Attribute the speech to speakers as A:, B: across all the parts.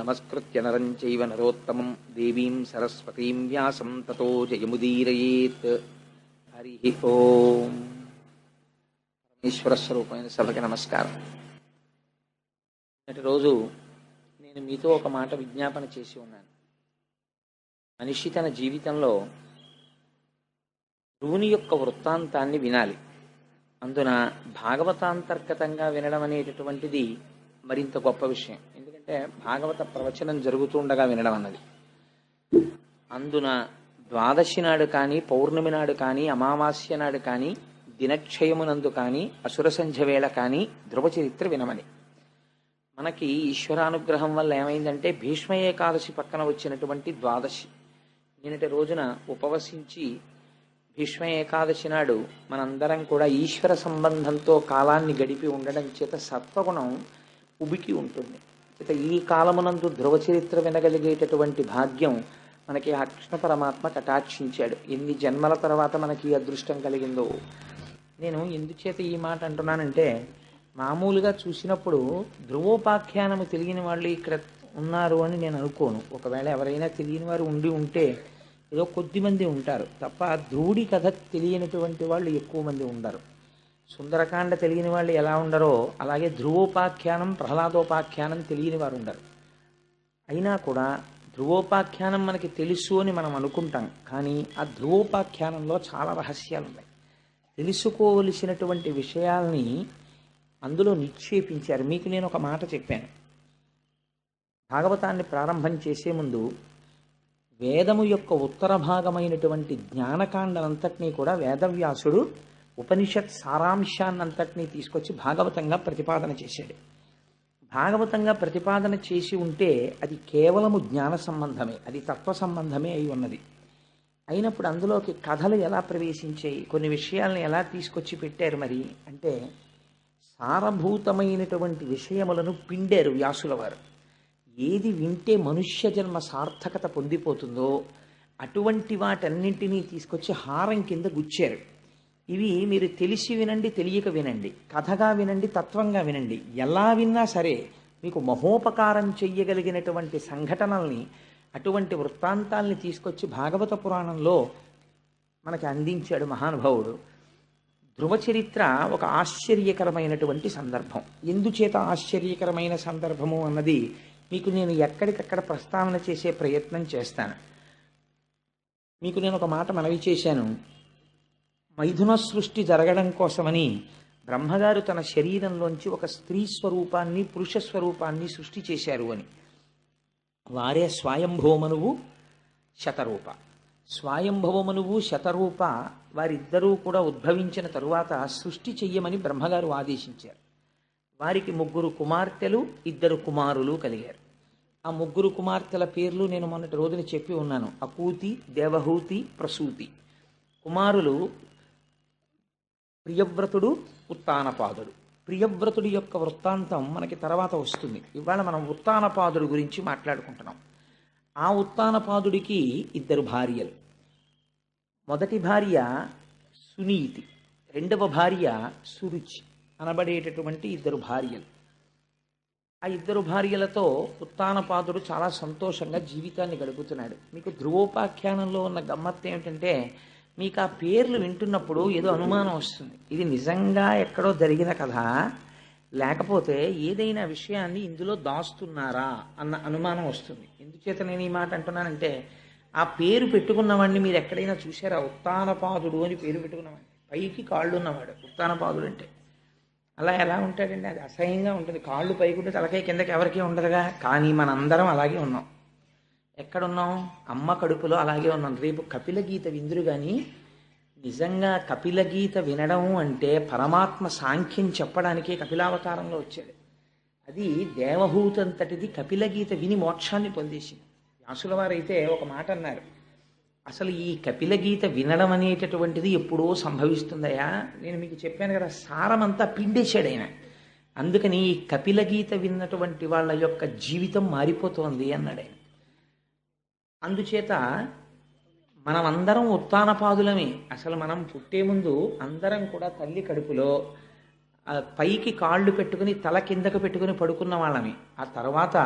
A: నమస్కృత్య నరం చైవ నరోత్తమం దేవీం సరస్వతీం వ్యాసం తతో జయముదీరయేత్. హరి ఓం. పరమేశ్వర స్వరూపమైన సభకి నమస్కారం. నేటి రోజు నేను మీతో ఒక మాట విజ్ఞాపన చేసి ఉన్నాను. మనిషి తన జీవితంలో ధ్రువుని యొక్క వృత్తాంతాన్ని వినాలి. అందున భాగవతాంతర్గతంగా వినడం అనేటటువంటిది మరింత గొప్ప విషయం. ఎందుకంటే భాగవత ప్రవచనం జరుగుతుండగా వినడం అన్నది. అందున ద్వాదశి నాడు కానీ, పౌర్ణమి నాడు కానీ, అమావాస్య నాడు కానీ, దినక్షయమునందు కానీ, అసుర సంధ్య వేళ కానీ ధ్రువ చరిత్ర వినమని. మనకి ఈశ్వరానుగ్రహం వల్ల ఏమైందంటే భీష్మ ఏకాదశి పక్కన వచ్చినటువంటి ద్వాదశి నిన్నటి రోజున ఉపవసించి భీష్మ ఏకాదశి నాడు మనందరం కూడా ఈశ్వర సంబంధంతో కాలాన్ని గడిపి ఉండడం చేత సత్వగుణం ఉబికి ఉంటుంది. ఇక ఈ కాలమునందు ధ్రువ చరిత్ర వినగలిగేటటువంటి భాగ్యం మనకి ఆ కృష్ణ పరమాత్మ కటాక్షించాడు. ఎన్ని జన్మల తర్వాత మనకి ఈ అదృష్టం కలిగిందో. నేను ఎందుచేత ఈ మాట అంటున్నానంటే, మామూలుగా చూసినప్పుడు ధ్రువోపాఖ్యానము తెలియని వాళ్ళు ఇక్కడ ఉన్నారు అని నేను అనుకోను. ఒకవేళ ఎవరైనా తెలియని వారు ఉంటే ఏదో కొద్ది మంది ఉంటారు తప్ప ధ్రువుడి కథ తెలియనటువంటి వాళ్ళు ఎక్కువ మంది ఉండరు. సుందరకాండ తెలియని వాళ్ళు ఎలా ఉండరో అలాగే ధ్రువోపాఖ్యానం, ప్రహ్లాదోపాఖ్యానం తెలియని వారు ఉండరు. అయినా కూడా ధ్రువోపాఖ్యానం మనకి తెలుసు అని మనం అనుకుంటాం. కానీ ఆ ధ్రువోపాఖ్యానంలో చాలా రహస్యాలు ఉన్నాయి. తెలుసుకోవలసినటువంటి విషయాల్ని అందులో నిక్షేపించారు. మీకు నేను ఒక మాట చెప్పాను. భాగవతాన్ని ప్రారంభం చేసే ముందు వేదము యొక్క ఉత్తర భాగమైనటువంటి జ్ఞానకాండనంతటినీ కూడా వేదవ్యాసుడు ఉపనిషత్ సారాంశాన్నంతటినీ తీసుకొచ్చి భాగవతంగా ప్రతిపాదన చేశాడు. భాగవతంగా ప్రతిపాదన చేసి ఉంటే అది కేవలము జ్ఞాన సంబంధమే, అది తత్వ సంబంధమే అయి ఉన్నది. అయినప్పుడు అందులోకి కథలు ఎలా ప్రవేశించాయి, కొన్ని విషయాలను ఎలా తీసుకొచ్చి పెట్టారు మరి అంటే, సారభూతమైనటువంటి విషయములను పిండారు వ్యాసుల వారు. ఏది వింటే మనుష్య జన్మ సార్థకత పొందిపోతుందో అటువంటి వాటన్నింటినీ తీసుకొచ్చి హారం కింద గుచ్చారు. ఇవి మీరు తెలిసి వినండి, తెలియక వినండి, కథగా వినండి, తత్వంగా వినండి, ఎలా విన్నా సరే మీకు మహోపకారం చెయ్యగలిగినటువంటి సంఘటనల్ని, అటువంటి వృత్తాంతాల్ని తీసుకొచ్చి భాగవత పురాణంలో మనకి అందించాడు మహానుభావుడు. ధ్రువ చరిత్ర ఒక ఆశ్చర్యకరమైనటువంటి సందర్భం. ఎందుచేత ఆశ్చర్యకరమైన సందర్భము అన్నది మీకు నేను ఎక్కడికక్కడ ప్రస్తావన చేసే ప్రయత్నం చేస్తాను. మీకు నేను ఒక మాట మనవి చేశాను. మైథున సృష్టి జరగడం కోసమని బ్రహ్మగారు తన శరీరంలోంచి ఒక స్త్రీ స్వరూపాన్ని, పురుష స్వరూపాన్ని సృష్టి చేశారు అని. వారే స్వయంభవమనువు, శతరూప. స్వయంభవమనువు, శతరూప వారిద్దరూ కూడా ఉద్భవించిన తరువాత సృష్టి చెయ్యమని బ్రహ్మగారు ఆదేశించారు. వారికి 3 కుమార్తెలు, 2 కుమారులు కలిగారు. ఆ 3 కుమార్తెల పేర్లు నేను మొన్నటి రోజున చెప్పి ఉన్నాను. అకూతి, దేవహూతి, ప్రసూతి. కుమారులు ప్రియవ్రతుడు, ఉత్తానపాదుడు. ప్రియవ్రతుడి యొక్క వృత్తాంతం మనకి తర్వాత వస్తుంది. ఇవాళ మనం ఉత్తానపాదుడి గురించి మాట్లాడుకుంటున్నాం. ఆ ఉత్తానపాదుడికి 2 భార్యలు. మొదటి భార్య సునీతి, రెండవ భార్య సురుచి అనబడేటటువంటి 2 భార్యలు. ఆ 2 భార్యలతో ఉత్తానపాదుడు చాలా సంతోషంగా జీవితాన్ని గడుపుతున్నాడు. మీకు ధ్రువోపాఖ్యానంలో ఉన్న గమ్మత్తు ఏమిటంటే, మీకు ఆ పేర్లు వింటున్నప్పుడు ఏదో అనుమానం వస్తుంది. ఇది నిజంగా ఎక్కడో జరిగిన కథ, లేకపోతే ఏదైనా విషయాన్ని ఇందులో దాస్తున్నారా అన్న అనుమానం వస్తుంది. ఎందుచేత నేను ఈ మాట అంటున్నానంటే, ఆ పేరు పెట్టుకున్నవాడిని మీరు ఎక్కడైనా చూసారా? ఉత్తానపాదుడు అని పేరు పెట్టుకున్నవాడిని, పైకి కాళ్ళు ఉన్నవాడు ఉత్తానపాదుడు అంటే. అలా ఎలా ఉంటాడండి? అది అసహ్యంగా ఉంటుంది. కాళ్ళు పైకుంటే తలకాయ కిందకి ఎవరికీ ఉండదుగా. కానీ మనందరం అలాగే ఉన్నాం. ఎక్కడున్నాం? అమ్మ కడుపులో అలాగే ఉన్నాం. రేపు కపిల గీత విందురు. కానీ నిజంగా కపిల గీత వినడం అంటే పరమాత్మ సాంఖ్యం చెప్పడానికే కపిలావతారంలో వచ్చాడు. అది దేవహూతంతటిది కపిల గీత విని మోక్షాన్ని పొందేసింది. వ్యాసుల వారైతే ఒక మాట అన్నారు, అసలు ఈ కపిల గీత వినడం అనేటటువంటిది ఎప్పుడో సంభవిస్తుందయా. నేను మీకు చెప్పాను కదా, సారమంతా పిండేశాడు ఆయన. అందుకని ఈ కపిల గీత విన్నటువంటి వాళ్ళ యొక్క జీవితం మారిపోతోంది అన్నాడు ఆయన. అందుచేత మనమందరం ఉత్తానపాదులమే. అసలు మనం పుట్టే ముందు అందరం కూడా తల్లి కడుపులో పైకి కాళ్ళు పెట్టుకుని తల కిందకు పెట్టుకుని పడుకున్న వాళ్ళమే. ఆ తర్వాత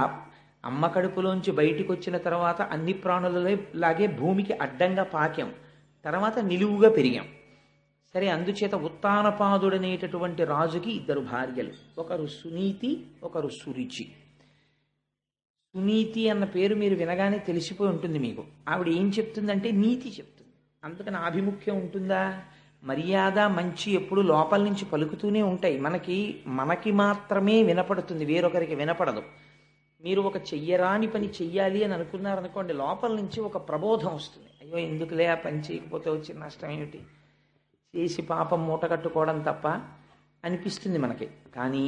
A: అమ్మ కడుపులోంచి బయటికి వచ్చిన తర్వాత అన్ని ప్రాణులలో లాగే భూమికి అడ్డంగా పాకాం, తర్వాత నిలువుగా పెరిగాం. సరే, అందుచేత ఉత్తానపాదుడనేటటువంటి రాజుకి ఇద్దరు భార్యలు, ఒకరు సునీతి, ఒకరు సురుచి. సునీతి అన్న పేరు మీరు వినగానే తెలిసిపోయి ఉంటుంది మీకు. ఆవిడ ఏం చెప్తుందంటే నీతి చెప్తుంది. అందుకని ఆభిముఖ్యం ఉంటుందా? మర్యాద మంచి ఎప్పుడు లోపల నుంచి పలుకుతూనే ఉంటాయి. మనకి మాత్రమే వినపడుతుంది, వేరొకరికి వినపడదు. మీరు ఒక చెయ్యరాని పని చెయ్యాలి అని అనుకున్నారనుకోండి, లోపల నుంచి ఒక ప్రబోధం వస్తుంది. అయ్యో ఎందుకులే ఆ పని చేయకపోతే వచ్చిన నష్టం ఏమిటి, చేసి పాపం మూట కట్టుకోవడం తప్ప అనిపిస్తుంది మనకి. కానీ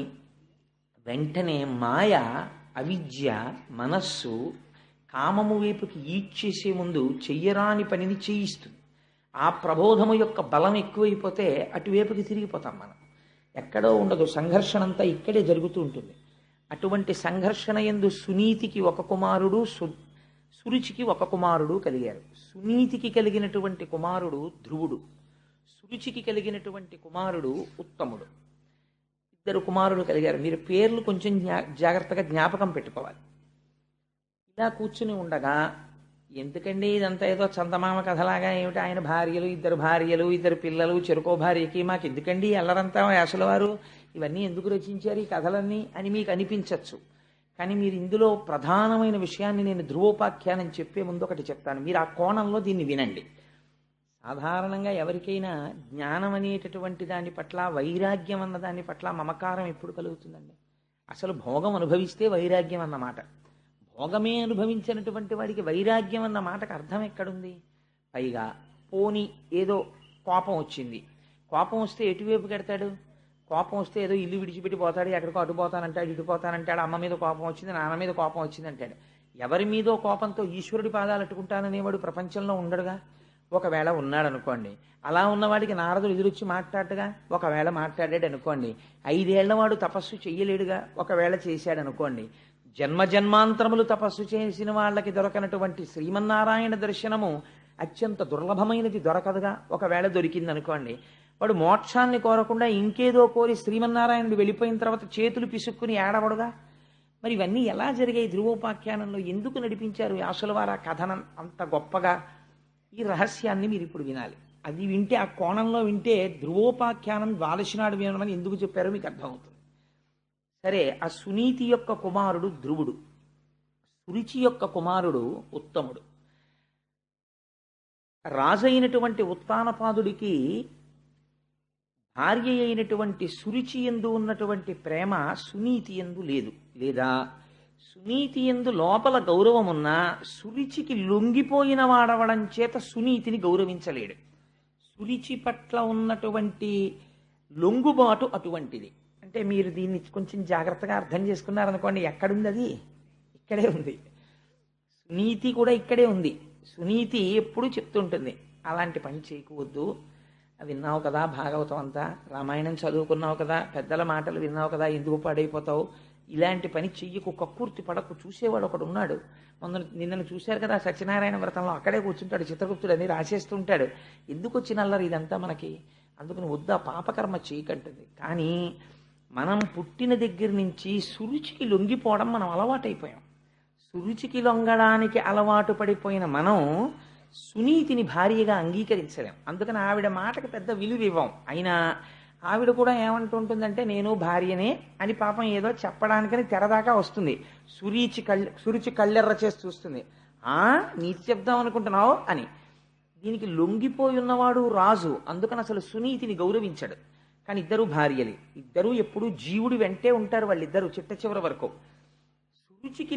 A: వెంటనే మాయ, అవిద్య, మనస్సు కామము వైపుకి ఈడ్చేసే ముందు చెయ్యరాని పనిని చేయిస్తుంది. ఆ ప్రబోధము యొక్క బలం ఎక్కువైపోతే అటువైపుకి తిరిగిపోతాం మనం. ఎక్కడో ఉండదు, సంఘర్షణ అంతా ఇక్కడే జరుగుతూ ఉంటుంది. అటువంటి సంఘర్షణ యందు సునీతికి ఒక కుమారుడు, సురుచికి ఒక కుమారుడు కలిగారు. సునీతికి కలిగినటువంటి కుమారుడు ధ్రువుడు, సురుచికి కలిగినటువంటి కుమారుడు ఉత్తముడు. ఇద్దరు కుమారులు కలిగారు. మీరు పేర్లు కొంచెం జాగ్రత్తగా జ్ఞాపకం పెట్టుకోవాలి. ఇలా కూర్చుని ఉండగా, ఎందుకండి ఇదంతా ఏదో చందమామ కథలాగా, ఏమిటి ఆయన భార్యలు, ఇద్దరు పిల్లలు, చెరుకో భార్యకి, మాకు ఎందుకండి అల్లరంతా అసలు వారు ఇవన్నీ ఎందుకు రచించారు ఈ కథలన్నీ అని మీకు అనిపించవచ్చు. కానీ మీరు ఇందులో ప్రధానమైన విషయాన్ని నేను ధ్రువోపాఖ్యానం చెప్పే ముందు ఒకటి చెప్తాను, మీరు ఆ కోణంలో దీన్ని వినండి. సాధారణంగా ఎవరికైనా జ్ఞానం అనేటటువంటి దాని పట్ల, వైరాగ్యం అన్న దాని పట్ల మమకారం ఎప్పుడు కలుగుతుందండి? అసలు భోగం అనుభవిస్తే వైరాగ్యం అన్నమాట. భోగమే అనుభవించినటువంటి వాడికి వైరాగ్యం అన్న మాటకు అర్థం ఎక్కడుంది? పైగా పోని ఏదో కోపం వచ్చింది, కోపం వస్తే ఎటువైపు కడతాడు? కోపం వస్తే ఏదో ఇల్లు విడిచిపెట్టి పోతాడు, ఎక్కడికో అటు పోతానంటాడు, ఇటు పోతానంటాడు, అమ్మ మీద కోపం వచ్చింది, నాన్న మీద కోపం వచ్చింది అంటాడు. ఎవరి మీదో కోపంతో ఈశ్వరుడి పాదాలు అట్టుకుంటాననేవాడు ప్రపంచంలో ఉండడుగా. ఒకవేళ ఉన్నాడు అనుకోండి, అలా ఉన్నవాడికి నారదుడు ఎదురొచ్చి మాట్లాడగా, ఒకవేళ మాట్లాడాడు అనుకోండి, 5 ఏళ్ల వాడు తపస్సు చెయ్యలేడుగా, ఒకవేళ చేశాడు అనుకోండి, జన్మాంతరములు తపస్సు చేసిన వాళ్ళకి దొరకనటువంటి శ్రీమన్నారాయణ దర్శనము అత్యంత దుర్లభమైనది దొరకదుగా, ఒకవేళ దొరికింది అనుకోండి, వాడు మోక్షాన్ని కోరకుండా ఇంకేదో కోరి శ్రీమన్నారాయణుడు వెళ్ళిపోయిన తర్వాత చేతులు పిసుక్కుని ఏడవడుగా. మరి ఇవన్నీ ఎలా జరిగాయి ధ్రువోపాఖ్యానంలో? ఎందుకు నడిపించారు వ్యాసుల వారు ఆ కథనం అంత గొప్పగా? ఈ రహస్యాన్ని మీరు ఇప్పుడు వినాలి. అది వింటే, ఆ కోణంలో వింటే ధ్రువోపాఖ్యానం ద్వాదశి నాడు వినమని ఎందుకు చెప్పారో మీకు అర్థమవుతుంది. సరే, ఆ సునీతి యొక్క కుమారుడు ధ్రువుడు, సురుచి యొక్క కుమారుడు ఉత్తముడు. రాజైనటువంటి ఉత్తానపాదుడికి భార్య అయినటువంటి సురుచి యందు ఉన్నటువంటి ప్రేమ సునీతి యందు లేదు. లేదా సునీతి యందు లోపల గౌరవమున్నా సురుచికి లొంగిపోయిన వాడవడం చేత సునీతిని గౌరవించలేడు. సురుచి పట్ల ఉన్నటువంటి లొంగుబాటు అటువంటిది. అంటే మీరు దీన్ని కొంచెం జాగ్రత్తగా అర్థం చేసుకున్నారనుకోండి, ఎక్కడుంది అది? ఇక్కడే ఉంది. సునీతి కూడా ఇక్కడే ఉంది. సునీతి ఎప్పుడూ చెప్తుంటుంది, అలాంటి పని చేయకూడదు, విన్నావు కదా భాగవతం అంతా, రామాయణం చదువుకున్నావు కదా, పెద్దల మాటలు విన్నావు కదా, ఎందుకు పాడైపోతావు, ఇలాంటి పని చెయ్యకు, కక్కుర్తి పడకు. చూసేవాడు ఒకడు ఉన్నాడు, నిన్నను చూశారు కదా సత్యనారాయణ వ్రతంలో, అక్కడే కూర్చుంటాడు చిత్రగుప్తుడు అని రాసేస్తుంటాడు. ఎందుకు వచ్చిన అల్లరి ఇదంతా మనకి? అందుకని వద్దా, పాపకర్మ చేయకంటుంది. కానీ మనం పుట్టిన దగ్గర నుంచి సురుచికి లొంగిపోవడం మనం అలవాటైపోయాం. సురుచికి లొంగడానికి అలవాటు పడిపోయిన మనం సునీతిని భార్యగా అంగీకరించలేం. అందుకని ఆవిడ మాటకి పెద్ద విలువ ఇవ్వం. అయినా ఆవిడ కూడా ఏమంటుంటుందంటే, నేను భార్యనే అని పాపం ఏదో చెప్పడానికని తెరదాకా వస్తుంది. సురుచి కళ్ళెర్ర చేసి చూస్తుంది. నీతి చెప్దాం అనుకుంటున్నావు అని. దీనికి లొంగిపోయి ఉన్నవాడు రాజు, అందుకని అసలు సునీతిని గౌరవించాడు. కానీ ఇద్దరు భార్యలే, ఇద్దరూ ఎప్పుడూ జీవుడి వెంటే ఉంటారు వాళ్ళిద్దరూ చిట్ట చివరి వరకు. సురుచికి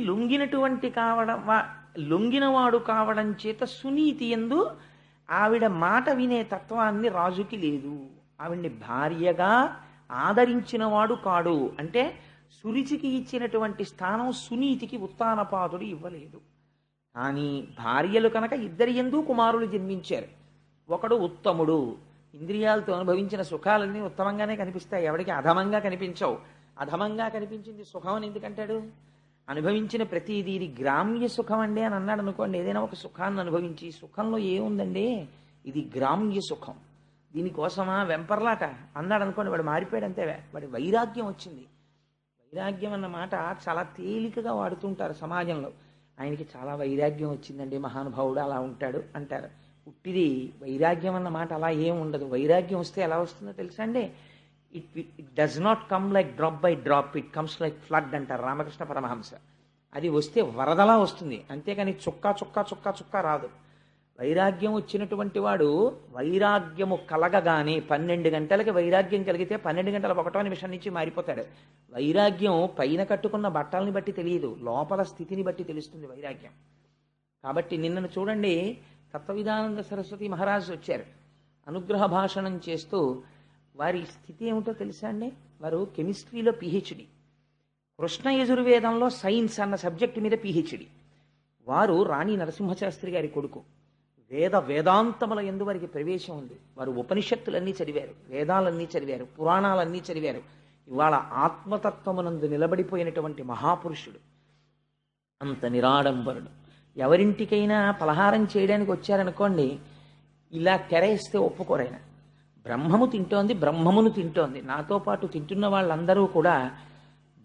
A: లొంగినవాడు కావడం చేత సునీతి యందు ఆవిడ మాట వినే తత్వాన్ని రాజుకి లేదు. ఆవిడ్ని భార్యగా ఆదరించినవాడు కాడు. అంటే సురుచికి ఇచ్చినటువంటి స్థానం సునీతికి ఉత్తానపాదుడు ఇవ్వలేదు. కానీ భార్యలు కనుక ఇద్దరి యందు కుమారులు జన్మించారు. ఒకడు ఉత్తముడు, ఇంద్రియాలతో అనుభవించిన సుఖాలన్నీ ఉత్తమంగానే కనిపిస్తాయి, ఎవడికి అధమంగా కనిపించవు. అధమంగా కనిపించింది సుఖం అని ఎందుకంటాడు? అనుభవించిన ప్రతిదీ ఇది గ్రామ్య సుఖం అండి అని అన్నాడు అనుకోండి. ఏదైనా ఒక సుఖాన్ని అనుభవించి, సుఖంలో ఏముందండి, ఇది గ్రామ్య సుఖం, దీనికోసమా వెంపర్లాట అన్నాడు అనుకోండి, వాడు మారిపోయాడు అంతే. వాడి వైరాగ్యం వచ్చింది. వైరాగ్యం అన్న మాట చాలా తేలికగా వాడుతుంటారు సమాజంలో. ఆయనకి చాలా వైరాగ్యం వచ్చిందండి, మహానుభావుడు అలా ఉంటాడు అంటారు. ఉట్టిది వైరాగ్యం అన్న మాట అలా ఏం ఉండదు. వైరాగ్యం వస్తే ఎలా వస్తుందో తెలుసా అండి? It does not come like drop by drop, it comes like flood అంటారు రామకృష్ణ పరమహంస. అది వస్తే వరదలా వస్తుంది, అంతేకాని చుక్క చుక్క చుక్క చుక్క రాదు. వైరాగ్యం వచ్చినటువంటి వాడు వైరాగ్యము కలగగానే 12 గంటలకి వైరాగ్యం కలిగితే 12 గంటల 1వ నిమిషం నుంచి మారిపోతాడు. వైరాగ్యం పైన కట్టుకున్న బట్టల్ని బట్టి తెలియదు, లోపల స్థితిని బట్టి తెలుస్తుంది వైరాగ్యం. కాబట్టి నిన్నను చూడండి, తత్వవిధానంద సరస్వతి మహారాజు వచ్చారు, అనుగ్రహ భాషణం చేస్తూ. వారి స్థితి ఏమిటో తెలుసా అండి? వారు కెమిస్ట్రీలో పిహెచ్డి, కృష్ణ యజుర్వేదంలో సైన్స్ అన్న సబ్జెక్టు మీద పిహెచ్డి. వారు రాణి నరసింహశాస్త్రి గారి కొడుకు. వేదాంతముల యందు వారికి ప్రవేశం ఉంది. వారు ఉపనిషత్తులన్నీ చదివారు, వేదాలన్నీ చదివారు, పురాణాలన్నీ చదివారు. ఇవాళ ఆత్మతత్వమునందు నిలబడిపోయినటువంటి మహాపురుషుడు, అంత నిరాడంబరుడు. ఎవరింటికైనా పలహారం చేయడానికి వచ్చారనుకోండి, ఇలా తెరేస్తే ఒప్పుకోరైనా. బ్రహ్మము తింటోంది, బ్రహ్మమును తింటోంది, నాతో పాటు తింటున్న వాళ్ళందరూ కూడా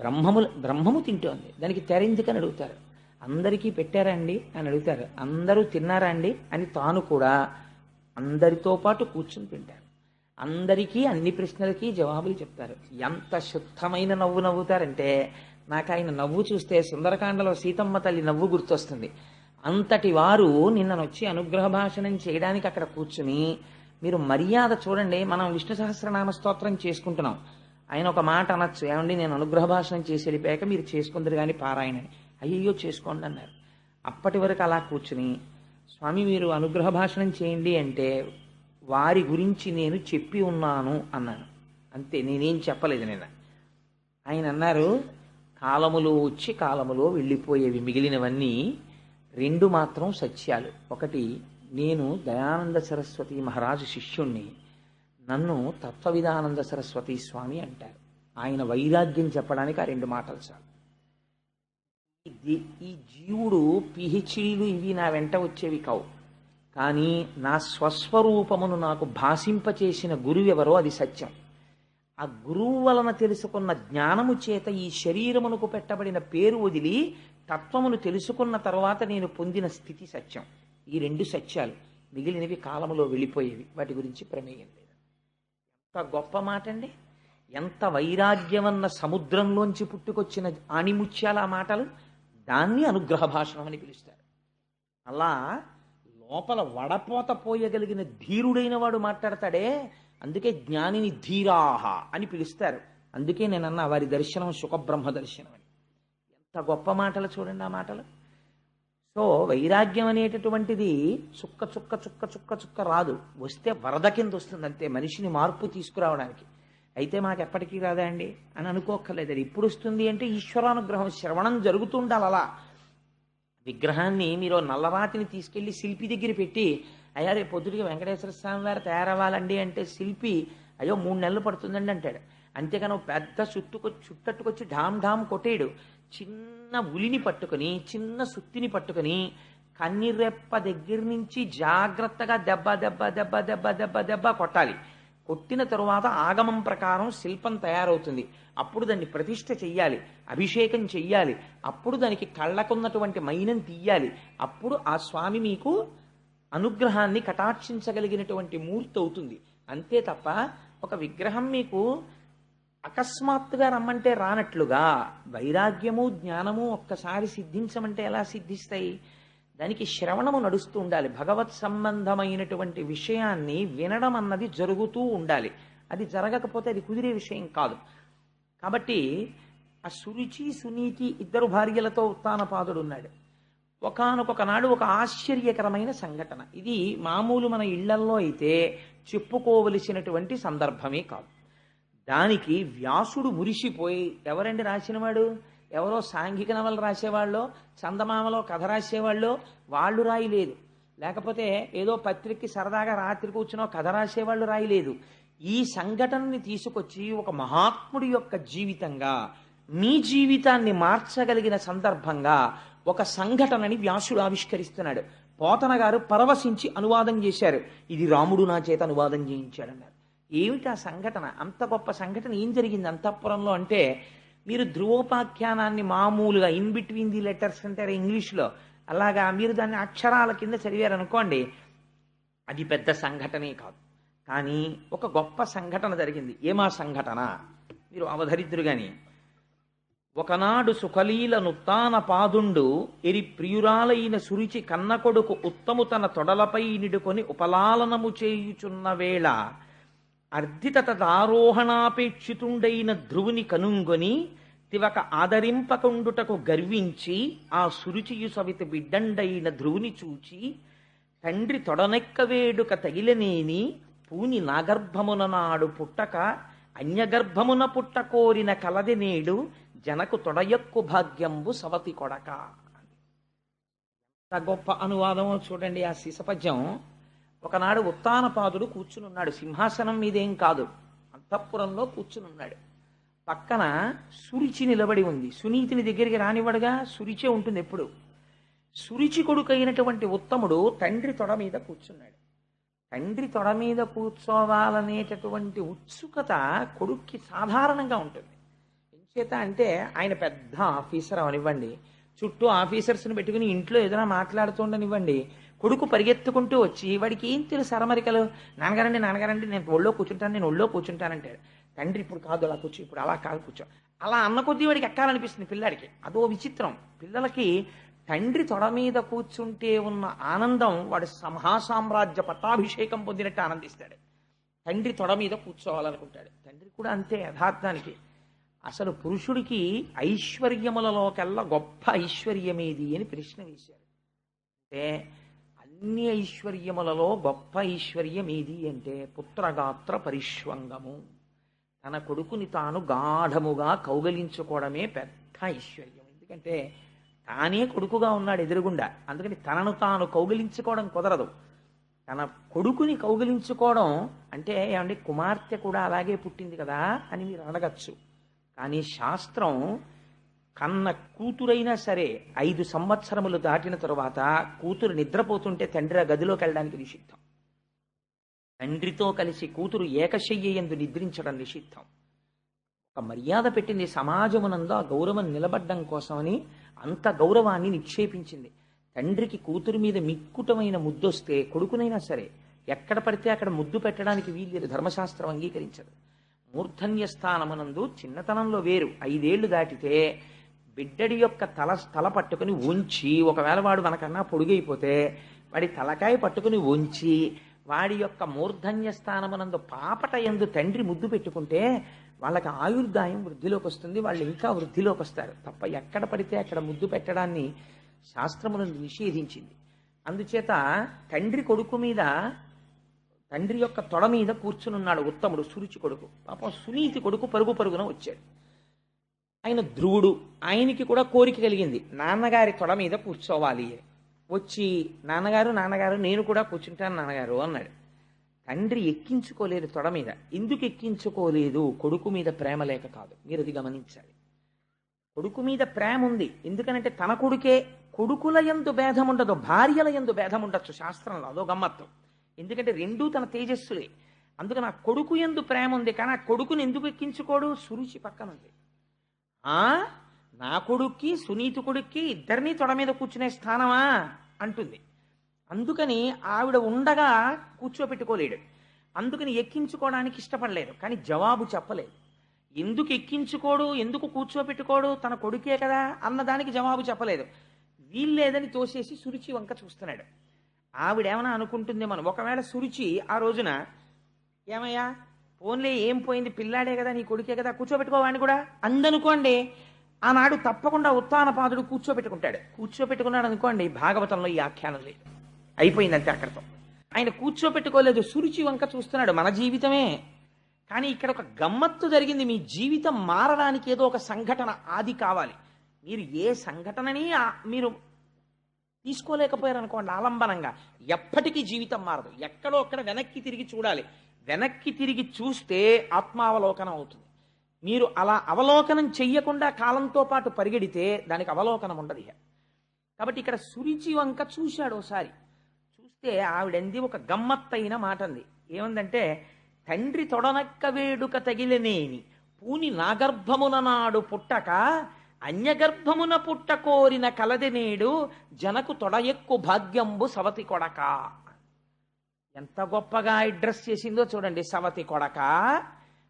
A: బ్రహ్మము తింటోంది, దానికి తెరెందుకని అడుగుతారు. అందరికీ పెట్టారా అండి అని అడుగుతారు. అందరూ తిన్నారా అండి అని తాను కూడా అందరితో పాటు కూర్చుని తింటారు. అందరికీ అన్ని ప్రశ్నలకి జవాబులు చెప్తారు. ఎంత శుద్ధమైన నవ్వు నవ్వుతారంటే, నాకు ఆయన నవ్వు చూస్తే సుందరకాండలో సీతమ్మ తల్లి నవ్వు గుర్తొస్తుంది. అంతటి వారు నిన్ననొచ్చి అనుగ్రహ భాషణం చేయడానికి అక్కడ కూర్చుని, మీరు మర్యాద చూడండి. మనం విష్ణు సహస్రనామ స్తోత్రం చేసుకుంటున్నాం, ఆయన ఒక మాట అనొచ్చు, ఏమండి నేను అనుగ్రహ భాషణం చేసి వెళ్ళిపోయాక మీరు చేసుకుందరు కానీ పారాయణని. అయ్యో చేసుకోండి అన్నారు. అప్పటి వరకు అలా కూర్చుని, స్వామి మీరు అనుగ్రహ భాషణం చేయండి అంటే, వారి గురించి నేను చెప్పి ఉన్నాను అన్నాను, అంతే, నేనేం చెప్పలేదు నిన్న. ఆయన అన్నారు, కాలములో వచ్చి కాలములో వెళ్ళిపోయేవి, మిగిలినవన్నీ 2 మాత్రం సత్యాలు. ఒకటి, నేను దయానంద సరస్వతి మహారాజు శిష్యుణ్ణి, నన్ను తత్వవిధానంద సరస్వతి స్వామి అంటారు. ఆయన వైరాగ్యం చెప్పడానికి ఆ 2 మాటలు చాలు. ఈ జీవుడు పిహెచ్డీలు ఇవి నా వెంట వచ్చేవి కావు, కానీ నా స్వస్వరూపమును నాకు భాషింపచేసిన గురువెవరో అది సత్యం. ఆ గురువు వలన తెలుసుకున్న జ్ఞానము చేత ఈ శరీరమునకు పెట్టబడిన పేరు వదిలి తత్వమును తెలుసుకున్న తర్వాత నేను పొందిన స్థితి సత్యం. ఈ 2 సత్యాలు, మిగిలినవి కాలములో వెళ్ళిపోయేవి, వాటి గురించి ప్రమేయం లేదు. ఎంత గొప్ప మాట అండి! ఎంత వైరాగ్యమన్న సముద్రంలోంచి పుట్టుకొచ్చిన ఆణిముత్యాల మాటలు. దాన్ని అనుగ్రహ భాషణం అని పిలుస్తారు. అలా లోపల వడపోత పోయగలిగిన ధీరుడైన వాడు మాట్లాడతాడే, అందుకే జ్ఞానిని ధీరాహ అని పిలుస్తారు. అందుకే నేనన్నా వారి దర్శనం సుఖబ్రహ్మ దర్శనం అని. ఎంత గొప్ప మాటలు చూడండి ఆ మాటలు. సో వైరాగ్యం అనేటటువంటిది చుక్క చుక్క చుక్క చుక్క చుక్క రాదు, వస్తే వరద కింద వస్తుంది అంతే, మనిషిని మార్పు తీసుకురావడానికి. అయితే మాకు ఎప్పటికీ రాదా అండి అని అనుకోక్కర్లేదు. అది ఇప్పుడు వస్తుంది అంటే ఈశ్వరానుగ్రహం, శ్రవణం జరుగుతుండాలి. అలా విగ్రహాన్ని మీరు నల్లరాతిని తీసుకెళ్లి శిల్పి దగ్గర పెట్టి, అయ్యా రేపు పొద్దుటికి వెంకటేశ్వర స్వామి వారు తయారవ్వాలండి అంటే శిల్పి అయ్యో 3 నెలలు పడుతుందండి అంటాడు. అంతేగాని పెద్ద చుట్టట్టుకొచ్చి ఢామ్ ఢామ్ కొట్టేయడు. చిన్న ఉలిని పట్టుకొని, చిన్న సుత్తిని పట్టుకొని, కన్నిరెప్ప దగ్గర నుంచి జాగ్రత్తగా దెబ్బ దెబ్బ దెబ్బ దెబ్బ దెబ్బ దెబ్బ కొట్టాలి. కొట్టిన తరువాత ఆగమం ప్రకారం శిల్పం తయారవుతుంది. అప్పుడు దాన్ని ప్రతిష్ఠ చెయ్యాలి, అభిషేకం చెయ్యాలి, అప్పుడు దానికి కళ్ళకున్నటువంటి మైనం తీయాలి. అప్పుడు ఆ స్వామి మీకు అనుగ్రహాన్ని కటాక్షించగలిగినటువంటి మూర్తి అవుతుంది. అంతే తప్ప ఒక విగ్రహం మీకు అకస్మాత్తుగా రమ్మంటే రానట్లుగా వైరాగ్యము జ్ఞానము ఒక్కసారి సిద్ధించమంటే ఎలా సిద్ధిస్తాయి? దానికి శ్రవణము నడుస్తూ ఉండాలి. భగవత్ సంబంధమైనటువంటి విషయాన్ని వినడం అన్నది జరుగుతూ ఉండాలి. అది జరగకపోతే అది కుదిరే విషయం కాదు. కాబట్టి ఆ సురుచి సునీతి 2 భార్యలతో ఉత్తానపాదుడు ఉన్నాడు. ఒకానొక నాడు ఒక ఆశ్చర్యకరమైన సంఘటన. ఇది మామూలు మన ఇళ్లల్లో అయితే చెప్పుకోవలసినటువంటి సందర్భమే కాదు. దానికి వ్యాసుడు మురిసిపోయి, ఎవరండి రాసినవాడు? ఎవరో సాంఘిక నవలు రాసేవాళ్ళో, చందమామలో కథ రాసేవాళ్ళో వాళ్ళు రాయలేదు. లేకపోతే ఏదో పత్రికకి సరదాగా రాత్రి కూర్చునో కథ రాసేవాళ్ళు రాయలేదు. ఈ సంఘటనని తీసుకొచ్చి ఒక మహాత్ముడి యొక్క జీవితంగా, మీ జీవితాన్ని మార్చగలిగిన సందర్భంగా ఒక సంఘటనని వ్యాసుడు ఆవిష్కరిస్తున్నాడు. పోతన గారు పరవశించి అనువాదం చేశారు. ఇది రాముడు నా చేత అనువాదం చేయించాడన్నారు. ఏమిటి ఆ సంఘటన? అంత గొప్ప సంఘటన ఏం జరిగింది అంతఃపురంలో అంటే, మీరు ధ్రువోపాఖ్యానాన్ని మామూలుగా ఇన్ బిట్వీన్ ది లెటర్స్ అంటారు ఇంగ్లీష్లో, అలాగా మీరు దాన్ని అక్షరాల కింద చదివారనుకోండి, అది పెద్ద సంఘటనే కాదు. కానీ ఒక గొప్ప సంఘటన జరిగింది. ఏమా సంఘటన? మీరు అవధరిద్దురు గాని, ఒకనాడు సుఖలీల నుత్తాన పాదుండు ఎరి ప్రియురాలైన సురుచి కన్న కొడుకు ఉత్తము తన తొడలపై నిడుకొని ఉపలాలనము చేయుచున్న వేళ అర్ధితత దారోహణాపేక్షితుండైన ధ్రువుని కనుంగొని తివక ఆదరింపకుండుటకు గర్వించి ఆ సురుచియు సవితి బిడ్డండైన ధ్రువుని చూచి తండ్రి తొడనెక్క వేడుక తగిలనేని పూని నాగర్భమున నాడు పుట్టక అన్యగర్భమున పుట్ట కోరిన కలది నేడు జనకు తొడయక్కు భాగ్యంబు సవతి కొడక. ఎంత గొప్ప అనువాదమో చూడండి ఆ శిశపద్యం. ఒకనాడు ఉత్తానపాదుడు కూర్చునున్నాడు, సింహాసనం మీదేం కాదు, అంతఃపురంలో కూర్చునున్నాడు. పక్కన సురుచి నిలబడి ఉంది. సునీతిని దగ్గరికి రానివ్వడుగా, సురిచే ఉంటుంది ఎప్పుడు. సురుచి కొడుకైనటువంటి ఉత్తముడు తండ్రి తొడ మీద కూర్చున్నాడు. తండ్రి తొడ మీద కూర్చోవాలనేటటువంటి ఉత్సుకత కొడుక్కి సాధారణంగా ఉంటుంది. ఎంచేత అంటే ఆయన పెద్ద ఆఫీసర్ అవనివ్వండి, చుట్టూ ఆఫీసర్స్ని పెట్టుకుని ఇంట్లో ఏదైనా మాట్లాడుతుండనివ్వండి, కొడుకు పరిగెత్తుకుంటూ వచ్చి వాడికి ఏం తెలుసు అరమరికలు, నాన్నగారండి నాన్నగారండి నేను ఒళ్ళో కూర్చుంటానంటాడు. తండ్రి ఇప్పుడు కాదు అలా కూర్చో, ఇప్పుడు అలా కాదు కూర్చో, అలా అన్న కొద్దీ వాడికి ఎక్కాలనిపిస్తుంది పిల్లాడికి. అదో విచిత్రం. పిల్లలకి తండ్రి తొడ మీద కూర్చుంటే ఉన్న ఆనందం వాడు మహాసామ్రాజ్య పట్టాభిషేకం పొందినట్టు ఆనందిస్తాడు. తండ్రి తొడ మీద కూర్చోవాలనుకుంటాడు. తండ్రి కూడా అంతే యథార్థానికి. అసలు పురుషుడికి ఐశ్వర్యములలోకెల్లా గొప్ప ఐశ్వర్యమేది అని ప్రశ్న వేశారు. అంటే అన్ని ఐశ్వర్యములలో గొప్ప ఐశ్వర్యం ఏది అంటే పుత్రగాత్ర పరిష్వంగము. తన కొడుకుని తాను గాఢముగా కౌగలించుకోవడమే పెద్ద ఐశ్వర్యం. ఎందుకంటే తానే కొడుకుగా ఉన్నాడు ఎదురుగుండా, అందుకని తనను తాను కౌగలించుకోవడం కుదరదు. తన కొడుకుని కౌగలించుకోవడం అంటే ఏమంటే కుమార్తె కూడా అలాగే పుట్టింది కదా అని మీరు అడగచ్చు. కానీ శాస్త్రం కన్న కూతురైనా సరే 5 సంవత్సరములు దాటిన తరువాత కూతురు నిద్రపోతుంటే తండ్రి ఆ గదిలోకి వెళ్ళడానికి నిషిద్ధం. తండ్రితో కలిసి కూతురు ఏకశయ్యందు నిద్రించడం నిషిద్ధం. ఒక మర్యాద పెట్టింది సమాజమునందు, ఆ గౌరవం నిలబడ్డం కోసమని అంత గౌరవాన్ని నిక్షేపించింది. తండ్రికి కూతురు మీద మిక్కుటమైన ముద్దొస్తే కొడుకునైనా సరే ఎక్కడ పడితే అక్కడ ముద్దు పెట్టడానికి వీల్లేదు, ధర్మశాస్త్రం అంగీకరించదు. మూర్ధన్య స్థానమునందు చిన్నతనంలో వేరు, 5 ఏళ్లు దాటితే బిడ్డడి యొక్క తల పట్టుకుని ఉంచి, ఒకవేళ వాడు మనకన్నా పొడుగైపోతే వాడి తలకాయ పట్టుకుని ఉంచి వాడి యొక్క మూర్ధన్య స్థానమునందు పాపట యందు తండ్రి ముద్దు పెట్టుకుంటే వాళ్ళకి ఆయుర్దాయం వృద్ధిలోకి వస్తుంది, వాళ్ళు ఇంకా వృద్ధిలోకి వస్తారు. తప్ప ఎక్కడ పడితే అక్కడ ముద్దు పెట్టడాన్ని శాస్త్రమునందు నిషేధించింది. అందుచేత తండ్రి కొడుకు మీద, తండ్రి యొక్క తొడ మీద కూర్చునున్నాడు ఉత్తముడు, సురుచి కొడుకు. పాపం సునీతి కొడుకు పరుగున వచ్చాడు. ఆయన ధ్రువుడు, ఆయనకి కూడా కోరిక కలిగింది నాన్నగారి తొడ మీద కూర్చోవాలి. వచ్చి నాన్నగారు నేను కూడా కూర్చుంటాను నాన్నగారు అన్నాడు. తండ్రి ఎక్కించుకోలేదు తొడ మీద. ఎందుకు ఎక్కించుకోలేదు? కొడుకు మీద ప్రేమ లేక కాదు, మీరు అది గమనించాలి. కొడుకు మీద ప్రేమ ఉంది. ఎందుకనంటే తన కొడుకే. కొడుకుల యందు భేదం ఉండదు, భార్యల యందు భేదం ఉండొచ్చు శాస్త్రంలో, అదో గమ్మత్తు. ఎందుకంటే రెండూ తన తేజస్సులే. అందుకని ఆ కొడుకు యందు ప్రేమ ఉంది. కానీ ఆ కొడుకుని ఎందుకు ఎక్కించుకోడు? సురుచి పక్కన ఉంది. నా కొడుక్కి సునీతి కొడుక్కి ఇద్దరినీ తొడ మీద కూర్చునే స్థానమా అంటుంది. అందుకని ఆవిడ ఉండగా కూర్చోపెట్టుకోలేడు. అందుకని ఎక్కించుకోవడానికి ఇష్టపడలేదు. కానీ జవాబు చెప్పలేదు. ఎందుకు ఎక్కించుకోడు, ఎందుకు కూర్చోపెట్టుకోడు, తన కొడుకే కదా అన్నదానికి జవాబు చెప్పలేదు. వీల్లేదని తోసేసి సురుచి వంక చూస్తున్నాడు. ఆవిడేమన్నా అనుకుంటుంది మనం, ఒకవేళ సురుచి ఆ రోజున ఏమయ్యా పోన్లే ఏం పోయింది, పిల్లాడే కదా నీ కొడుకే కదా కూర్చోబెట్టుకోవాడిని కూడా అందనుకోండి, ఆనాడు తప్పకుండా ఉత్తానపాదుడు కూర్చోపెట్టుకున్నాడు అనుకోండి. భాగవతంలో ఈ ఆఖ్యానం లేదు, అయిపోయిందంటే అక్కడితో. ఆయన కూర్చోపెట్టుకోలేదు, సురుచి వంక చూస్తున్నాడు. మన జీవితమే. కానీ ఇక్కడ ఒక గమ్మత్తు జరిగింది. మీ జీవితం మారడానికి ఏదో ఒక సంఘటన ఆది కావాలి. మీరు ఏ సంఘటనని మీరు తీసుకోలేకపోయారనుకోండి ఆలంబనంగా, ఎప్పటికీ జీవితం మారదు. ఎక్కడో అక్కడ వెనక్కి తిరిగి చూడాలి. వెనక్కి తిరిగి చూస్తే ఆత్మావలోకనం అవుతుంది. మీరు అలా అవలోకనం చెయ్యకుండా కాలంతో పాటు పరిగెడితే దానికి అవలోకనం ఉండదు. కాబట్టి ఇక్కడ సురుచి వంక చూశాడు ఒకసారి. చూస్తే ఆవిడంది ఒక గమ్మత్తైన మాట అంది. ఏముందంటే, తండ్రి తొడనక్క వేడుక తగిలనేని పూని నాగర్భమున నాడు పుట్టక అన్యగర్భమున పుట్ట కోరిన కలది నేడు జనకు తొడయెక్కు భాగ్యంబు సవతి కొడక. ఎంత గొప్పగా అడ్రస్ చేసిందో చూడండి. సవతి కొడక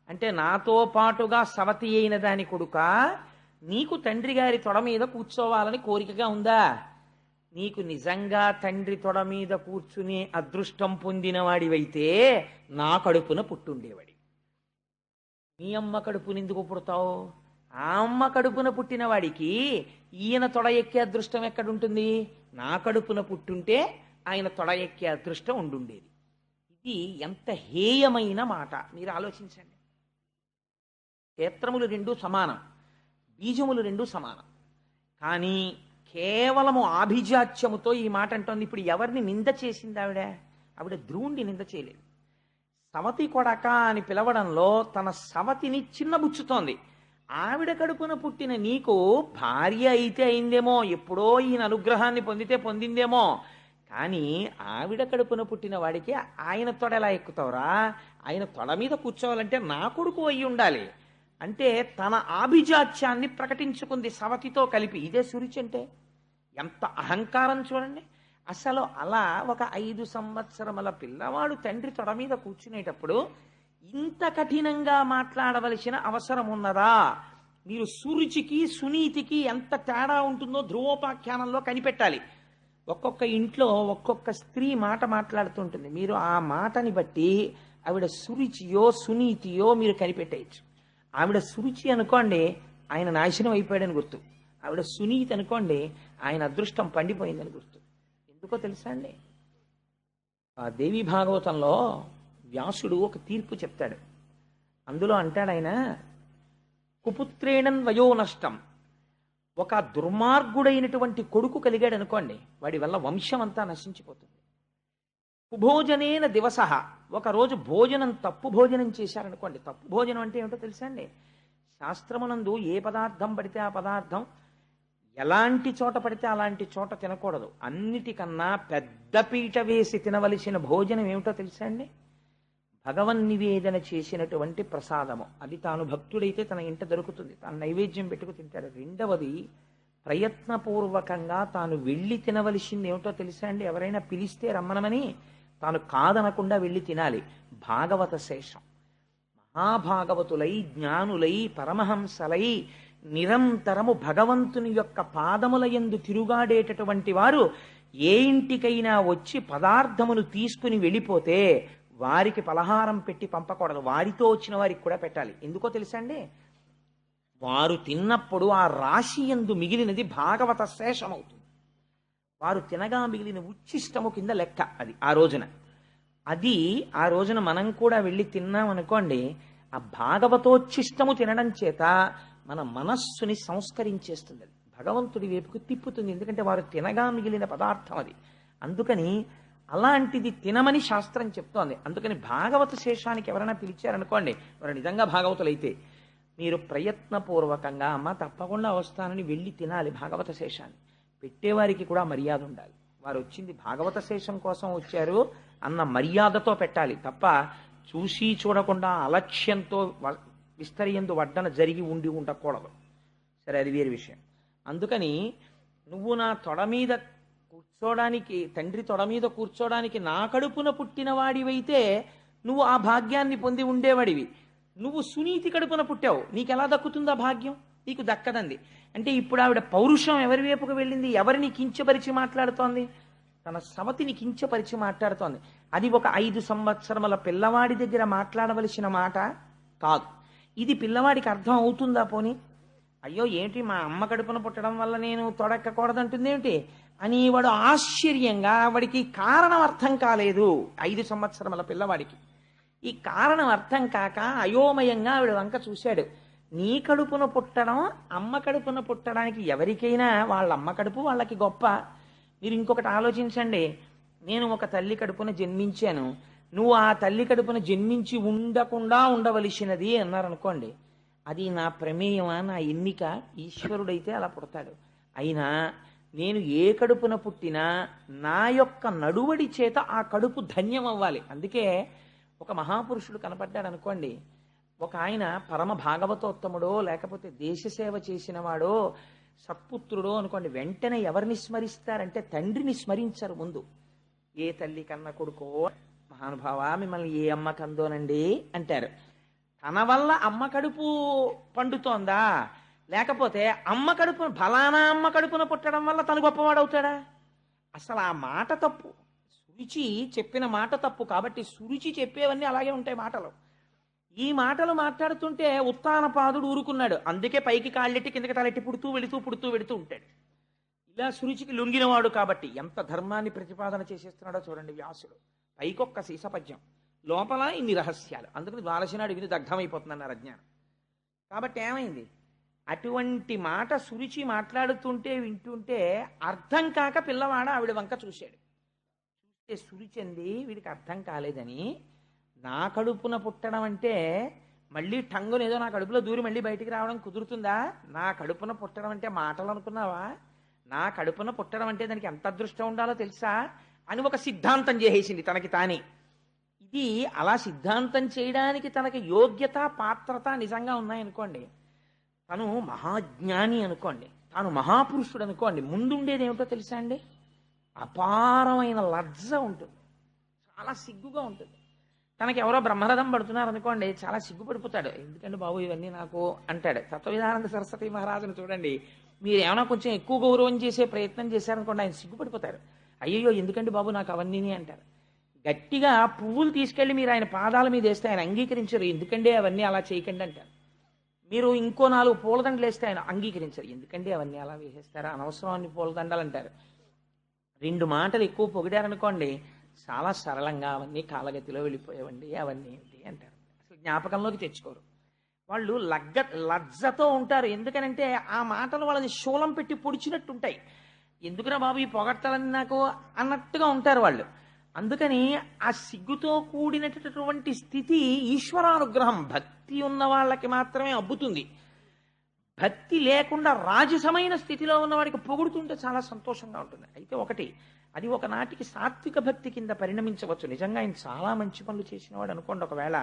A: అంటే నాతో పాటుగా సవతి అయిన దాని కొడుక, నీకు తండ్రి గారి తొడ మీద కూర్చోవాలని కోరికగా ఉందా? నీకు నిజంగా తండ్రి తొడ మీద కూర్చునే అదృష్టం పొందినవాడివైతే నా కడుపున పుట్టుండేవాడి. నీ అమ్మ కడుపుని ఎందుకు పుడతావు? ఆ అమ్మ కడుపున పుట్టిన వాడికి ఈయన తొడ ఎక్కే అదృష్టం ఎక్కడుంటుంది? నా కడుపున పుట్టుంటే ఆయన తొడ ఎక్కే అదృష్టం ఉండుండేది. ఇది ఎంత హేయమైన మాట మీరు ఆలోచించండి. క్షేత్రములు రెండు సమానం, బీజములు రెండు సమానం. కానీ కేవలము ఆభిజాత్యముతో ఈ మాట అంటోంది. ఇప్పుడు ఎవరిని నింద చేసింది ఆవిడ ధ్రువుణ్ణి నింద చేయలేదు. సవతి కొడక అని పిలవడంలో తన సవతిని చిన్నబుచ్చుతోంది. ఆవిడ కడుపున పుట్టిన నీకు భార్య అయితే అయిందేమో, ఎప్పుడో ఈయన అనుగ్రహాన్ని పొందితే పొందిందేమో, కానీ ఆవిడ కడుపున పుట్టిన వాడికి ఆయన తొడ ఎలా ఎక్కుతావురా? ఆయన తొడ మీద కూర్చోవాలంటే నా కొడుకు అయి ఉండాలి అంటే తన ఆభిజాత్యాన్ని ప్రకటించుకుంది సవతితో కలిపి. ఇదే సురుచి అంటే ఎంత అహంకారం చూడండి. అసలు అలా ఒక 5 సంవత్సరముల పిల్లవాడు తండ్రి తొడ మీద కూర్చునేటప్పుడు ఇంత కఠినంగా మాట్లాడవలసిన అవసరం ఉన్నదా? మీరు సురుచికి సునీతికి ఎంత తేడా ఉంటుందో ధ్రువోపాఖ్యానంలో కనిపెట్టాలి. ఒక్కొక్క ఇంట్లో ఒక్కొక్క స్త్రీ మాట మాట్లాడుతుంటుంది. మీరు ఆ మాటని బట్టి ఆవిడ సురుచియో సునీతియో మీరు కనిపెట్టేయచ్చు. ఆవిడ సురుచి అనుకోండి ఆయన నాశనం అయిపోయాడని గుర్తు. ఆవిడ సునీతి అనుకోండి ఆయన అదృష్టం పండిపోయిందని గుర్తు. ఎందుకో తెలుసా అండి? ఆ దేవి భాగవతంలో వ్యాసుడు ఒక తీర్పు చెప్తాడు. అందులో అంటాడు ఆయన, కుపుత్రేణన్ వయో నష్టం. ఒక దుర్మార్గుడైనటువంటి కొడుకు కలిగాడు అనుకోండి, వాడి వల్ల వంశం అంతా నశించిపోతుంది. కుభోజనేన దివస. ఒకరోజు భోజనం తప్పు భోజనం చేశారనుకోండి. తప్పు భోజనం అంటే ఏమిటో తెలుసా అండి? శాస్త్రమునందు ఏ పదార్థం పడితే ఆ పదార్థం ఎలాంటి చోట పడితే అలాంటి చోట తినకూడదు. అన్నిటికన్నా పెద్ద పీట వేసి తినవలసిన భోజనం ఏమిటో తెలుసా అండి? భగవన్ నివేదన చేసినటువంటి ప్రసాదము. అది తాను భక్తుడైతే తన ఇంట దొరుకుతుంది, తాను నైవేద్యం పెట్టుకు తింటాడు. రెండవది ప్రయత్నపూర్వకంగా తాను వెళ్ళి తినవలసింది ఏమిటో తెలుసా అండి? ఎవరైనా పిలిస్తే రమ్మనమని తాను కాదనకుండా వెళ్ళి తినాలి. భాగవత శేషం. మహాభాగవతులై జ్ఞానులై పరమహంసలై నిరంతరము భగవంతుని యొక్క పాదముల యందు తిరుగాడేటటువంటి వారు ఏ ఇంటికైనా వచ్చి పదార్థమును తీసుకుని వెళ్ళిపోతే వారికి పలహారం పెట్టి పంపకూడదు. వారితో వచ్చిన వారికి కూడా పెట్టాలి. ఎందుకో తెలుసా అండి? వారు తిన్నప్పుడు ఆ రాశి యందు మిగిలినది భాగవత శేషమవుతుంది. వారు తినగా మిగిలిన ఉచ్ఛిష్టము కింద లెక్క అది ఆ రోజున. అది ఆ రోజున మనం కూడా వెళ్ళి తిన్నాం అనుకోండి, ఆ భాగవతోచ్ఛిష్టము తినడం చేత మన మనస్సుని సంస్కరించేస్తుంది. అది భగవంతుడి వైపుకు తిప్పుతుంది. ఎందుకంటే వారు తినగా మిగిలిన పదార్థం అది. అందుకని అలాంటిది తినమని శాస్త్రం చెప్తోంది. అందుకని భాగవత శేషానికి ఎవరైనా పిలిచారనుకోండి, వారు నిజంగా భాగవతులైతే మీరు ప్రయత్నపూర్వకంగా అమ్మ తప్పకుండా వస్తానని వెళ్ళి తినాలి భాగవత శేషాన్ని. పెట్టేవారికి కూడా మర్యాద ఉండాలి. వారు వచ్చింది భాగవత శేషం కోసం వచ్చారు అన్న మర్యాదతో పెట్టాలి తప్ప చూసి చూడకుండా అలక్ష్యంతో విస్తరియందు వడ్డన జరిగి ఉండి ఉండకూడదు. సరే, అది వేరే విషయం. అందుకని నువ్వు నా తొడ మీద కూర్చోడానికి, తండ్రి తొడ మీద కూర్చోడానికి నా కడుపున పుట్టిన వాడివైతే నువ్వు ఆ భాగ్యాన్ని పొంది ఉండేవాడివి. నువ్వు సునీతి కడుపున పుట్టావు, నీకెలా దక్కుతుందా భాగ్యం? నీకు దక్కదంది. అంటే ఇప్పుడు ఆవిడ పౌరుషం ఎవరి వైపుకు వెళ్ళింది? ఎవరిని కించపరిచి మాట్లాడుతోంది? తన సవతిని కించపరిచి మాట్లాడుతోంది. అది ఒక 5 సంవత్సరముల పిల్లవాడి దగ్గర మాట్లాడవలసిన మాట కాదు. ఇది పిల్లవాడికి అర్థం అవుతుందా? పోని అయ్యో ఏంటి మా అమ్మ కడుపున పుట్టడం వల్ల నేను తొడెక్కకూడదంటుంది ఏమిటి అని వాడు ఆశ్చర్యంగా, వాడికి కారణం అర్థం కాలేదు. 5 సంవత్సరముల పిల్లవాడికి ఈ కారణం అర్థం కాక అయోమయంగా ఆవిడ వంక చూశాడు. నీ కడుపున పుట్టడం అమ్మ కడుపున పుట్టడానికి ఎవరికైనా వాళ్ళ అమ్మ కడుపు వాళ్ళకి గొప్ప. మీరు ఇంకొకటి ఆలోచించండి. నేను ఒక తల్లి కడుపున జన్మించాను, నువ్వు ఆ తల్లి కడుపున జన్మించి ఉండకుండా ఉండవలసినది అన్నారనుకోండి, అది నా ప్రమేయమా, నా ఎన్నిక? ఈశ్వరుడైతే అలా పుడతాడు. అయినా నేను ఏ కడుపున పుట్టినా నా యొక్క నడువడి చేత ఆ కడుపు ధన్యం అవ్వాలి. అందుకే ఒక మహాపురుషుడు కనపడ్డాడు అనుకోండి, ఒక ఆయన పరమ భాగవతోత్తముడో లేకపోతే దేశసేవ చేసినవాడో సత్పుత్రుడో అనుకోండి, వెంటనే ఎవరిని స్మరిస్తారంటే తండ్రిని స్మరించరు ముందు. ఏ తల్లి కన్న కొడుకో, మహానుభావ మిమ్మల్ని ఏ అమ్మ కందోనండి అంటారు. తన వల్ల అమ్మ కడుపు పండుతోందా, లేకపోతే అమ్మ కడుపు ఫలానా అమ్మ కడుపున పుట్టడం వల్ల తను గొప్పవాడవుతాడా? అసలు ఆ మాట తప్పు. సురుచి చెప్పిన మాట తప్పు. కాబట్టి సురుచి చెప్పేవన్నీ అలాగే ఉంటాయి మాటలు. ఈ మాటలు మాట్లాడుతుంటే ఉత్తానపాదుడు ఊరుకున్నాడు. అందుకే పైకి కాళ్ళెట్టి కిందకి తలెట్టి పుడుతూ వెడుతూ ఉంటాడు. ఇలా సురుచికి లొంగినవాడు కాబట్టి ఎంత ధర్మాన్ని ప్రతిపాదన చేసేస్తున్నాడో చూడండి వ్యాసుడు. పైకొక్క సీసపద్యం, లోపల ఇన్ని రహస్యాలు. అందుకని ద్వారశనాడు విని దగ్ధమైపోతుందన్నారు అజ్ఞానం. కాబట్టి ఏమైంది, అటువంటి మాట సురుచి మాట్లాడుతుంటే వింటుంటే అర్థం కాక పిల్లవాడు ఆవిడ వంక చూశాడు. చూస్తే సురుచంది వీడికి అర్థం కాలేదని, నా కడుపున పుట్టడం అంటే మళ్ళీ టంగుని ఏదో నా కడుపులో దూరి మళ్ళీ బయటికి రావడం కుదురుతుందా? నా కడుపున పుట్టడం అంటే మాటలు అనుకున్నావా? నా కడుపున పుట్టడం అంటే దానికి ఎంత అదృష్టం ఉండాలో తెలుసా అని ఒక సిద్ధాంతం చేసేసింది తనకి తానే. ఇది అలా సిద్ధాంతం చేయడానికి తనకి యోగ్యత పాత్రత నిజంగా ఉన్నాయనుకోండి, తను మహాజ్ఞాని అనుకోండి, తాను మహాపురుషుడు అనుకోండి, ముందుండేది ఏమిటో తెలుసా అండి? అపారమైన లజ్జ ఉంటుంది, చాలా సిగ్గుగా ఉంటుంది. తనకి ఎవరో బ్రహ్మరథం పడుతున్నారు అనుకోండి, చాలా సిగ్గుపడిపోతాడు. ఎందుకంటే బాబు ఇవన్నీ నాకు అంటాడు. తత్వవిధానంద సరస్వతి మహారాజును చూడండి, మీరు ఏమైనా కొంచెం ఎక్కువ గౌరవం చేసే ప్రయత్నం చేశారనుకోండి, ఆయన సిగ్గుపడిపోతారు. అయ్యయ్యో ఎందుకంటే బాబు నాకు అవన్నీ అంటారు. గట్టిగా పువ్వులు తీసుకెళ్లి మీరు ఆయన పాదాల మీద వేస్తే ఆయన అంగీకరించరు. ఎందుకంటే అవన్నీ అలా చేయకండి అంటారు. మీరు ఇంకో 4 పూలదండలు వేస్తే ఆయన అంగీకరించరు. ఎందుకంటే అవన్నీ అలా వేసేస్తారా, అనవసరం అన్ని పూలదండలు అంటారు. 2 మాటలు ఎక్కువ పొగిడారనుకోండి, చాలా సరళంగా అవన్నీ కాలగతిలో వెళ్ళిపోయేవండి, అవన్నీ ఏంటి అంటారు. అసలు జ్ఞాపకంలోకి తెచ్చుకోరు. వాళ్ళు లజ్జతో ఉంటారు. ఎందుకనంటే ఆ మాటలు వాళ్ళని శూలం పెట్టి పొడిచినట్టుంటాయి. ఎందుకురా బాబు ఈ పొగడ్తలని నాకు అన్నట్టుగా ఉంటారు వాళ్ళు. అందుకని ఆ సిగ్గుతో కూడినటువంటి స్థితి ఈశ్వరానుగ్రహం. భక్తి ఉన్న వాళ్ళకి మాత్రమే అబ్బుతుంది. భక్తి లేకుండా రాజసమైన స్థితిలో ఉన్నవాడికి పొగుడుతుంటే చాలా సంతోషంగా ఉంటుంది. అయితే ఒకటి, అది ఒకనాటికి సాత్విక భక్తి కింద పరిణమించవచ్చు. నిజంగా ఆయన చాలా మంచి పనులు చేసినవాడు అనుకోండి, ఒకవేళ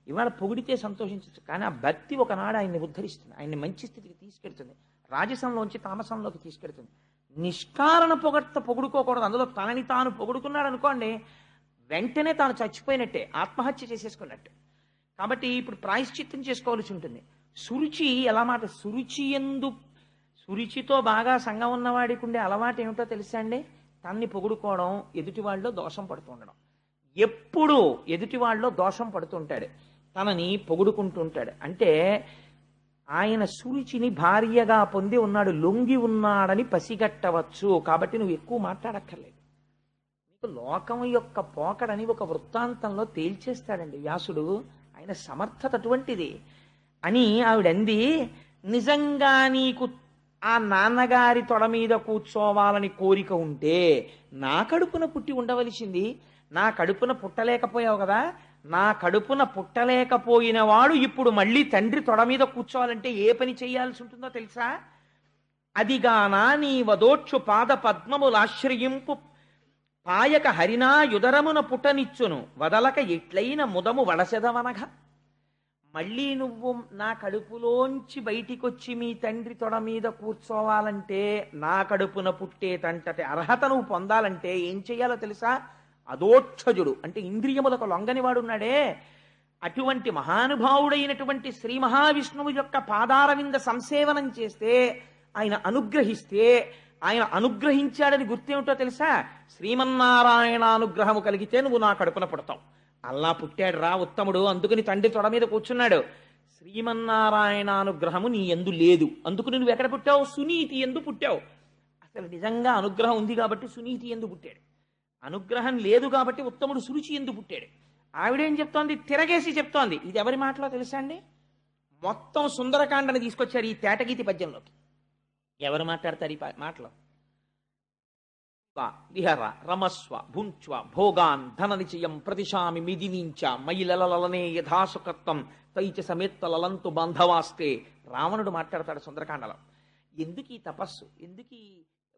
A: ఇవాళ పొగిడితే సంతోషించవచ్చు. కానీ ఆ భక్తి ఒకనాడు ఆయన్ని ఉద్ధరిస్తుంది, ఆయన్ని మంచి స్థితికి తీసుకెళ్తుంది, రాజసంలోంచి తామసంలోకి తీసుకెళ్తుంది. నిష్కారణ పొగుడుకోకూడదు. అందులో తనని తాను పొగుడుకున్నాడు అనుకోండి, వెంటనే తాను చచ్చిపోయినట్టే, ఆత్మహత్య చేసేసుకున్నట్టు. కాబట్టి ఇప్పుడు ప్రాయశ్చిత్తం చేసుకోవాల్సి ఉంటుంది. సురుచి ఎలా మాట, సురుచితో బాగా సంగం ఉన్నవాడికి ఉండే అలవాటు ఏమిటో తెలుసా అండి? తన్ని పొగుడుకోవడం, ఎదుటి వాళ్ళలో దోషం పడుతూ ఉండడం. ఎప్పుడూ ఎదుటి వాళ్ళలో దోషం పడుతుంటాడు, తనని పొగుడుకుంటుంటాడు. అంటే ఆయన సురుచిని భార్యగా పొంది ఉన్నాడు, లొంగి ఉన్నాడని పసిగట్టవచ్చు. కాబట్టి నువ్వు ఎక్కువ మాట్లాడక్కర్లేదు. నీకు లోకం యొక్క పోకడని ఒక వృత్తాంతంలో తేల్చేస్తాడండి వ్యాసుడు. ఆయన సమర్థత అటువంటిది అని ఆవిడంది. నిజంగా నీకు ఆ నాన్నగారి తొడ మీద కూర్చోవాలని కోరిక ఉంటే నా కడుపున పుట్టి ఉండవలసింది. నా కడుపున పుట్టలేకపోయావు కదా, నా కడుపున పుట్టలేకపోయిన వాడు ఇప్పుడు మళ్ళీ తండ్రి తొడ మీద కూర్చోవాలంటే ఏ పని చేయాల్సి ఉంటుందో తెలుసా? అదిగానా నీ వదోక్షు పాద పద్మములాశ్రయింపు పాయక హరినా యుదరమున పుట్టనిచ్చును వదలక ఎట్లయిన ముదము వడసెదవనగా. మళ్ళీ నువ్వు నా కడుపులోంచి బయటికొచ్చి మీ తండ్రి తొడ మీద కూర్చోవాలంటే, నా కడుపున పుట్టేటంతటి అర్హత నువ్వు పొందాలంటే ఏం చెయ్యాలో తెలుసా? అదోక్షజుడు అంటే ఇంద్రియములకు లొంగనివాడు ఉన్నాడే, అటువంటి మహానుభావుడైనటువంటి శ్రీ మహావిష్ణువు యొక్క పాదారవింద సంసేవనం చేస్తే, ఆయన అనుగ్రహిస్తే, ఆయన అనుగ్రహించాడని గుర్తేమిటో తెలుసా? శ్రీమన్నారాయణ అనుగ్రహము కలిగితే నువ్వు నా కడుపున పుడతావు. అల్లా పుట్టాడు రా ఉత్తముడు, అందుకని తండ్రి తొడ మీద కూర్చున్నాడు. శ్రీమన్నారాయణ అనుగ్రహము నీ యందు లేదు, అందుకు నువ్వు ఎక్కడ పుట్టావు? సునీతి యందు పుట్టావు. అసలు నిజంగా అనుగ్రహం ఉంది కాబట్టి సునీతి యందు పుట్టాడు. అనుగ్రహం లేదు కాబట్టి ఉత్తముడు సురుచి యందు పుట్టాడు. ఆవిడేం చెప్తోంది? తిరగేసి చెప్తోంది. ఇది ఎవరి మాటలో తెలుసా అండి? మొత్తం సుందరకాండని తీసుకొచ్చారు ఈ తేటగీతి పద్యంలోకి. ఎవరు మాట్లాడతారు ఈ మాటలో? విహర రమస్వ భుంచ్వ భోగాన్ ధన నిచయం ప్రతిశామి మిదినించ మయిలలనే యథాసుకత్వం తైచ సమేత్తలంతు బాంధవాస్తే. రావణుడు మాట్లాడతాడు సుందరకాండలో. ఎందుకు ఈ తపస్సు, ఎందుకు ఈ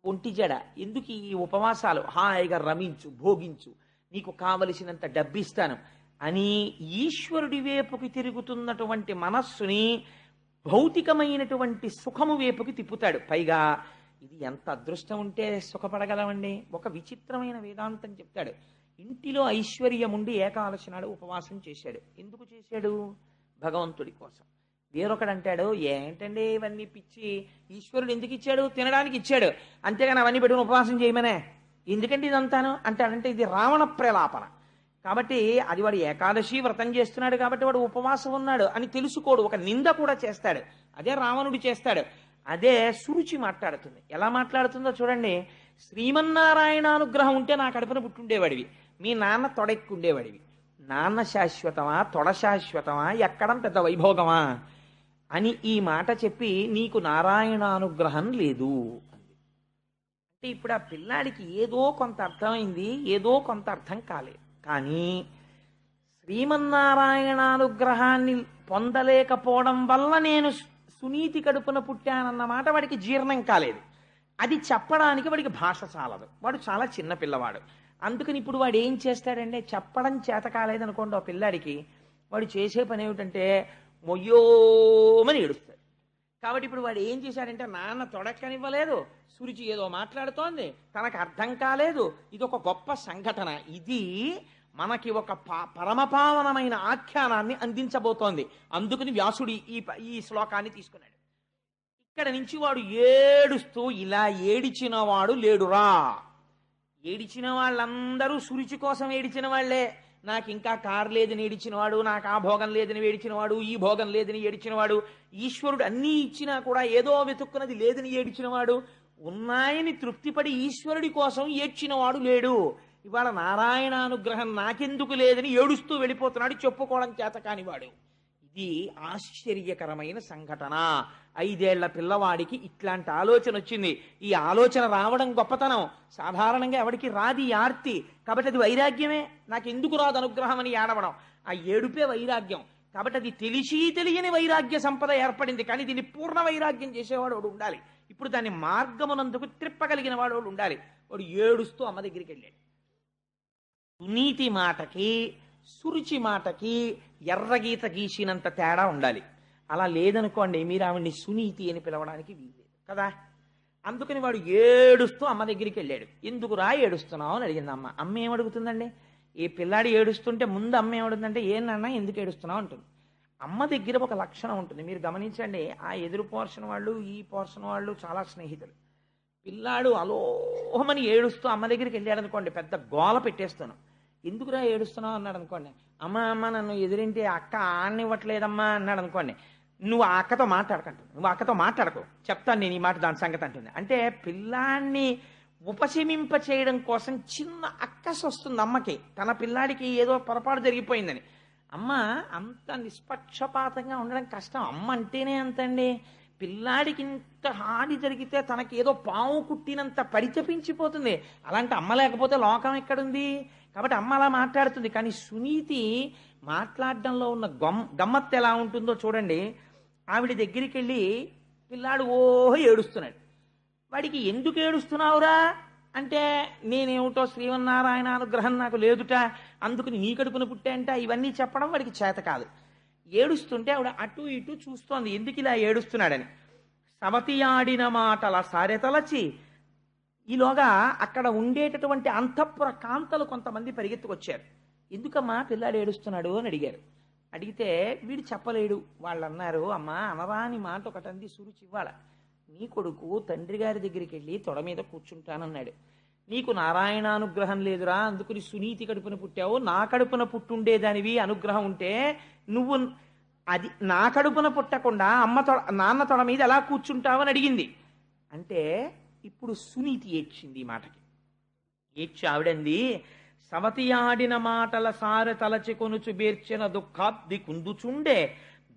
A: ఒంటి జడ, ఎందుకు ఈ ఉపవాసాలు? హాయిగా రమించు, భోగించు, నీకు కావలసినంత డబ్బిస్తాను, అని ఈశ్వరుడి వైపుకి తిరుగుతున్నటువంటి మనస్సుని భౌతికమైనటువంటి సుఖము వైపుకి తిప్పుతాడు. పైగా ఇది ఎంత అదృష్టం ఉంటే సుఖపడగలమండి. ఒక విచిత్రమైన వేదాంతం చెప్తాడు. ఇంటిలో ఐశ్వర్యం ఉండి ఏకాదశి నాడు ఉపవాసం చేశాడు. ఎందుకు చేశాడు? భగవంతుడి కోసం. వేరొకడు అంటాడు, ఏంటండి ఇవన్నీ పిచ్చి, ఈశ్వరుడు ఎందుకు ఇచ్చాడు? తినడానికి ఇచ్చాడు, అంతేగాని అవన్నీ పెట్టుకుని ఉపవాసం చేయమనే, ఎందుకంటే ఇదంతాను అంటాడంటే ఇది రావణ ప్రలాపన. కాబట్టి అది వాడు ఏకాదశి వ్రతం చేస్తున్నాడు కాబట్టి వాడు ఉపవాసం ఉన్నాడు అని తెలుసుకోడు, ఒక నింద కూడా చేస్తాడు. అదే రావణుడు చేస్తాడు. అదే సురుచి మాట్లాడుతుంది. ఎలా మాట్లాడుతుందో చూడండి. శ్రీమన్నారాయణ అనుగ్రహం ఉంటే నా కడుపున పుట్టుండేవాడివి, మీ నాన్న తొడెక్కుండేవాడివి. నాన్న శాశ్వతమా, తొడ శాశ్వతమా, ఎక్కడం పెద్ద వైభోగమా అని ఈ మాట చెప్పి నీకు నారాయణ అనుగ్రహం లేదు అంది. అంటే ఇప్పుడు ఆ పిల్లాడికి ఏదో కొంత అర్థమైంది, ఏదో కొంత అర్థం కాలేదు. కానీ శ్రీమన్నారాయణ అనుగ్రహాన్ని పొందలేకపోవడం వల్ల నేను సునీతి కడుపున పుట్టానన్న మాట వాడికి జీర్ణం కాలేదు. అది చెప్పడానికి వాడికి భాష చాలదు. వాడు చాలా చిన్న పిల్లవాడు. అందుకని ఇప్పుడు వాడు ఏం చేస్తాడంటే, చెప్పడం చేత కాలేదనుకోండి ఆ పిల్లాడికి, వాడు చేసే పని ఏమిటంటే మొయ్యోమని ఏడుస్తాడు. కాబట్టి ఇప్పుడు వాడు ఏం చేశాడంటే, నాన్న తొడక్కనివ్వలేదు, సురుచి ఏదో మాట్లాడుతోంది, తనకు అర్థం కాలేదు, ఇది ఒక గొప్ప సంఘటన, ఇది మనకి ఒక పరమపావనమైన ఆఖ్యానాన్ని అందించబోతోంది. అందుకని వ్యాసుడి ఈ శ్లోకాన్ని తీసుకున్నాడు. ఇక్కడ నుంచి వాడు ఏడుస్తూ, ఇలా ఏడిచిన వాడు లేడురా. ఏడిచిన వాళ్ళందరూ సురుచి కోసం ఏడిచిన వాళ్లే. నాకు ఇంకా కారు లేదని ఏడిచినవాడు, నాకు ఆ భోగం లేదని ఏడిచినవాడు, ఈ భోగం లేదని ఏడిచినవాడు, ఈశ్వరుడు అన్నీ ఇచ్చినా కూడా ఏదో వెతుక్కున్నది లేదని ఏడిచినవాడు, ఉన్నాయని తృప్తిపడి ఈశ్వరుడి కోసం ఏడ్చినవాడు లేడు. ఇవాళ నారాయణ అనుగ్రహం నాకెందుకు లేదని ఏడుస్తూ వెళ్ళిపోతున్నాడు, చెప్పుకోవడం చేత కానివాడు. ఇది ఆశ్చర్యకరమైన సంఘటన. 5 ఏళ్ల పిల్లవాడికి ఇట్లాంటి ఆలోచన వచ్చింది. ఈ ఆలోచన రావడం గొప్పతనం. సాధారణంగా ఎవడికి రాది ఆర్తి. కాబట్టి అది వైరాగ్యమే. నాకు ఎందుకు రాదు అనుగ్రహం అని ఏడవడం, ఆ ఏడుపే వైరాగ్యం. కాబట్టి అది తెలిసి తెలియని వైరాగ్య సంపద ఏర్పడింది. కానీ దీన్ని పూర్ణ వైరాగ్యం చేసేవాడు వాడు ఉండాలి. ఇప్పుడు దాన్ని మార్గమునందుకు త్రిప్పగలిగిన వాడు ఉండాలి. వాడు ఏడుస్తూ అమ్మ దగ్గరికి వెళ్ళాడు. సునీతి మాటకి సురుచి మాటకి ఎర్రగీత గీసినంత తేడా ఉండాలి. అలా లేదనుకోండి, మీరు ఆవిడ్ని సునీతి అని పిలవడానికి వీల్లేదు కదా. అందుకని వాడు ఏడుస్తూ అమ్మ దగ్గరికి వెళ్ళాడు. ఎందుకురా ఏడుస్తున్నావు అని అడిగింది అమ్మ. అమ్మ ఏమడుగుతుందండి? ఈ పిల్లాడి ఏడుస్తుంటే ముందు అమ్మ ఏమడుగుతుందంటే, ఏనన్నా ఎందుకు ఏడుస్తున్నావు అంటుంది. అమ్మ దగ్గర ఒక లక్షణం ఉంటుంది, మీరు గమనించండి. ఆ ఎదురు పోర్షన్ వాళ్ళు ఈ పోర్షన్ వాళ్ళు చాలా స్నేహితులు. పిల్లాడు అలోహమని ఏడుస్తూ అమ్మ దగ్గరికి వెళ్ళాడు అనుకోండి, పెద్ద గోల పెట్టేస్తాను. ఎందుకురా ఏడుస్తున్నావు అన్నాడు అనుకోండి, అమ్మ నన్ను ఎదురింటి అక్క ఆడనివ్వట్లేదమ్మా అన్నాడు అనుకోండి, నువ్వు ఆ అక్కతో మాట్లాడకంటు, నువ్వు అక్కతో మాట్లాడకు, చెప్తాను నేను ఈ మాట దాని సంగతి అంటుంది. అంటే పిల్లాన్ని ఉపశమింప చేయడం కోసం చిన్న అక్కసు వస్తుంది అమ్మకి, తన పిల్లాడికి ఏదో పొరపాటు జరిగిపోయిందని. అమ్మ అంత నిష్పక్షపాతంగా ఉండడం కష్టం. అమ్మ అంటేనే అంతండి. పిల్లాడికి ఇంత హాని జరిగితే తనకి ఏదో పాము కుట్టినంత పరితపించిపోతుంది. అలాంటి అమ్మ లేకపోతే లోకం ఎక్కడుంది? కాబట్టి అమ్మ అలా మాట్లాడుతుంది. కానీ సునీతి మాట్లాడడంలో ఉన్న గమ్మత్తు ఎలా ఉంటుందో చూడండి. ఆవిడ దగ్గరికి వెళ్ళి పిల్లాడు ఏడుస్తున్నాడు. వాడికి ఎందుకు ఏడుస్తున్నావురా అంటే, నేనేమిటో శ్రీమన్నారాయణ అనుగ్రహం నాకు లేదుట, అందుకని నీ కడుపున పుట్టాంట, ఇవన్నీ చెప్పడం వాడికి చేత కాదు. ఏడుస్తుంటే ఆవిడ అటు ఇటు చూస్తోంది, ఎందుకు ఇలా ఏడుస్తున్నాడని. సవతి ఆడిన మాటల సారెతలచి, ఈలోగా అక్కడ ఉండేటటువంటి అంతఃపుర కాంతలు కొంతమంది పరిగెత్తుకొచ్చారు. ఎందుకమ్మా పిల్లాడు ఏడుస్తున్నాడు అని అడిగారు. అడిగితే వీడు చెప్పలేడు. వాళ్ళు అన్నారు, అమ్మా అనరాని మాట ఒకటంది సురుచి, ఇవ్వాల నీ కొడుకు తండ్రి గారి దగ్గరికి వెళ్ళి తొడ మీద కూర్చుంటానన్నాడు. నీకు నారాయణానుగ్రహం లేదురా, అందుకుని సునీతి కడుపున పుట్టావు, నా కడుపున పుట్టుండేదానివి అనుగ్రహం ఉంటే నువ్వు అది నా కడుపున పుట్టకుండా నాన్న తొడ మీద ఎలా కూర్చుంటావని అడిగింది. అంటే ఇప్పుడు సునీతి ఏడ్చింది ఈ మాటకి. ఏడ్చి ఆవిడంది, సవతి ఆడిన మాటల సారె తలచి కొనుచు బేర్చిన దుఃఖాబ్ది కుందుచుండే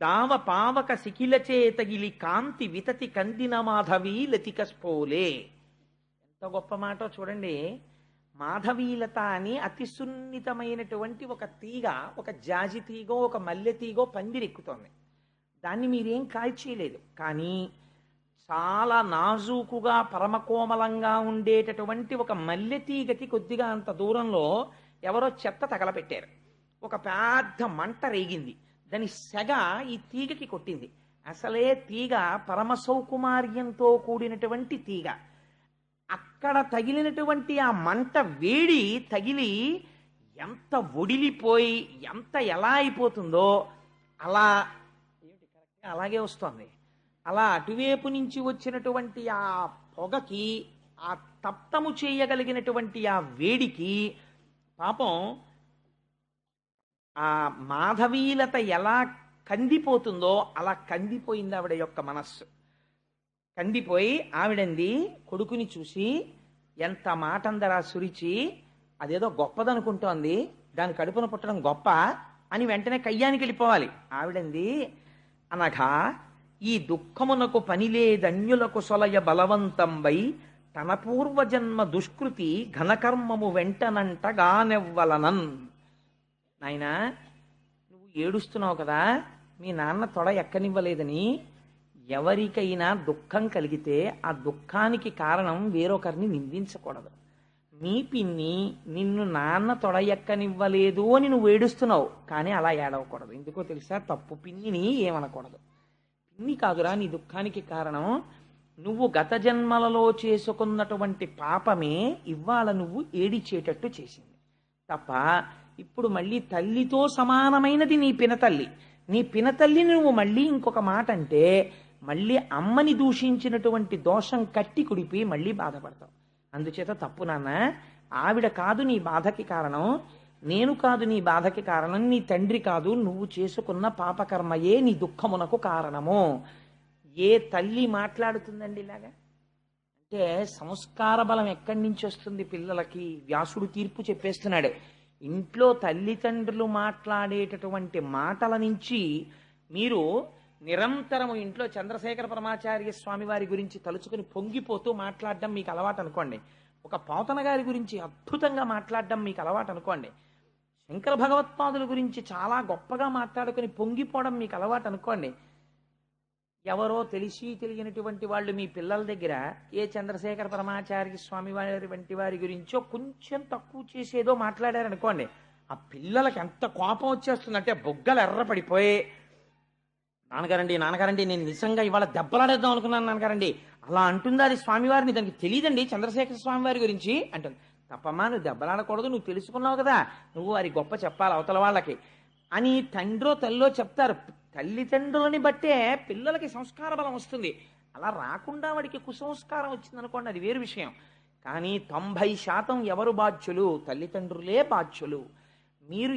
A: దావ పావక శిఖిల చేతగిలి కాంతి వితతి కందిన మాధవీ లతిక స్పోలే. ఎంత గొప్ప మాటో చూడండి. మాధవీలత అని అతి సున్నితమైనటువంటి ఒక తీగ, ఒక జాజి తీగో ఒక మల్లె తీగో పందిరెక్కుతోంది. దాన్ని మీరేం కాల్చేయలేదు. కానీ చాలా నాజూకుగా పరమకోమలంగా ఉండేటటువంటి ఒక మల్లె తీగకి కొద్దిగా అంత దూరంలో ఎవరో చెత్త తగలపెట్టారు. ఒక పెద్ద మంట రేగింది. దాని సెగ ఈ తీగకి కొట్టింది. అసలే తీగ పరమ సౌకుమార్యంతో కూడినటువంటి తీగ. అక్కడ తగిలినటువంటి ఆ మంట వేడి తగిలి ఎంత ఒడిలిపోయి ఎంత ఎలా అయిపోతుందో అలా అలాగే వస్తుంది. అలా అటువైపు నుంచి వచ్చినటువంటి ఆ పొగకి, ఆ తప్తము చేయగలిగినటువంటి ఆ వేడికి పాపం ఆ మాధవీలత ఎలా కందిపోతుందో అలా కందిపోయింది ఆవిడ యొక్క మనస్సు. కందిపోయి ఆవిడంది కొడుకుని చూసి, ఎంత మాట అందరా సురిచి, అదేదో గొప్పదనుకుంటోంది, దాని కడుపున పుట్టడం గొప్ప అని వెంటనే కయ్యానికి వెళ్ళిపోవాలి. ఆవిడంది, అనగా ఈ దుఃఖమునకు పనిలేదన్యులకు సొలయ బలవంతంబై తన పూర్వజన్మ దుష్కృతి ఘనకర్మము వెంటనంటగానెవ్వలనన్. నాయనా, నువ్వు ఏడుస్తున్నావు కదా, మీ నాన్న తొడ ఎక్కనివ్వలేదని. ఎవరికైనా దుఃఖం కలిగితే ఆ దుఃఖానికి కారణం వేరొకరిని నిందించకూడదు. మీ పిన్ని నిన్ను నాన్న తొడ ఎక్కనివ్వలేదు అని నువ్వు ఏడుస్తున్నావు, కానీ అలా ఏడవకూడదు. ఎందుకో తెలుసా? తప్పు పిన్నిని ఏమనకూడదు. పిన్ని కాదురా నీ దుఃఖానికి కారణం. నువ్వు గత జన్మలలో చేసుకున్నటువంటి పాపమే ఇవాళ నువ్వు ఏడిచేటట్టు చేసింది తప్ప, ఇప్పుడు మళ్ళీ తల్లితో సమానమైనది నీ పినతల్లి. నీ పినతల్లిని నువ్వు మళ్ళీ ఇంకొక మాట అంటే మళ్ళీ అమ్మని దూషించినటువంటి దోషం కట్టి కుడిపి మళ్ళీ బాధపడతావు. అందుచేత తప్పు నాన్న. ఆవిడ కాదు నీ బాధకి కారణం, నేను కాదు నీ బాధకి కారణం, నీ తండ్రి కాదు, నువ్వు చేసుకున్న పాపకర్మయే నీ దుఃఖమునకు కారణము. ఏ తల్లి మాట్లాడుతుందండి ఇలాగా? అంటే సంస్కార బలం ఎక్కడి నుంచి వస్తుంది పిల్లలకి? వ్యాసుడు తీర్పు చెప్పేస్తున్నాడు. ఇంట్లో తల్లిదండ్రులు మాట్లాడేటటువంటి మాటల నుంచి మీరు నిరంతరము ఇంట్లో చంద్రశేఖర పరమాచార్య స్వామి వారి గురించి తలుచుకుని పొంగిపోతూ మాట్లాడడం మీకు అలవాటు అనుకోండి. ఒక పోతన గారి గురించి అద్భుతంగా మాట్లాడడం మీకు అలవాటు అనుకోండి. శంకర భగవత్పాదుల గురించి చాలా గొప్పగా మాట్లాడుకుని పొంగిపోవడం మీకు అలవాటు అనుకోండి. ఎవరో తెలిసి తెలియనటువంటి వాళ్ళు మీ పిల్లల దగ్గర ఏ చంద్రశేఖర పరమాచార్య స్వామి వారి వంటి వారి గురించో కొంచెం తక్కువ చేసేదో మాట్లాడారనుకోండి, ఆ పిల్లలకి ఎంత కోపం వచ్చేస్తుందంటే బొగ్గలు ఎర్రపడిపోయి, నాన్నగారండి నాన్నగారండి నేను నిజంగా ఇవాళ దెబ్బలాడేద్దాం అనుకున్నాను నాన్నగారండి, అలా అంటుంది అది స్వామివారిని, దానికి తెలియదండి చంద్రశేఖర స్వామి వారి గురించి అంటుంది. తప్పమ్మా, నువ్వు దెబ్బలాడకూడదు, నువ్వు తెలుసుకున్నావు కదా, నువ్వు వారి గొప్ప చెప్పాలి అవతల వాళ్ళకి అని తండ్రో తల్లో చెప్తారు. తల్లిదండ్రులని బట్టే పిల్లలకి సంస్కార బలం వస్తుంది. అలా రాకుండా వాడికి కుసంస్కారం వచ్చిందనుకోండి, అది వేరు విషయం. కానీ 90% ఎవరు బాధ్యులు? తల్లిదండ్రులే బాధ్యులు. మీరు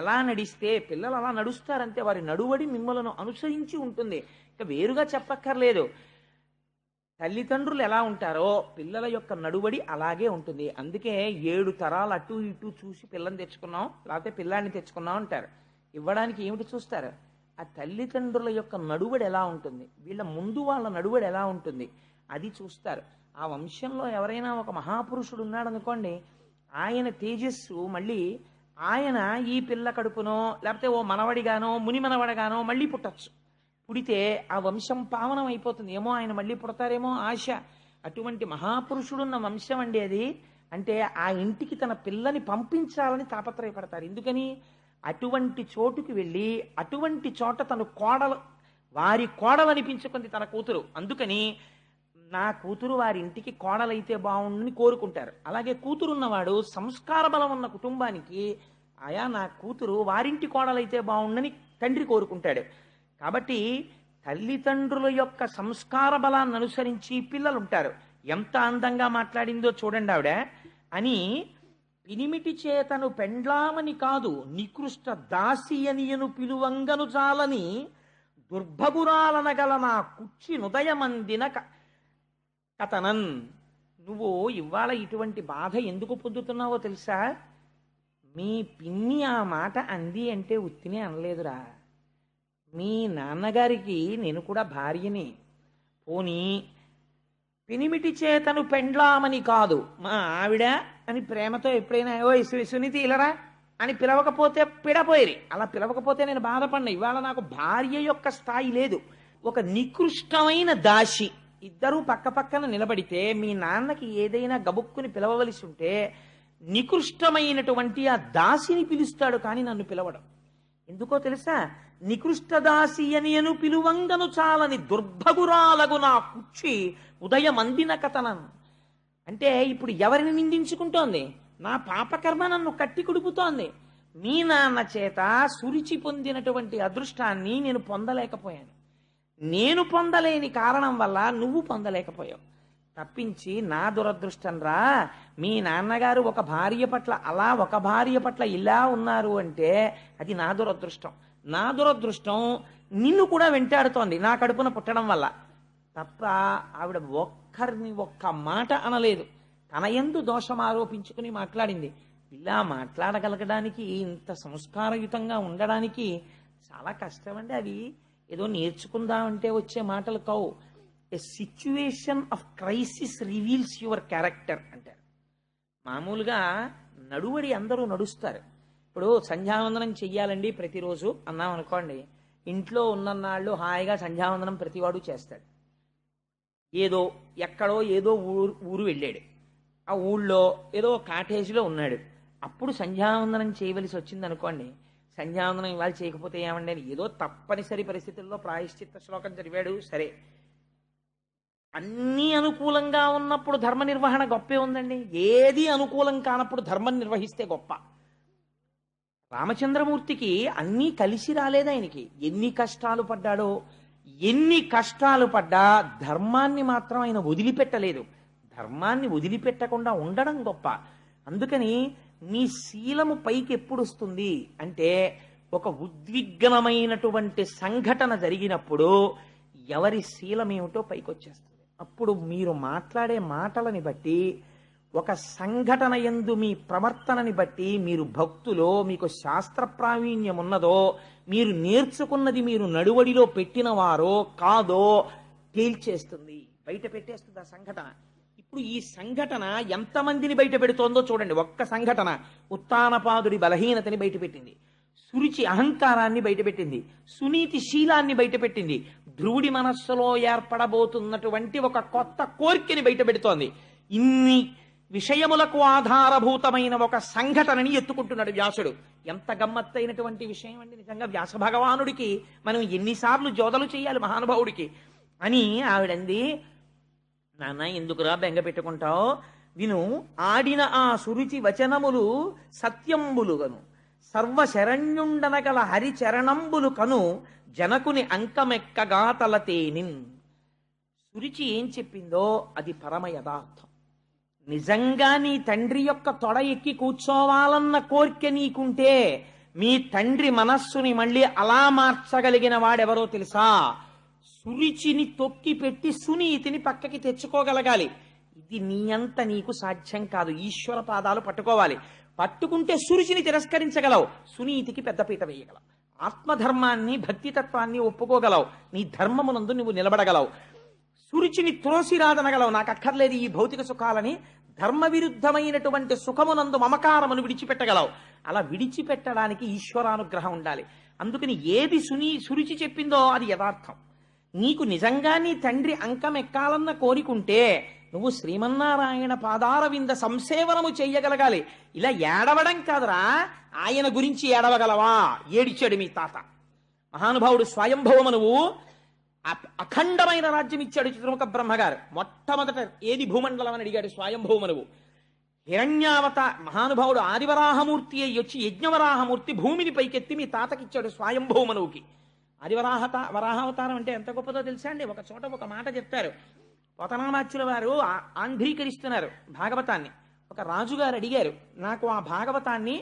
A: ఎలా నడిస్తే పిల్లలు అలా నడుస్తారంటే వారి నడువడి మిమ్మల్ని అనుసరించి ఉంటుంది. ఇక వేరుగా చెప్పక్కర్లేదు. తల్లిదండ్రులు ఎలా ఉంటారో పిల్లల యొక్క నడువడి అలాగే ఉంటుంది. అందుకే 7 తరాలు అటు ఇటు చూసి పిల్లని తెచ్చుకున్నాం, లేకపోతే పిల్లాన్ని తెచ్చుకున్నాం అంటారు. ఇవ్వడానికి ఏమిటి చూస్తారు? ఆ తల్లిదండ్రుల యొక్క నడువడి ఎలా ఉంటుంది, వీళ్ళ ముందు వాళ్ళ నడువడి ఎలా ఉంటుంది, అది చూస్తారు. ఆ వంశంలో ఎవరైనా ఒక మహాపురుషుడు ఉన్నాడనుకోండి, ఆయన తేజస్సు మళ్ళీ ఆయన ఈ పిల్ల కడుపునో లేకపోతే ఓ మనవడిగానో ముని మనవడిగానో మళ్ళీ పుట్టచ్చు. పుడితే ఆ వంశం పావనం అయిపోతుంది. ఏమో ఆయన మళ్ళీ పుడతారేమో ఆశ. అటువంటి మహాపురుషుడున్న వంశం అండి అది. అంటే ఆ ఇంటికి తన పిల్లని పంపించాలని తాపత్రయపడతారు. ఎందుకని? అటువంటి చోటుకి వెళ్ళి అటువంటి చోట తను వారి కోడలు అనిపించుకుంది తన కూతురు. అందుకని నా కూతురు వారి ఇంటికి కోడలైతే బాగుండని కోరుకుంటారు. అలాగే కూతురున్నవాడు సంస్కార బలం ఉన్న కుటుంబానికి నా కూతురు వారింటి కోడలైతే బాగుండని తండ్రి కోరుకుంటాడు. కాబట్టి తల్లిదండ్రుల యొక్క సంస్కార బలాన్ని అనుసరించి పిల్లలు ఉంటారు. ఎంత అందంగా మాట్లాడిందో చూడండి ఆవిడ. అని పినిమిటి చేతను పెండ్లామని కాదు నికృష్ట దాసి అనియను పిలువంగను చాలని దుర్భగురాలనగల నా కుచ్చి నుదయమందిన కథనన్. నువ్వు ఇవాళ ఇటువంటి బాధ ఎందుకు పొందుతున్నావో తెలుసా? మీ పిన్ని ఆ మాట అంది అంటే ఉత్తినే అనలేదురా. మీ నాన్నగారికి నేను కూడా భార్యని. పోనీ పినిమిటి చేతను పెండ్లామని కాదు, మా ఆవిడ అని ప్రేమతో ఎప్పుడైనా ఓ సునీతి ఇలరా అని పిలవకపోతే పిడపోయిరి. అలా పిలవకపోతే నేను బాధపడినా. ఇవాళ నాకు భార్య యొక్క స్థాయి లేదు. ఒక నికృష్టమైన దాసి. ఇద్దరూ పక్క పక్కన నిలబడితే మీ నాన్నకి ఏదైనా గబుక్కుని పిలవవలసి ఉంటే నికృష్టమైనటువంటి ఆ దాసిని పిలుస్తాడు కానీ నన్ను పిలవడం. ఎందుకో తెలుసా? నికృష్ట దాసి అని పిలువంగను చాలని దుర్భగురాలగు నా కుక్షి ఉదయమందిన కథనం. అంటే ఇప్పుడు ఎవరిని నిందించుకుంటోంది? నా పాపకర్మ నన్ను కట్టి కుడుపుతోంది. మీ నాన్న చేత సురిచి పొందినటువంటి అదృష్టాన్ని నేను పొందలేకపోయాను. నేను పొందలేని కారణం వల్ల నువ్వు పొందలేకపోయావు. తప్పించి నా దురదృష్టం రా. మీ నాన్నగారు ఒక భార్య పట్ల అలా, ఒక భార్య పట్ల ఇలా ఉన్నారు అంటే అది నా దురదృష్టం. నా దురదృష్టం నిన్ను కూడా వెంటాడుతోంది నా కడుపున పుట్టడం వల్ల తప్ప ఆవిడ ఒక్కరిని ఒక్క మాట అనలేదు. తన యందు దోషం ఆరోపించుకుని మాట్లాడింది. ఇలా మాట్లాడగలగడానికి, ఇంత సంస్కారయుతంగా ఉండడానికి చాలా కష్టం అండి. అవి ఏదో నేర్చుకుందామంటే వచ్చే మాటలు కావు. A situation of crisis reveals your character అంటారు. మామూలుగా నడువడి అందరూ నడుస్తారు. ఇప్పుడు సంధ్యావందనం చెయ్యాలండి ప్రతిరోజు అన్నాం అనుకోండి, ఇంట్లో ఉన్ననాళ్ళు హాయిగా సంధ్యావందనం ప్రతివాడు చేస్తాడు. ఏదో ఎక్కడో ఏదో ఊరు వెళ్ళాడు, ఆ ఊళ్ళో ఏదో కాటేజీలో ఉన్నాడు, అప్పుడు సంధ్యావందనం చేయవలసి వచ్చింది అనుకోండి. సంధ్యావందనం ఇవాళ చేయకపోతే ఏమండి అని ఏదో తప్పనిసరి పరిస్థితుల్లో ప్రాయశ్చిత్త శ్లోకం చదివాడు, సరే. అన్నీ అనుకూలంగా ఉన్నప్పుడు ధర్మ నిర్వహణ గొప్పే ఉందండి. ఏది అనుకూలం కానప్పుడు ధర్మం నిర్వహిస్తే గొప్ప. రామచంద్రమూర్తికి అన్నీ కలిసి రాలేదు. ఆయనకి ఎన్ని కష్టాలు పడ్డాడో, ఎన్ని కష్టాలు పడ్డా ధర్మాన్ని మాత్రం ఆయన వదిలిపెట్టలేదు. ధర్మాన్ని వదిలిపెట్టకుండా ఉండడం గొప్ప. అందుకని నీ శీలము పైకి ఎప్పుడు వస్తుంది అంటే, ఒక ఉద్విగ్నమైనటువంటి సంఘటన జరిగినప్పుడు ఎవరి శీలం ఏమిటో పైకి వచ్చేస్తుంది. అప్పుడు మీరు మాట్లాడే మాటలని బట్టి, ఒక సంఘటన యందు మీ ప్రవర్తనని బట్టి, మీరు భక్తులో, మీకు శాస్త్ర ప్రావీణ్యం ఉన్నదో, మీరు నేర్చుకున్నది మీరు నడువడిలో పెట్టినవారో కాదో తేల్చేస్తుంది, బయట పెట్టేస్తుంది ఆ సంఘటన. ఇప్పుడు ఈ సంఘటన ఎంతమందిని బయట పెడుతోందో చూడండి. ఒక్క సంఘటన ఉత్తానపాదుడి బలహీనతని బయటపెట్టింది, సురుచి అహంకారాన్ని బయటపెట్టింది, సునీతి శీలాన్ని బయటపెట్టింది, ధ్రువుడి మనస్సులో ఏర్పడబోతున్నటువంటి ఒక కొత్త కోరికని బయటపెడుతోంది. ఇన్ని విషయములకు ఆధారభూతమైన ఒక సంఘటనని ఎత్తుకుంటున్నాడు వ్యాసుడు. ఎంత గమ్మత్తైనటువంటి విషయం అండి నిజంగా. వ్యాస భగవానుడికి మనం ఎన్నిసార్లు జోదలు చేయాలి మహానుభావుడికి అని ఆవిడంది. నాన్న ఎందుకురా బెంగ పెట్టుకుంటావు? విను, ఆడిన ఆ సురుచి వచనములు సత్యంబులుగను, సర్వశరణ్యుండనగల హరిచరణంబులు కను, జనకుని అంకమెక్కగా తలతేనిన్. సురుచి ఏం చెప్పిందో అది పరమ యథార్థం. నిజంగా నీ తండ్రి యొక్క తొడ ఎక్కి కూర్చోవాలన్న కోరిక నీకుంటే, మీ తండ్రి మనస్సుని మళ్ళీ అలా మార్చగలిగిన వాడెవరో తెలుసా? సురుచిని తొక్కి పెట్టి సునీతిని పక్కకి తెచ్చుకోగలగాలి. ఇది నీ అంత నీకు సాధ్యం కాదు. ఈశ్వర పాదాలు పట్టుకోవాలి. పట్టుకుంటే సురుచిని తిరస్కరించగలవు, సునీతికి పెద్దపీట వేయగలవు, ఆత్మధర్మాన్ని భక్తితత్వాన్ని ఒప్పుకోగలవు, నీ ధర్మమునందు నువ్వు నిలబడగలవు, సురుచిని త్రోసిరాదనగలవు. నాకు అక్కర్లేదు ఈ భౌతిక సుఖాలని, ధర్మ విరుద్ధమైనటువంటి సుఖమునందు మమకారమును విడిచిపెట్టగలవు. అలా విడిచిపెట్టడానికి ఈశ్వరానుగ్రహం ఉండాలి. అందుకని ఏది సురుచి చెప్పిందో అది యథార్థం. నీకు నిజంగా నీ తండ్రి అంకం ఎక్కాలన్న కోరికుంటే నువ్వు శ్రీమన్నారాయణ పాదారవింద సంసేవనము చెయ్యగలగాలి. ఇలా ఏడవడం కాదురా, ఆయన గురించి ఏడవగలవా? ఏడిచాడు మీ తాత మహానుభావుడు స్వయంభవమనువు. అఖండమైన రాజ్యం ఇచ్చాడు చతుర్ముఖ బ్రహ్మగారు. మొట్టమొదట ఏది భూమండలం అని అడిగాడు స్వయంభవమనువు. హిరణ్యావత మహానుభావుడు ఆదివరాహమూర్తి అయ్యి వచ్చి యజ్ఞవరాహమూర్తి భూమిని పైకెత్తి మీ తాతకిచ్చాడు స్వయంభవమనువుకి. వరాహావతారం అంటే ఎంత గొప్పదో తెలుసా అండి? ఒక చోట ఒక మాట చెప్తారు. పోతనామాచ్యుల వారు ఆంధ్రీకరిస్తున్నారు భాగవతాన్ని. ఒక రాజుగారు అడిగారు, నాకు ఆ భాగవతాన్ని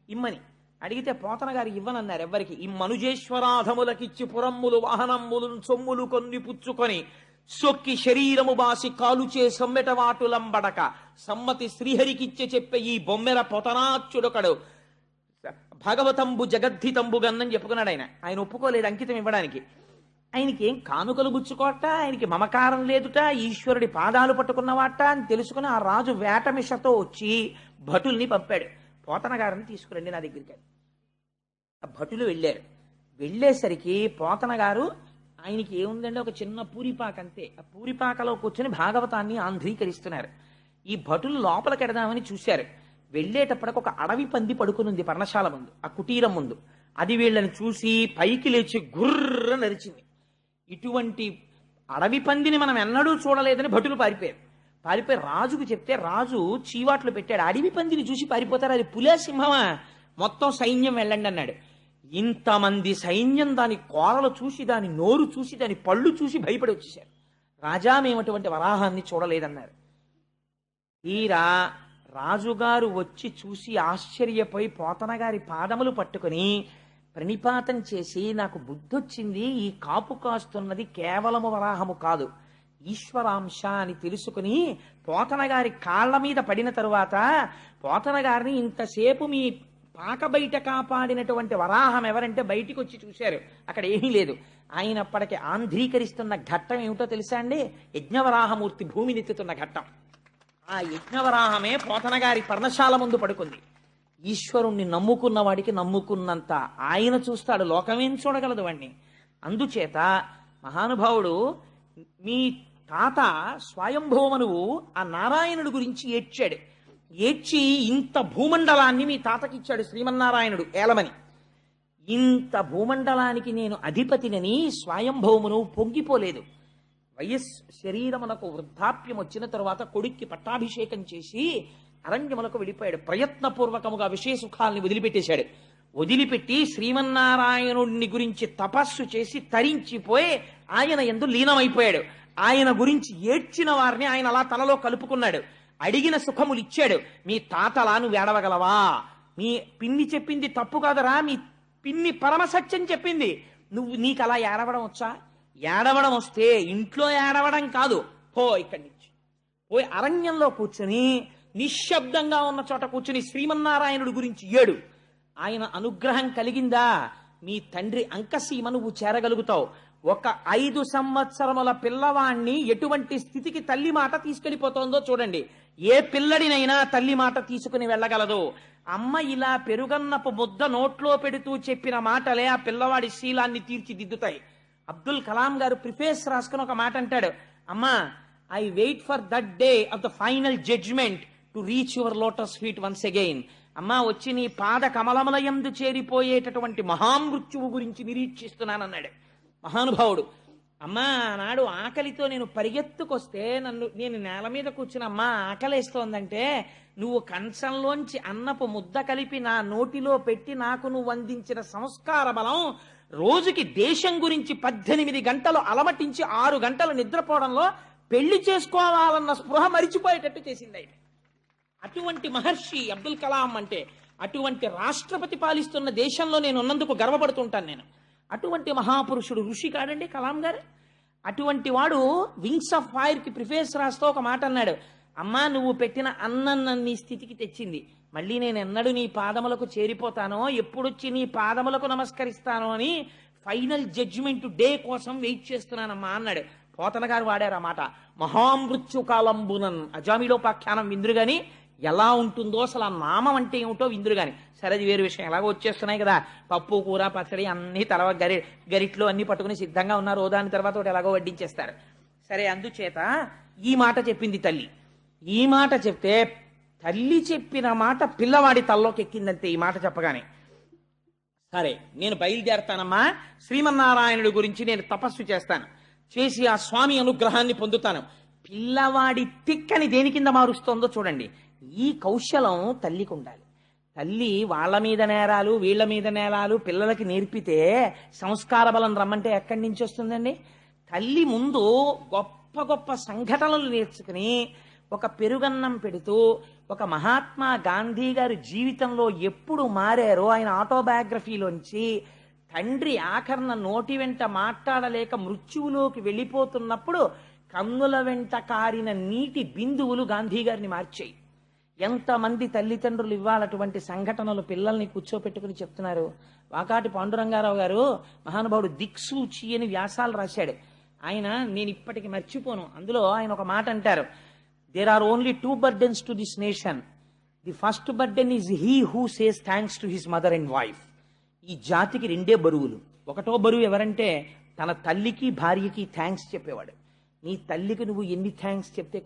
A: ఇమ్మని. అడిగితే పోతన గారు ఇవ్వనన్నారు ఎవ్వరికి. ఈ మనుజేశ్వరాధములకిచ్చి పురమ్ములు వాహనమ్ములు సొమ్ములు కొన్ని పుచ్చుకొని సొక్కి శరీరము బాసి కాలుచే సమ్మెటవాటులంబడక సమ్మతి శ్రీహరికిచ్చే చెప్పే ఈ బొమ్మెర పొతనాచ్యుడొకడు భాగవతంబు జగద్ధితంబు గన్నని చెప్పుకున్నాడు. ఆయన ఒప్పుకోలేదు అంకితం ఇవ్వడానికి. ఆయనకి ఏం కానుకలు గుచ్చుకోట, ఆయనకి మమకారం లేదుట, ఈశ్వరుడి పాదాలు పట్టుకున్నవాట అని తెలుసుకుని ఆ రాజు వేటమిషతో వచ్చి భటుల్ని పంపాడు. పోతన గారిని తీసుకురండి నా దగ్గరికి. ఆ భటులు వెళ్ళారు. వెళ్ళేసరికి పోతన గారు, ఆయనకి ఏముందండి ఒక చిన్న పూరిపాక అంతే, ఆ పూరిపాకలో కూర్చొని భాగవతాన్ని ఆంధ్రీకరిస్తున్నారు. ఈ భటులు లోపలికి ఎడదామని చూశారు. వెళ్ళేటప్పటికి ఒక అడవి పంది పడుకునుంది పర్ణశాల ముందు, ఆ కుటీరం ముందు. అది వీళ్ళని చూసి పైకి లేచి గుర్ర నరిచింది. ఇటువంటి అడవి పందిని మనం ఎన్నడూ చూడలేదని భటులు పారిపోయి రాజుకు చెప్తే రాజు చీవాట్లు పెట్టాడు. అడవి పందిని చూసి పారిపోతారు, అది పులే సింహమా, మొత్తం సైన్యం వెళ్ళండి అన్నాడు. ఇంతమంది సైన్యం దాని కోరలు చూసి, దాని నోరు చూసి, దాని పళ్ళు చూసి భయపడి వచ్చేసారు. రాజా, మేము అటువంటి వరాహాన్ని చూడలేదన్నారు. తీరా రాజుగారు వచ్చి చూసి ఆశ్చర్యపోయి పోతన గారి పాదములు పట్టుకుని ప్రణిపాతం చేసి, నాకు బుద్ధొచ్చింది, ఈ కాపు కాస్తున్నది కేవలము వరాహము కాదు, ఈశ్వరాంశ అని తెలుసుకుని పోతన గారి కాళ్ల మీద పడిన తరువాత పోతన గారిని ఇంతసేపు మీ పాక బయట కాపాడినటువంటి వరాహం ఎవరంటే బయటికి వచ్చి చూశారు, అక్కడ ఏమీ లేదు. ఆయన అప్పటికి ఆంధ్రీకరిస్తున్న ఘట్టం ఏమిటో తెలుసా అండి? యజ్ఞవరాహమూర్తి భూమినెత్తుతున్న ఘట్టం. ఆ యజ్ఞవరాహమే పోతన గారి పర్ణశాల ముందు పడుకుంది. ఈశ్వరుణ్ణి నమ్ముకున్న వాడికి నమ్ముకున్నంత ఆయన చూస్తాడు, లోకమేం చూడగలదు వాణ్ణి. అందుచేత మహానుభావుడు మీ తాత స్వయంభూమనువు ఆ నారాయణుడు గురించి ఏడ్చాడు. ఏడ్చి ఇంత భూమండలాన్ని మీ తాతకిచ్చాడు శ్రీమన్నారాయణుడు ఏలమని. ఇంత భూమండలానికి నేను అధిపతినని స్వయంభౌమును పొంగిపోలేదు. శరీరమునకు వృద్ధాప్యం వచ్చిన తరువాత కొడుక్కి పట్టాభిషేకం చేసి అరణ్యములకు వెళ్ళిపోయాడు. ప్రయత్నపూర్వకముగా విషయ సుఖాల్ని వదిలిపెట్టేశాడు. వదిలిపెట్టి శ్రీమన్నారాయణుడిని గురించి తపస్సు చేసి తరించిపోయి ఆయన యందు లీనమైపోయాడు. ఆయన గురించి ఏడ్చిన వారిని ఆయన అలా తనలో కలుపుకున్నాడు. అడిగిన సుఖములు ఇచ్చాడు. మీ తాతలా నువ్వు ఏడవగలవా? మీ పిన్ని చెప్పింది తప్పు కాదరా, మీ పిన్ని పరమసత్యం చెప్పింది, నీకు అలా ఏడవడం వచ్చా? ఏడవడం వస్తే ఇంట్లో ఏడవడం కాదు, పో ఇక్కడి నుంచి. పోయి అరణ్యంలో కూర్చుని నిశ్శబ్దంగా ఉన్న చోట కూర్చుని శ్రీమన్నారాయణుడి గురించి ఏడు. ఆయన అనుగ్రహం కలిగిందా మీ తండ్రి అంకసీమ నువ్వు చేరగలుగుతావు. ఒక 5 సంవత్సరముల పిల్లవాణ్ణి ఎటువంటి స్థితికి తల్లి మాట తీసుకెళ్లిపోతుందో చూడండి. ఏ పిల్లడినైనా తల్లి మాట తీసుకుని వెళ్ళగలదు. అమ్మ ఇలా పెరుగన్నపు ముద్ద నోట్లో పెడుతూ చెప్పిన మాటలే ఆ పిల్లవాడి శీలాన్ని తీర్చిదిద్దుతాయి. అబ్దుల్ కలాం గారు ప్రిఫేస్ రాసుకుని ఒక మాట అంటాడు, అమ్మా, I wait for that day of the final judgement to reach your lotus feet once again. అమ్మా, వచ్చి నీ పాద కమలముల యందు చేరిపోయేటటువంటి మహామృత్యువు గురించి నిరీక్షిస్తున్నానన్నాడు మహానుభావుడు. అమ్మా, నాడు ఆకలితో నేను పరిగెత్తుకొస్తే నేను నేల మీద కూర్చుని అమ్మా ఆకలేస్తోందంటే నువ్వు కంచంలోంచి అన్నపు ముద్ద కలిపి నా నోటిలో పెట్టి నాకు నువ్వు అందించిన సంస్కార బలం రోజుకి దేశం గురించి 18 గంటలు అలమటించి 6 గంటలు నిద్రపోవడంలో పెళ్లి చేసుకోవాలన్న స్పృహ మరిచిపోయేటట్టు చేసింది. అయితే అటువంటి మహర్షి అబ్దుల్ కలాం అంటే, అటువంటి రాష్ట్రపతి పాలిస్తున్న దేశంలో నేను ఉన్నందుకు గర్వపడుతుంటాను నేను. అటువంటి మహాపురుషుడు ఋషి కాడండి కలాం గారు. అటువంటి వాడు వింగ్స్ ఆఫ్ ఫైర్కి ప్రిఫేస్ రాస్తూ ఒక మాట అన్నాడు, అమ్మా, నువ్వు పెట్టిన అన్నం నన్ను ఈ స్థితికి తెచ్చింది, మళ్ళీ నేను ఎన్నడూ నీ పాదములకు చేరిపోతానో, ఎప్పుడొచ్చి నీ పాదములకు నమస్కరిస్తానో అని ఫైనల్ జడ్జిమెంట్ డే కోసం వెయిట్ చేస్తున్నానమ్మా అన్నాడు. పోతన గారు వాడారు ఆ మాట. మహామృత్యు కాలంబునన్ అజామిలోపాఖ్యానం విందురు గాని ఎలా ఉంటుందో అసలు ఆ నామం అంటే ఏమిటో విందురు గాని. సరే, అది వేరు విషయం. ఎలాగో వచ్చేస్తున్నాయి కదా, పప్పు కూర పచ్చడి అన్ని తర్వాత గరిట్లో అన్ని పట్టుకుని సిద్ధంగా ఉన్నారు. దాని తర్వాత ఒకటి ఎలాగో వడ్డించేస్తారు. సరే, అందుచేత ఈ మాట చెప్పింది తల్లి. ఈ మాట చెప్తే తల్లి చెప్పిన మాట పిల్లవాడి తల్లోకి ఎక్కిందంతే. ఈ మాట చెప్పగానే, సరే నేను బయలుదేరతానమ్మా, శ్రీమన్నారాయణుడి గురించి నేను తపస్సు చేస్తాను, చేసి ఆ స్వామి అనుగ్రహాన్ని పొందుతాను. పిల్లవాడి తిక్కని దేని కింద మారుస్తోందో చూడండి. ఈ కౌశలం తల్లికి ఉండాలి. తల్లి వాళ్ళ మీద నేరాలు వీళ్ళ మీద నేరాలు పిల్లలకి నేర్పితే సంస్కార బలం రమ్మంటే ఎక్కడి నుంచి వస్తుందండి? తల్లి ముందు గొప్ప గొప్ప సంఘటనలు నేర్చుకుని ఒక పెరుగన్నం పెడుతూ, ఒక మహాత్మా గాంధీ గారి జీవితంలో ఎప్పుడు మారారో ఆయన ఆటోబయోగ్రఫీలోంచి, తండ్రి ఆఖరణ నోటి వెంట మాట్లాడలేక మృత్యువులోకి వెళ్ళిపోతున్నప్పుడు కన్నుల వెంట కారిన నీటి బిందువులు గాంధీ గారిని మార్చాయి. ఎంతమంది తల్లిదండ్రులు ఇవ్వాలటువంటి సంఘటనలు పిల్లల్ని కూర్చోపెట్టుకుని చెప్తున్నారు. వాకాటి పాండురంగారావు గారు మహానుభావుడు దిక్సూచి అని వ్యాసాలు రాశాడు. ఆయన నేను ఇప్పటికి మర్చిపోను. అందులో ఆయన ఒక మాట అంటారు, there are only 2 burdens to this nation. The first burden is he who says thanks to his mother and wife. ఈ జాతికి 2 బరువులు. ఒకటో బరువు ఎవరంటే తన తల్లికి భార్యకి థ్యాంక్స్ చెప్పేవాడు. నీ తల్లికి నువ్వు ఎన్ని థ్యాంక్స్ చెప్తే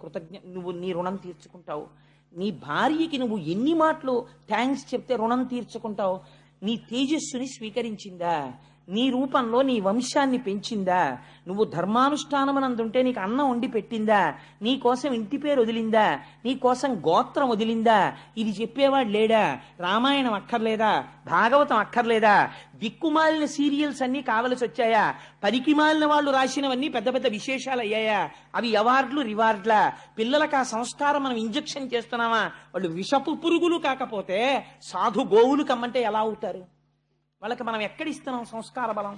A: నువ్వు నీ రుణం తీర్చుకుంటావు? నీ భార్యకి నువ్వు ఎన్ని మాటలు థ్యాంక్స్ చెప్తే రుణం తీర్చుకుంటావు? నీ తేజస్సుని స్వీకరించిందా? నీ రూపంలో నీ వంశాన్ని పెంచిందా? నువ్వు ధర్మానుష్ఠానమనందుంటే నీకు అన్నం వండి పెట్టిందా? నీ కోసం ఇంటి పేరు వదిలిందా? నీ కోసం గోత్రం వదిలిందా? ఇది చెప్పేవాడు లేడా? రామాయణం అక్కర్లేదా? భాగవతం అక్కర్లేదా? దిక్కుమాలిన సీరియల్స్ అన్నీ కావలసి వచ్చాయా? పనికిమాలిన వాళ్ళు రాసినవన్నీ పెద్ద పెద్ద విశేషాలు అయ్యాయా? అవి అవార్డులు రివార్డులా? పిల్లలకు ఆ సంస్కారం మనం ఇంజెక్షన్ చేస్తున్నామా? వాళ్ళు విషపు పురుగులు కాకపోతే సాధు గోవులు కమ్మంటే ఎలా అవుతారు? వాళ్ళకి మనం ఎక్కడిస్తున్నాం సంస్కార బలం?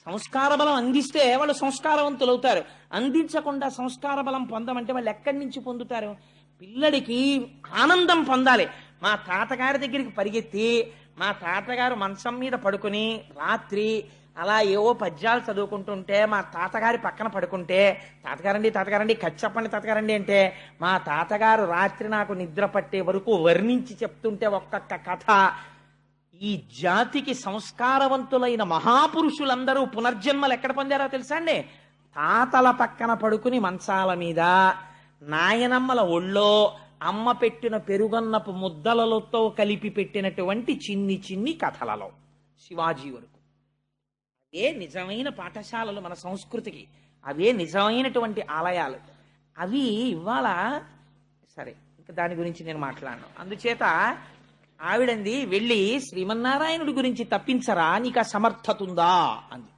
A: సంస్కార బలం అందిస్తే వాళ్ళు సంస్కారవంతులు అవుతారు. అందించకుండా సంస్కార బలం పొందమంటే వాళ్ళు ఎక్కడి నుంచి పొందుతారు? పిల్లడికి ఆనందం పొందాలి. మా తాతగారి దగ్గరికి పరిగెత్తి మా తాతగారు మంచం మీద పడుకుని రాత్రి అలా ఏవో పద్యాలు చదువుకుంటుంటే మా తాతగారి పక్కన పడుకుంటే, తాతగారండి కథ చెప్పండి తాతగారండి అంటే, మా తాతగారు రాత్రి నాకు నిద్ర పట్టే వరకు వర్ణించి చెప్తుంటే ఒక్కొక్క కథ. ఈ జాతికి సంస్కారవంతులైన మహాపురుషులందరూ పునర్జన్మలు ఎక్కడ పొందారో తెలుసా అండి? తాతల పక్కన పడుకుని మంచాల మీద, నాయనమ్మల ఒళ్ళో అమ్మ పెట్టిన పెరుగన్నపు ముద్దలతో కలిపి పెట్టినటువంటి చిన్ని చిన్ని కథలలో శివాజీ వరకు. అవే నిజమైన పాఠశాలలు మన సంస్కృతికి. అవే నిజమైనటువంటి ఆలయాలు. అవి ఇవాళ సరే, ఇంకా దాని గురించి నేను మాట్లాడను. అందుచేత ఆవిడంది వెళ్ళి శ్రీమన్నారాయణుడి గురించి తప్పించరా, నీకు ఆ సమర్థత ఉందా అంది.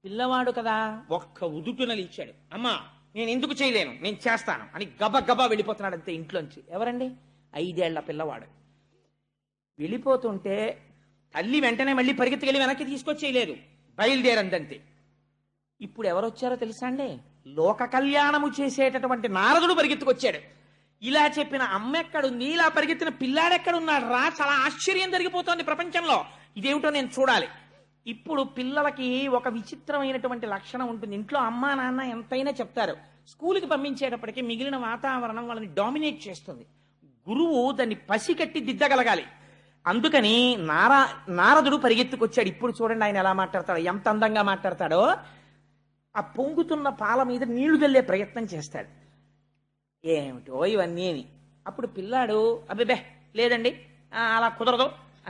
A: పిల్లవాడు కదా, ఒక్క ఉదుటునలు ఇచ్చాడు. అమ్మా నేను ఎందుకు చేయలేను, నేను చేస్తాను అని గబగబా వెళ్ళిపోతున్నాడు అంతే ఇంట్లోంచి. ఎవరండి? 5 ఏళ్ల పిల్లవాడు. వెళ్ళిపోతుంటే తల్లి వెంటనే మళ్ళీ పరిగెత్తుకెళ్ళి వెనక్కి తీసుకొచ్చేయలేదు, బయలుదేరందంతే. ఇప్పుడు ఎవరొచ్చారో తెలుసా అండి? లోక కళ్యాణము చేసేటటువంటి నారదుడు పరిగెత్తుకొచ్చాడు. ఇలా చెప్పిన అమ్మ ఎక్కడుంది, ఇలా పరిగెత్తిన పిల్లాడెక్కడున్నాడు రా? చాలా ఆశ్చర్యం జరిగిపోతోంది ప్రపంచంలో. ఇదేమిటో నేను చూడాలి. ఇప్పుడు పిల్లలకి ఒక విచిత్రమైనటువంటి లక్షణం ఉంటుంది. ఇంట్లో అమ్మా నాన్న ఎంతైనా చెప్తారు, స్కూల్కి పంపించేటప్పటికి మిగిలిన వాతావరణం వాళ్ళని డామినేట్ చేస్తుంది. గురువు దాన్ని పసికట్టి దిద్దగలగాలి. అందుకని నారదుడు పరిగెత్తుకొచ్చాడు. ఇప్పుడు చూడండి ఆయన ఎలా మాట్లాడతాడో, ఎంత అందంగా మాట్లాడతాడో. ఆ పొంగుతున్న పాల మీద నీళ్లు చల్లే ప్రయత్నం చేస్తాడు. ఏమిటో ఇవన్నీ అని. అప్పుడు పిల్లాడు అబ్బే లేదండి అలా కుదరదు.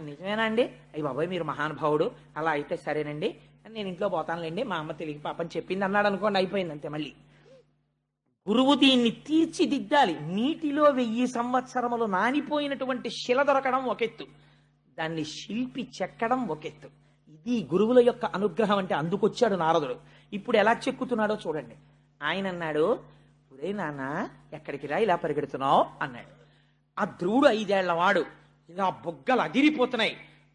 A: నిజమేనా అండి? అయ్యి బాబాయ్ మీరు మహానుభావుడు, అలా అయితే సరేనండి నేను ఇంట్లో పోతానులేండి, మా అమ్మ తెలియక పాపని చెప్పింది అన్నాడు అనుకోండి, అయిపోయింది అంతే. మళ్ళీ గురువు దీన్ని తీర్చిదిద్దాలి. నీటిలో 1000 సంవత్సరములు నానిపోయినటువంటి శిల దొరకడం ఒకెత్తు, దాన్ని శిల్పి చెక్కడం ఒకెత్తు. ఇది గురువుల యొక్క అనుగ్రహం అంటే. అందుకొచ్చాడు నారదుడు. ఇప్పుడు ఎలా చెక్కుతున్నాడో చూడండి. ఆయన అన్నాడు, ఒరే నాన్న ఎక్కడికి రా ఇలా పరిగెడుతున్నావు అన్నాడు. ఆ ధ్రువుడు 5 ఏళ్లవాడు. ఇలా బొగ్గలు అదిరిపోతున్నాయి,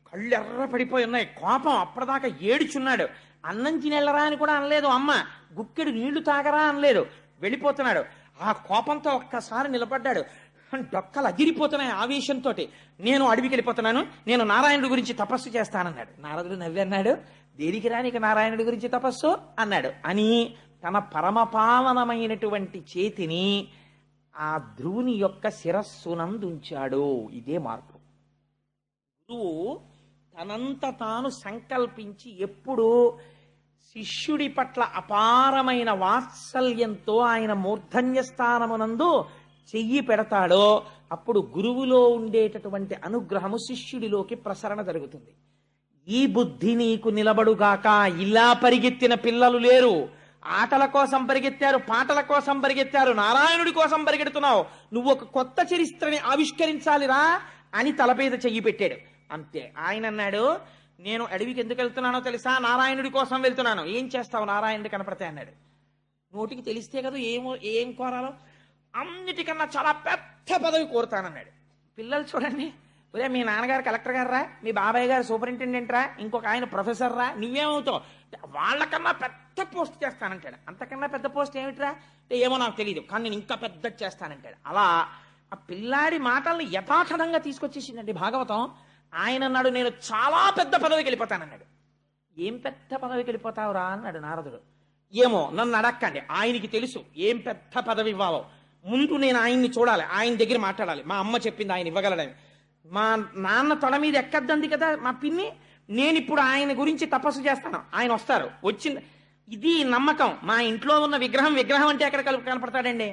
A: కళ్ళు ఎర్ర పడిపోయి ఉన్నాయి, కోపం. అప్పటిదాకా ఏడుచున్నాడు. అన్నం తినెళ్ళరా అని కూడా అనలేదు అమ్మ, గుక్కెడు నీళ్లు తాగరా అనలేదు. వెళ్ళిపోతున్నాడు. ఆ కోపంతో ఒక్కసారి నిలబడ్డాడు. డొక్కలు అదిరిపోతున్నాయి ఆవేశంతో. నేను అడవికి వెళ్ళిపోతున్నాను, నేను నారాయణుడి గురించి తపస్సు చేస్తానన్నాడు. నారదుడు నవ్వి అన్నాడు, దేనికి రా నీకు నారాయణుడి గురించి తపస్సు అన్నాడు. అని తన పరమపావనమైనటువంటి చేతిని ఆ ధ్రువుని యొక్క శిరస్సునందుంచాడు. ఇదే మార్పు. గురువు తనంత తాను సంకల్పించి ఎప్పుడు శిష్యుడి పట్ల అపారమైన వాత్సల్యంతో ఆయన మూర్ధన్య స్థానమునందు చెయ్యి పెడతాడో అప్పుడు గురువులో ఉండేటటువంటి అనుగ్రహము శిష్యుడిలోకి ప్రసరణ జరుగుతుంది. ఈ బుద్ధి నీకు నిలబడుగాక. ఇలా పరిగెత్తిన పిల్లలు లేరు. ఆటల కోసం పరిగెత్తారు, పాటల కోసం పరిగెత్తారు, నారాయణుడి కోసం పరిగెడుతున్నావు. నువ్వు ఒక కొత్త చరిత్రని ఆవిష్కరించాలిరా అని తలపేద చెయ్యి పెట్టాడు. అంతే. ఆయన అన్నాడు, నేను అడవికి ఎందుకు వెళ్తున్నానో తెలుసా? నారాయణుడి కోసం వెళ్తున్నాను. ఏం చేస్తావు నారాయణుడి కనపడితే అన్నాడు. నోటికి తెలిస్తే కదా ఏం కోరాలో. అన్నిటికన్నా చాలా పెద్ద పదవి కోరుతానన్నాడు. పిల్లలు చూడండి, ఒరే మీ నాన్నగారు కలెక్టర్ గారు రా, మీ బాబాయ్ గారు సూపరింటెండెంట్ రా, ఇంకొక ఆయన ప్రొఫెసర్ రా, నువ్వేమవుతావు? వాళ్ళకన్నా పెద్ద పోస్ట్ చేస్తానంటాడు. అంతకన్నా పెద్ద పోస్ట్ ఏమిట్రా అంటే ఏమో నాకు తెలియదు, కానీ నేను ఇంకా పెద్ద చేస్తానంటాడు. అలా ఆ పిల్లాడి మాటల్ని యథాతథంగా తీసుకొచ్చేసిందండి భాగవతం. ఆయన అన్నాడు, నేను చాలా పెద్ద పదవికి వెళ్ళిపోతానన్నాడు. ఏం పెద్ద పదవికి వెళ్ళిపోతావురా అన్నాడు నారదుడు. ఏమో నన్ను అడక్కండి, ఆయనకి తెలుసు ఏం పెద్ద పదవి ఇవ్వాలో. ముందు నేను ఆయన్ని చూడాలి, ఆయన దగ్గర మాట్లాడాలి. మా అమ్మ చెప్పింది ఆయన ఇవ్వగలడని. మా నాన్న తొడ మీద ఎక్కద్దంది కదా మా పిన్ని. నేను ఇప్పుడు ఆయన గురించి తపస్సు చేస్తాను, ఆయన వస్తారు. వచ్చింది ఇది నమ్మకం. మా ఇంట్లో ఉన్న విగ్రహం విగ్రహం అంటే ఎక్కడ కనపడతాడండి?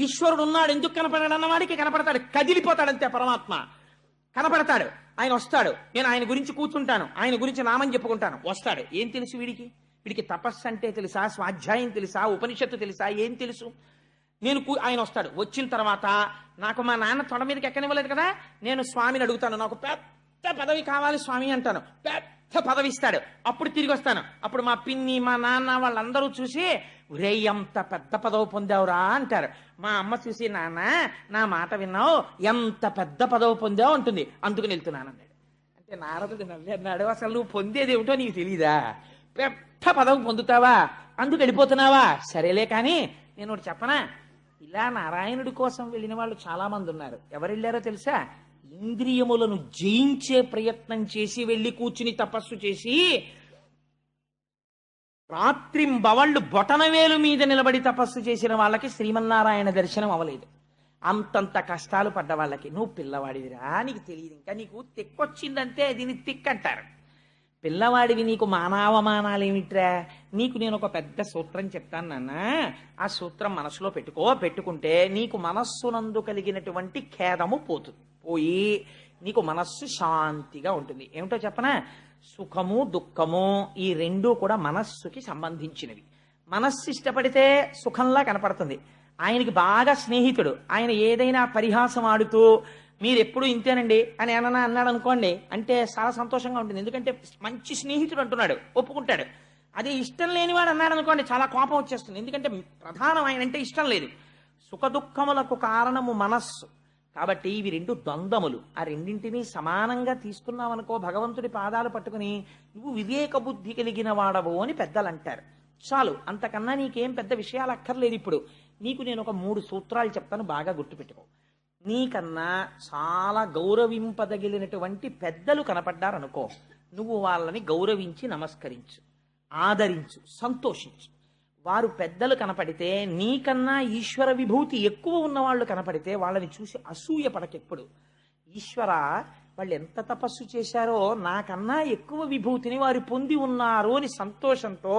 A: ఈశ్వరుడు ఉన్నాడు, ఎందుకు కనపడాడు అన్నవాడికి కనపడతాడు. కదిలిపోతాడంతే పరమాత్మ. కనపడతాడు, ఆయన వస్తాడు, నేను ఆయన గురించి కూర్చుంటాను, ఆయన గురించి నామని చెప్పుకుంటాను, వస్తాడు. ఏం తెలుసు వీడికి? వీడికి తపస్సు అంటే తెలుసా? స్వాధ్యాయం తెలుసా? ఉపనిషత్తు తెలుసా? ఏం తెలుసు? ఆయన వస్తాడు. వచ్చిన తర్వాత నాకు మా నాన్న తొడ మీదకి ఎక్కనివ్వలేదు కదా, నేను స్వామిని అడుగుతాను, నాకు పెద్ద పదవి కావాలి స్వామి అంటాను, పెద్ద పదవి ఇస్తాడు. అప్పుడు తిరిగి వస్తాను. అప్పుడు మా పిన్ని మా నాన్న వాళ్ళందరూ చూసి, ఒరే ఎంత పెద్ద పదవి పొందావురా అంటారు. మా అమ్మ చూసి, నాన్న నా మాట విన్నావు, ఎంత పెద్ద పదవి పొందావు అంటుంది, అందుకు వెళ్తున్నాను అన్నాడు. అంటే నారదుడు నవ్వి అన్నాడు, అసలు నువ్వు పొందేది ఏమిటో నీకు తెలీదా? పెద్ద పదవి పొందుతావా, అందుకు వెళ్ళిపోతున్నావా? సరేలే కానీ నేను ఒకటి చెప్పనా, ఇలా నారాయణుడి కోసం వెళ్ళిన వాళ్ళు చాలా మంది ఉన్నారు. ఎవరు వెళ్ళారో తెలుసా? ఇంద్రియములను జయించే ప్రయత్నం చేసి వెళ్ళి కూర్చుని తపస్సు చేసి రాత్రింబవళ్ళు బొటనవేలు మీద నిలబడి తపస్సు చేసిన వాళ్ళకి శ్రీమన్నారాయణ దర్శనం అవ్వలేదు. అంతంత కష్టాలు పడ్డ వాళ్ళకి. నువ్వు పిల్లవాడివిరా, నీకు తెలియదు, ఇంకా నీకు తిక్కొచ్చిందంటే దీన్ని తిక్కంటారు. పిల్లవాడివి, నీకు మానవమానాలు ఏమిట్రా? నీకు నేను ఒక పెద్ద సూత్రం చెప్తాను నాన్న, ఆ సూత్రం మనసులో పెట్టుకుంటే నీకు మనస్సునందు కలిగినటువంటి ఖేదము పోయి నీకు మనస్సు శాంతిగా ఉంటుంది. ఏమిటో చెప్పనా? సుఖము దుఃఖము ఈ రెండూ కూడా మనస్సుకి సంబంధించినవి. మనస్సు ఇష్టపడితే సుఖంలా కనపడుతుంది. ఆయనకి బాగా స్నేహితుడు, ఆయన ఏదైనా పరిహాసం ఆడుతూ మీరు ఎప్పుడు ఇంతేనండి అని ఏమన్నా అన్నాడు అనుకోండి, అంటే చాలా సంతోషంగా ఉంటుంది. ఎందుకంటే మంచి స్నేహితుడు అంటున్నాడు, ఒప్పుకుంటాడు. అదే ఇష్టం లేనివాడు అన్నాడు అనుకోండి, చాలా కోపం వచ్చేస్తుంది. ఎందుకంటే ప్రధానం ఆయన అంటే ఇష్టం లేదు. సుఖ దుఃఖములకు కారణము మనస్సు. కాబట్టి ఇవి రెండు ద్వంద్వములు. ఆ రెండింటినీ సమానంగా తీసుకున్నావనుకో, భగవంతుడి పాదాలు పట్టుకుని నువ్వు వివేక బుద్ధి కలిగిన వాడవు అని పెద్దలు అంటారు. చాలు, అంతకన్నా నీకేం పెద్ద విషయాలు అక్కర్లేదు. ఇప్పుడు నీకు నేను ఒక 3 సూత్రాలు చెప్తాను, బాగా గుర్తుపెట్టుకో. నీకన్నా చాలా గౌరవింపదగిలినటువంటి పెద్దలు కనపడ్డారనుకో, నువ్వు వాళ్ళని గౌరవించి నమస్కరించు, ఆదరించు, సంతోషించు. వారు పెద్దలు కనపడితే, నీకన్నా ఈశ్వర విభూతి ఎక్కువ ఉన్నవాళ్ళు కనపడితే వాళ్ళని చూసి అసూయ పడకెప్పుడు. ఈశ్వర, వాళ్ళు ఎంత తపస్సు చేశారో, నాకన్నా ఎక్కువ విభూతిని వారు పొంది ఉన్నారు అని సంతోషంతో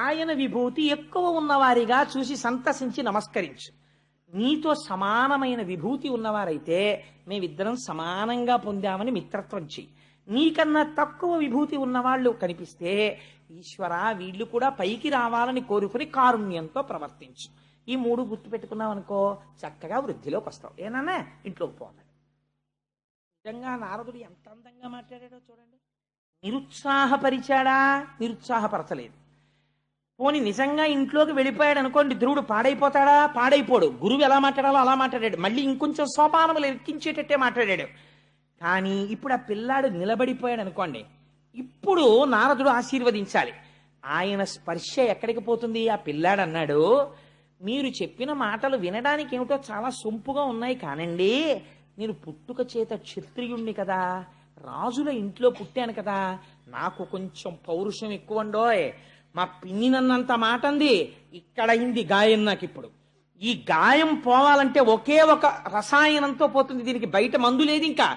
A: ఆయన విభూతి ఎక్కువ ఉన్నవారిగా చూసి సంతసించి నమస్కరించు. నీతో సమానమైన విభూతి ఉన్నవారైతే మేమిద్దరం సమానంగా పొందామని మిత్రత్వం చెయ్యి. నీకన్నా తక్కువ విభూతి ఉన్నవాళ్ళు కనిపిస్తే, ఈశ్వర వీళ్ళు కూడా పైకి రావాలని కోరుకుని కారుణ్యంతో ప్రవర్తించు. ఈ 3 గుర్తు పెట్టుకున్నావు అనుకో, చక్కగా వృద్ధిలోకి వస్తావు. ఏనన్నా ఇంట్లోకి పోన్నాడు. నిజంగా నారదుడు ఎంత అందంగా మాట్లాడాడో చూడండి. నిరుత్సాహపరిచాడా? నిరుత్సాహపరచలేదు. పోని నిజంగా ఇంట్లోకి వెళ్ళిపోయాడు అనుకోండి, ధ్రువుడు పాడైపోతాడా? పాడైపోడు. గురువు ఎలా మాట్లాడాలో అలా మాట్లాడాడు. మళ్ళీ ఇంకొంచెం సోపానములు ఎక్కించేటట్టే మాట్లాడాడు. కానీ ఇప్పుడు ఆ పిల్లాడు నిలబడిపోయాడు అనుకోండి, ఇప్పుడు నారదుడు ఆశీర్వదించాలి. ఆయన స్పర్శ ఎక్కడికి పోతుంది? ఆ పిల్లాడు అన్నాడు, మీరు చెప్పిన మాటలు వినడానికి ఏమిటో చాలా సొంపుగా ఉన్నాయి కానండి, నేను పుట్టుక చేత క్షత్రియుణ్ణి కదా, రాజుల ఇంట్లో పుట్టాను కదా, నాకు కొంచెం పౌరుషం ఎక్కువండోయ్. మా పిన్ని నన్నంత మాట అంది, ఇక్కడ అయింది గాయం. నాకు ఇప్పుడు ఈ గాయం పోవాలంటే ఒకే ఒక రసాయనంతో పోతుంది. దీనికి బయట మందు లేదు. ఇంకా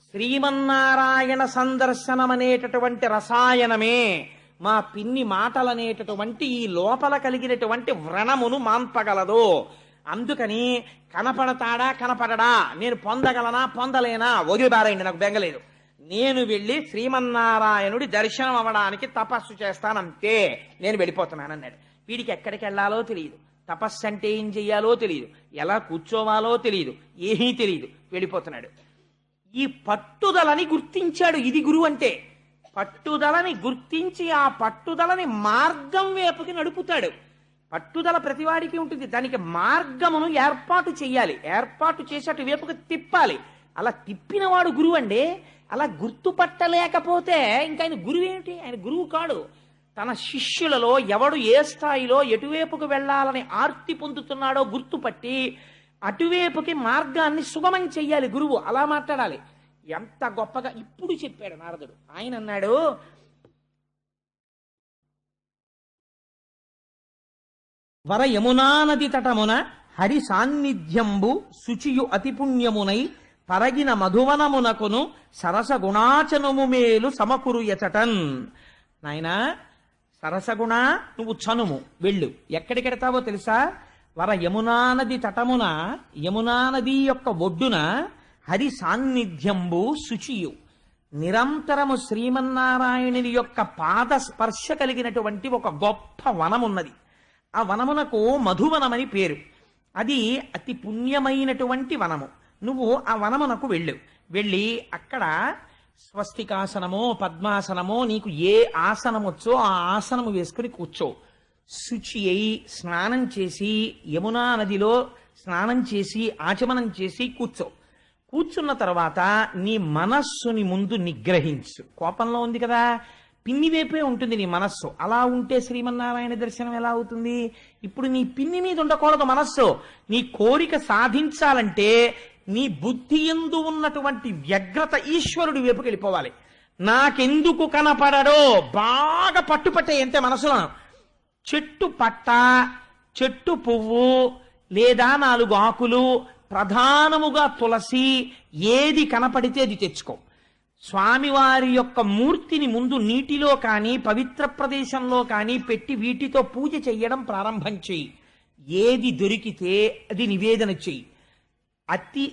A: శ్రీమన్నారాయణ సందర్శనం అనేటటువంటి రసాయనమే మా పిన్ని మాటలనేటటువంటి ఈ లోపల కలిగినటువంటి వ్రణమును మాన్పగలదు. అందుకని కనపడతాడా కనపడడా, నేను పొందగలనా పొందలేనా వదిలిబారైంది, నాకు బెంగలేదు. నేను వెళ్ళి శ్రీమన్నారాయణుడి దర్శనం అవ్వడానికి తపస్సు చేస్తానంతే, నేను వెళ్ళిపోతున్నానన్నాడు. వీడికి ఎక్కడికి వెళ్ళాలో తెలియదు, తపస్సు అంటే ఏం చెయ్యాలో తెలియదు, ఎలా కూర్చోవాలో తెలియదు, ఏమీ తెలియదు, వెళ్ళిపోతున్నాడు. ఈ పట్టుదలని గుర్తించాడు. ఇది గురువు అంటే. పట్టుదలని గుర్తించి ఆ పట్టుదలని మార్గం వైపుకి నడుపుతాడు. పట్టుదల ప్రతివాడికి ఉంటుంది, దానికి మార్గమును ఏర్పాటు చెయ్యాలి, ఏర్పాటు చేసి అటు వైపుకి తిప్పాలి. అలా తిప్పినవాడు గురువు అండి. అలా గుర్తుపట్టలేకపోతే ఇంకా ఆయన గురువు ఏమిటి? ఆయన గురువు కాడు. తన శిష్యులలో ఎవడు ఏ స్థాయిలో ఎటువైపుకు వెళ్ళాలని ఆర్తి పొందుతున్నాడో గుర్తుపట్టి అటువైపుకి మార్గాన్ని సుగమం చెయ్యాలి గురువు. అలా మాట్లాడాలి. ఎంత గొప్పగా ఇప్పుడు చెప్పాడు నారదుడు. ఆయన అన్నాడు, వర యమునా నది తటమున హరి సాన్నిధ్యంబు శుచియు అతి పుణ్యమునై పరగిన మధువనమునకును సరస గుణాచనము మేలు సమకురు ఎచటన్. నాయనా, సరసగుణ నువ్వు చనుము వెళ్ళు. ఎక్కడికెడతావో తెలుసా? యమునా నది తటమున, యమునా నది యొక్క ఒడ్డున హరి సాన్నిధ్యంబు శుచియు, నిరంతరము శ్రీమన్నారాయణుని యొక్క పాద స్పర్శ కలిగినటువంటి ఒక గొప్ప వనమున్నది. ఆ వనమునకు మధువనమని పేరు. అది అతి పుణ్యమైనటువంటి వనము. నువ్వు ఆ వనమునకు వెళ్ళి అక్కడ స్వస్తికాసనమో పద్మాసనమో నీకు ఏ ఆసనం వచ్చో ఆ ఆసనము వేసుకుని కూర్చో. శుచి అయి స్నానం చేసి యమునా నదిలో స్నానం చేసి ఆచమనం చేసి కూర్చున్న తర్వాత నీ మనస్సుని ముందు నిగ్రహించు. కోపంలో ఉంది కదా, పిన్ని వైపే ఉంటుంది నీ మనస్సు. అలా ఉంటే శ్రీమన్నారాయణ దర్శనం ఎలా అవుతుంది? ఇప్పుడు నీ పిన్ని మీద ఉండకూడదు మనస్సు. నీ కోరిక సాధించాలంటే నీ బుద్ధి యందు ఉన్నటువంటి వ్యగ్రత ఈశ్వరుడి వైపుకి వెళ్ళిపోవాలి. నాకెందుకు కనపడడో బాగా పట్టుపట్టే అంతే మనసులో. చెట్టు పట్ట, చెట్టు పువ్వు లేదా 4 ఆకులు, ప్రధానముగా తులసి, ఏది కనపడితే అది తెచ్చుకో. స్వామివారి యొక్క మూర్తిని ముందు నీటిలో కానీ పవిత్ర ప్రదేశంలో కానీ పెట్టి వీటితో పూజ చెయ్యడం ప్రారంభం చెయ్యి. ఏది దొరికితే అది నివేదన చెయ్యి. అతి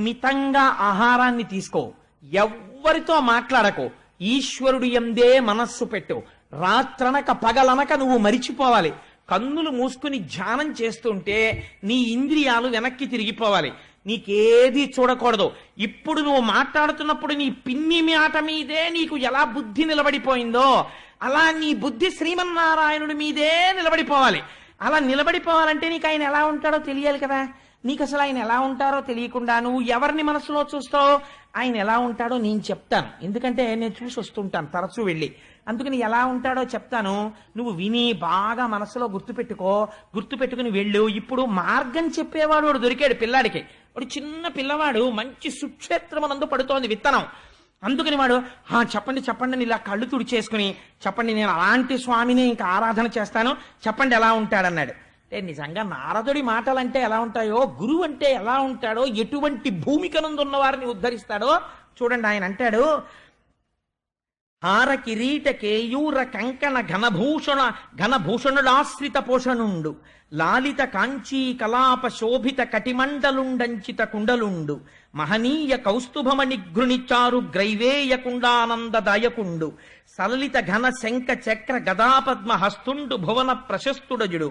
A: మితంగా ఆహారాన్ని తీసుకో. ఎవ్వరితో మాట్లాడకో. ఈశ్వరుడు యందే మనస్సు పెట్టు. రాత్రనక పగలనక నువ్వు మరిచిపోవాలి. కన్నులు మూసుకుని ధ్యానం చేస్తుంటే నీ ఇంద్రియాలు వెనక్కి తిరిగిపోవాలి. నీకేది చూడకూడదు. ఇప్పుడు నువ్వు మాట్లాడుతున్నప్పుడు నీ పిన్ని మాట మీదే నీకు ఎలా బుద్ధి నిలబడిపోయిందో అలా నీ బుద్ధి శ్రీమన్నారాయణుడి మీదే నిలబడిపోవాలి. అలా నిలబడిపోవాలంటే నీకు ఆయన ఎలా ఉంటాడో తెలియాలి కదా. నీకు అసలు ఆయన ఎలా ఉంటారో తెలియకుండా నువ్వు ఎవరిని మనసులో చూస్తావు? ఆయన ఎలా ఉంటాడో నేను చెప్తాను. ఎందుకంటే నేను చూసి వస్తుంటాను తరచూ వెళ్ళి. అందుకని ఎలా ఉంటాడో చెప్తాను. నువ్వు విని బాగా మనసులో గుర్తుపెట్టుకుని వెళ్ళు. ఇప్పుడు మార్గం చెప్పేవాడు వాడు దొరికాడు పిల్లాడికి. వాడు చిన్న పిల్లవాడు, మంచి సుక్షేత్రమునందు పడుతోంది విత్తనం. అందుకని వాడు చెప్పండి ఇలా కళ్ళు తుడిచేసుకుని చెప్పండి, నేను అలాంటి స్వామిని ఇంకా ఆరాధన చేస్తాను, చెప్పండి ఎలా ఉంటాడన్నాడు. అంటే నిజంగా నారదుడి మాటలంటే ఎలా ఉంటాయో, గురువు అంటే ఎలా ఉంటాడో, ఎటువంటి భూమికనందున్న వారిని ఉద్ధరిస్తాడో చూడండి. ఆయన అంటాడు, హార కిరీట కేయూర కంకణ ఘనభూషణుడాశ్రిత పోషణుండు, లాలిత కాంచీ కలాప శోభిత కటిమండలుండంచిత కుండలుండు, మహనీయ కౌస్తుభమణి గృణిచారు గ్రైవేయ కుండానందదాయకుండు, సలలిత ఘన శంఖ చక్ర గదాపద్మ హస్తుండు భువన ప్రశస్తుడజుడు,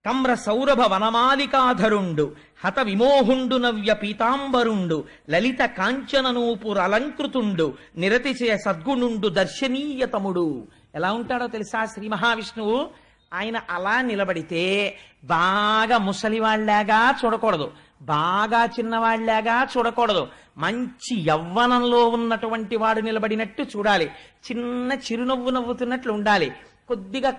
A: కమ్ర సౌరభ వనమాలికాధరుండు, హత విమోహుండు నవ్య పీతాంబరుండు, లలిత కాంచననూపుర అలంకృతుండు, నిరతిశయ సద్గుణుండు దర్శనీయతముడు. ఎలా ఉంటాడో తెలుసా శ్రీ మహావిష్ణువు? ఆయన అలా నిలబడితే బాగా ముసలివాళ్లాగా చూడకూడదు, బాగా చిన్నవాళ్లాగా చూడకూడదు. మంచి యవ్వనంలో ఉన్నటువంటి వాడు నిలబడినట్టు చూడాలి. చిన్న చిరునవ్వు నవ్వుతున్నట్లు ఉండాలి. కొద్దిగా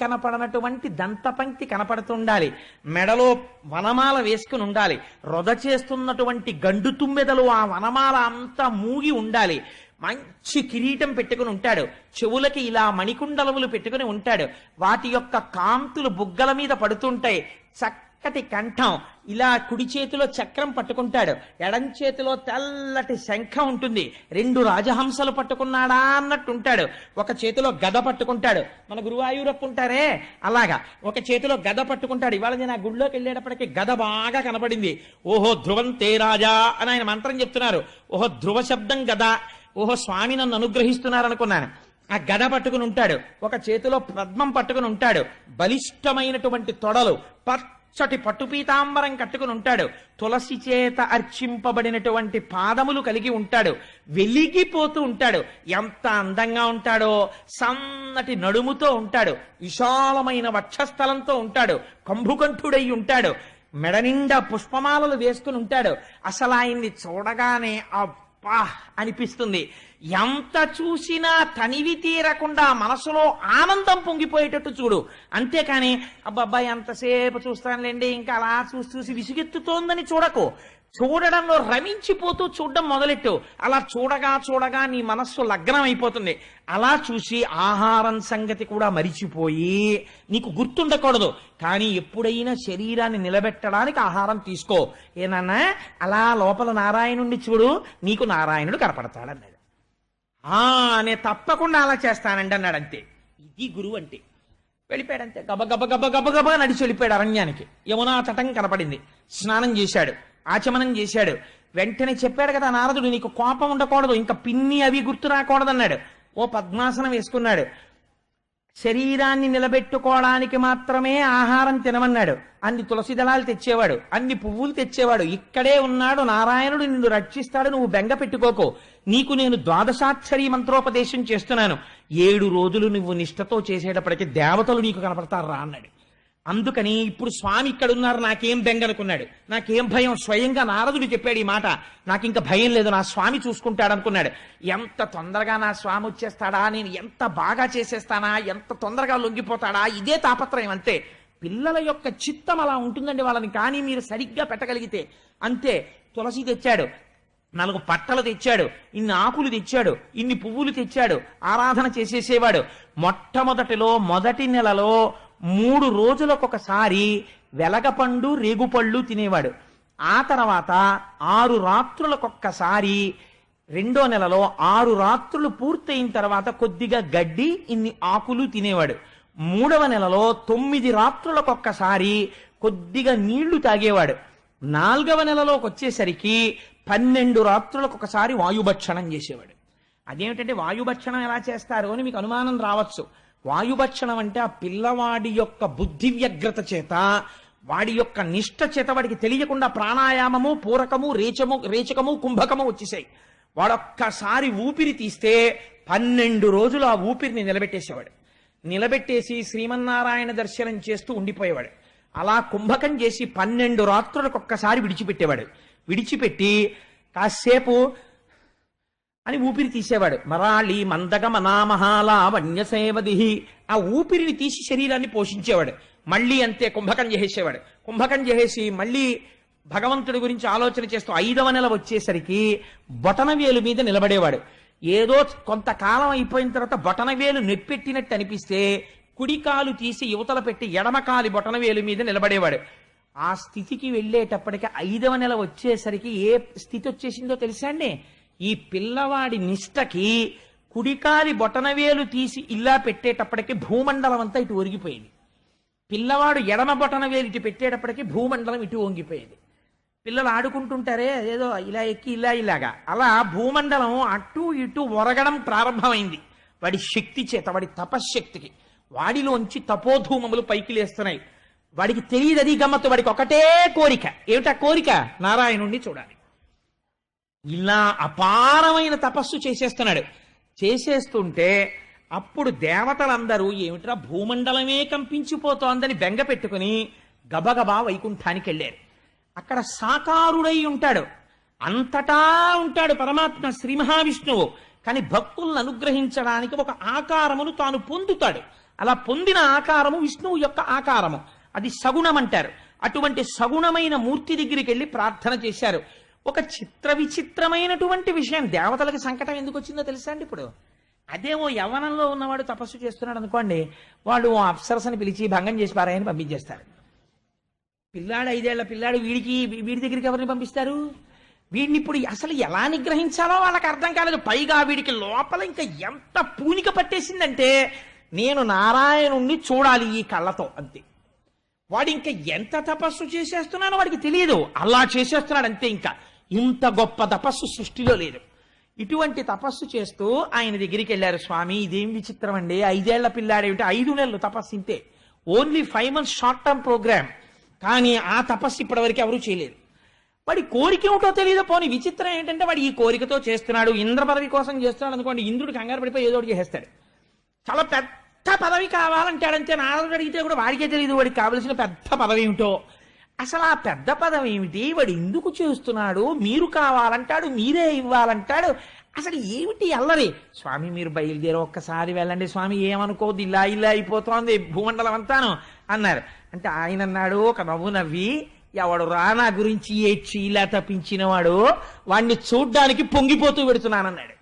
A: కనపడనటువంటి దంతపంక్తి కనపడుతుండాలి. మెడలో వనమాల వేసుకుని ఉండాలి. రొద చేస్తున్నటువంటి గండు తుమ్మెదలు ఆ వనమాల అంతా మూగి ఉండాలి. మంచి కిరీటం పెట్టుకుని ఉంటాడు. చెవులకి ఇలా మణికుండలములు పెట్టుకుని ఉంటాడు. వాటి యొక్క కాంతులు బుగ్గల మీద పడుతుంటాయి. చక్కటి కంఠం. ఇలా కుడి చేతిలో చక్రం పట్టుకుంటాడు, ఎడం చేతిలో తెల్లటి శంఖం ఉంటుంది. 2 రాజహంసలు పట్టుకున్నాడా అన్నట్టు ఉంటాడు. ఒక చేతిలో గద పట్టుకుంటాడు. మన గురువాయూరప్ప ఉంటారే అలాగా ఒక చేతిలో గద పట్టుకుంటాడు. ఇవాళ నేను ఆ గుళ్ళోకి వెళ్ళేటప్పటికీ గద బాగా కనపడింది. ఓహో ధ్రువం తే రాజా అని ఆయన మంత్రం చెప్తున్నారు. ఓహో ధ్రువ శబ్దం గద. ఓహో స్వామి నన్ను అనుగ్రహిస్తున్నారు అనుకున్నాను. ఆ గద పట్టుకుని ఉంటాడు. ఒక చేతిలో పద్మం పట్టుకుని ఉంటాడు. బలిష్టమైనటువంటి తొడలు, పచ్చటి పట్టుపీతాంబరం కట్టుకుని ఉంటాడు. తులసి చేత అర్చింపబడినటువంటి పాదములు కలిగి ఉంటాడు. వెలిగిపోతూ ఉంటాడు. ఎంత అందంగా ఉంటాడో! సన్నటి నడుముతో ఉంటాడు. విశాలమైన వక్షస్థలంతో ఉంటాడు. కంభుకంఠుడై ఉంటాడు. మెడ నిండా పుష్పమాలలు వేసుకుని ఉంటాడు. అసలు ఆయన్ని చూడగానే అనిపిస్తుంది. ఎంత చూసినా తనివి తీరకుండా మనసులో ఆనందం పొంగిపోయేటట్టు చూడు. అంతేకాని అబ్బాయి ఎంతసేపు చూస్తానులేండి ఇంకా అలా చూసి విసుగెత్తుతోందని చూడకు. చూడడంలో రమించిపోతూ చూడడం మొదలెట్టు. అలా చూడగా నీ మనస్సు లగ్నం అయిపోతుంది. అలా చూసి ఆహారం సంగతి కూడా మరిచిపోయి నీకు గుర్తుండకూడదు. కానీ ఎప్పుడైనా శరీరాన్ని నిలబెట్టడానికి ఆహారం తీసుకో. ఏనన్నా అలా లోపల నారాయణుణ్ణి చూడు, నీకు నారాయణుడు కనపడతాడన్నాడు. నేను తప్పకుండా అలా చేస్తానండి అన్నాడు. అంతే. ఇది గురువు అంటే. వెళ్ళిపోయాడు అంతే, గబ గబ గబ గబ గబ నడిచి వెళ్ళిపోయాడు అరణ్యానికి. యమునా తటం కనపడింది, స్నానం చేశాడు, ఆచమనం చేశాడు. వెంటనే చెప్పాడు కదా నారదుడు, నీకు కోపం ఉండకూడదు, ఇంకా పిన్ని అవి గుర్తు రాకూడదు అన్నాడు. ఓ పద్మాసనం వేసుకున్నాడు. శరీరాన్ని నిలబెట్టుకోవడానికి మాత్రమే ఆహారం తినమన్నాడు. అన్ని తులసి దళాలు తెచ్చేవాడు, అన్ని పువ్వులు తెచ్చేవాడు. ఇక్కడే ఉన్నాడు నారాయణుడు, నిన్ను రక్షిస్తాడు, నువ్వు బెంగ పెట్టుకోకు, నీకు నేను ద్వాదశాక్షరీ మంత్రోపదేశం చేస్తున్నాను, 7 రోజులు నువ్వు నిష్ఠతో చేసేటప్పటికీ దేవతలు నీకు కనపడతారు రా అన్నాడు. అందుకని ఇప్పుడు స్వామి ఇక్కడున్నారు, నాకేం బెంగనుకున్నాడు, నాకేం భయం. స్వయంగా నారదుడు చెప్పాడు ఈ మాట, నాకు ఇంకా భయం లేదు, నా స్వామి చూసుకుంటాడు అనుకున్నాడు. ఎంత తొందరగా నా స్వామి వచ్చేస్తాడా, నేను ఎంత బాగా చేసేస్తానా, ఎంత తొందరగా లొంగిపోతాడా, ఇదే తాపత్రయం అంతే. పిల్లల యొక్క చిత్తం అలా ఉంటుందండి వాళ్ళని, కానీ మీరు సరిగ్గా పెట్టగలిగితే అంతే. తులసి తెచ్చాడు, 4 పట్టలు తెచ్చాడు, ఇన్ని ఆకులు తెచ్చాడు, ఇన్ని పువ్వులు తెచ్చాడు, ఆరాధన చేసేసేవాడు. మొదటి నెలలో 3 రోజులకొకసారి వెలగపండు రేగుపళ్ళు తినేవాడు. ఆ తర్వాత 6 రాత్రులకొక్కసారి, 2వ నెలలో 6 రాత్రులు పూర్తయిన తర్వాత కొద్దిగా గడ్డి, ఇన్ని ఆకులు తినేవాడు. 3వ నెలలో 9 రాత్రులకొక్కసారి కొద్దిగా నీళ్లు తాగేవాడు. 4వ నెలలోకి వచ్చేసరికి 12 రాత్రులకొకసారి వాయుభక్షణం చేసేవాడు. అదేమిటంటే వాయుభక్షణం ఎలా చేస్తారు అని మీకు అనుమానం రావచ్చు. వాయుభక్షణం అంటే ఆ పిల్లవాడి యొక్క బుద్ధి వ్యగ్రత చేత, వాడి యొక్క నిష్ఠ చేత వాడికి తెలియకుండా ప్రాణాయామము, పూరకము, రేచకము, కుంభకము వచ్చేసాయి. వాడొక్కసారి ఊపిరి తీస్తే 12 రోజులు ఆ ఊపిరిని నిలబెట్టేసేవాడు. నిలబెట్టేసి శ్రీమన్నారాయణ దర్శనం చేస్తూ ఉండిపోయేవాడు. అలా కుంభకం చేసి 12 రాత్రులకు ఒక్కసారి విడిచిపెట్టేవాడు. విడిచిపెట్టి కాసేపు అని ఊపిరి తీసేవాడు. మరాళి మందగమనామహాలా వన్యసేవదిహి, ఆ ఊపిరిని తీసి శరీరాన్ని పోషించేవాడు. మళ్ళీ అంతే కుంభకం చేసేవాడు. కుంభకం చేసి మళ్ళీ భగవంతుడి గురించి ఆలోచన చేస్తూ 5వ నెల వచ్చేసరికి బొటనవేలు మీద నిలబడేవాడు. ఏదో కొంతకాలం అయిపోయిన తర్వాత బొటనవేలు నెప్పెట్టినట్టు అనిపిస్తే కుడికాలు తీసి యువతల పెట్టి ఎడమకాలి బొటనవేలు మీద నిలబడేవాడు. ఆ స్థితికి వెళ్ళేటప్పటికి 5వ నెల వచ్చేసరికి ఏ స్థితి వచ్చేసిందో తెలుసా అండి? ఈ పిల్లవాడి నిష్టకి కుడికాలి బొటనవేలు తీసి ఇలా పెట్టేటప్పటికి భూమండలం అంతా ఇటు ఒరిగిపోయింది. పిల్లవాడు ఎడమ బొటనవేలు ఇటు పెట్టేటప్పటికి భూమండలం ఇటు వంగిపోయేది. పిల్లలు ఆడుకుంటుంటారే ఏదో ఇలా ఎక్కి ఇలాగా, అలా భూమండలం అటు ఇటు ఒరగడం ప్రారంభమైంది. వాడి శక్తి చేత, వాడి తపశ్శక్తికి వాడిలోంచి తపోధూమములు పైకి లేస్తున్నాయి. వాడికి తెలియదు అది గమ్మత్తు. వాడికి ఒకటే కోరిక. ఏమిటా కోరిక? నారాయణుణ్ణి చూడాలి. ఇలా అపారమైన తపస్సు చేసేస్తున్నాడు. చేసేస్తుంటే అప్పుడు దేవతలందరూ ఏమిట్రా భూమండలమే కంపించిపోతోందని బెంగ పెట్టుకుని గబగబా వైకుంఠానికి వెళ్ళారు. అక్కడ సాకారుడై ఉంటాడు, అంతటా ఉంటాడు పరమాత్మ శ్రీ మహావిష్ణువు. కానీ భక్తులను అనుగ్రహించడానికి ఒక ఆకారమును తాను పొందుతాడు. అలా పొందిన ఆకారము విష్ణువు యొక్క ఆకారము, అది సగుణం అంటారు. అటువంటి సగుణమైన మూర్తి దగ్గరికి వెళ్ళి ప్రార్థన చేశారు. ఒక విచిత్రమైనటువంటి విషయం, దేవతలకి సంకటం ఎందుకు వచ్చిందో తెలుసా అండి? ఇప్పుడు అదేమో యవ్వనంలో ఉన్నవాడు తపస్సు చేస్తున్నాడు అనుకోండి, వాడు ఓ అప్సరసని పిలిచి భంగం చేసి పారాయని పంపించేస్తారు. పిల్లాడు 5 ఏళ్ల పిల్లాడు వీడి దగ్గరికి ఎవరిని పంపిస్తారు? వీడిని ఇప్పుడు అసలు ఎలా నిగ్రహించాలో వాళ్ళకి అర్థం కాలేదు. పైగా వీడికి లోపల ఇంకా ఎంత పూనిక పట్టేసిందంటే నేను నారాయణుణ్ణి చూడాలి ఈ కళ్ళతో, అంతే. వాడు ఇంకా ఎంత తపస్సు చేసేస్తున్నానో వాడికి తెలియదు, అలా చేసేస్తున్నాడు అంతే. ఇంకా ఇంత గొప్ప తపస్సు సృష్టిలో లేదు. ఇటువంటి తపస్సు చేస్తూ ఆయన దగ్గరికి వెళ్ళారు. స్వామి ఇదేం విచిత్రం అండి, 5 ఏళ్ల పిల్లాడేమిటి, 5 నెలలు తపస్సు ఇంతే, only 5 months short term programme. కానీ ఆ తపస్సు ఇప్పటివరకు ఎవరూ చేయలేదు. వాడి కోరిక ఏమిటో తెలియదు. పోనీ విచిత్రం ఏంటంటే వాడు ఈ కోరికతో చేస్తున్నాడు, ఇంద్ర పదవి కోసం చేస్తున్నాడు అనుకోండి, ఇంద్రుడు కంగారు పడిపోయి ఏదో ఒకటి చేసేస్తాడు. చాలా పెద్ద పదవి కావాలంటాడంతే. నారదుడు అడిగితే కూడా వాడికే తెలియదు వాడికి కావలసిన పెద్ద పదవి ఏమిటో. అసలు ఆ పెద్ద పదవి ఏమిటి, వాడు ఎందుకు చేస్తున్నాడు, మీరు కావాలంటాడు, మీరే ఇవ్వాలంటాడు, అసలు ఏమిటి అల్లరి. స్వామి మీరు బయలుదేరి ఒక్కసారి వెళ్ళండి స్వామి, ఏమనుకోవద్దు, ఇలా అయిపోతోంది భూమండలం అంతాను అన్నారు. అంటే ఆయన అన్నాడు ఒక నవ్వు నవ్వి, ఎవడు రానా గురించి ఏడ్చి ఇలా తప్పించినవాడు వాడిని చూడ్డానికి పొంగిపోతూ పెడుతున్నానన్నాడు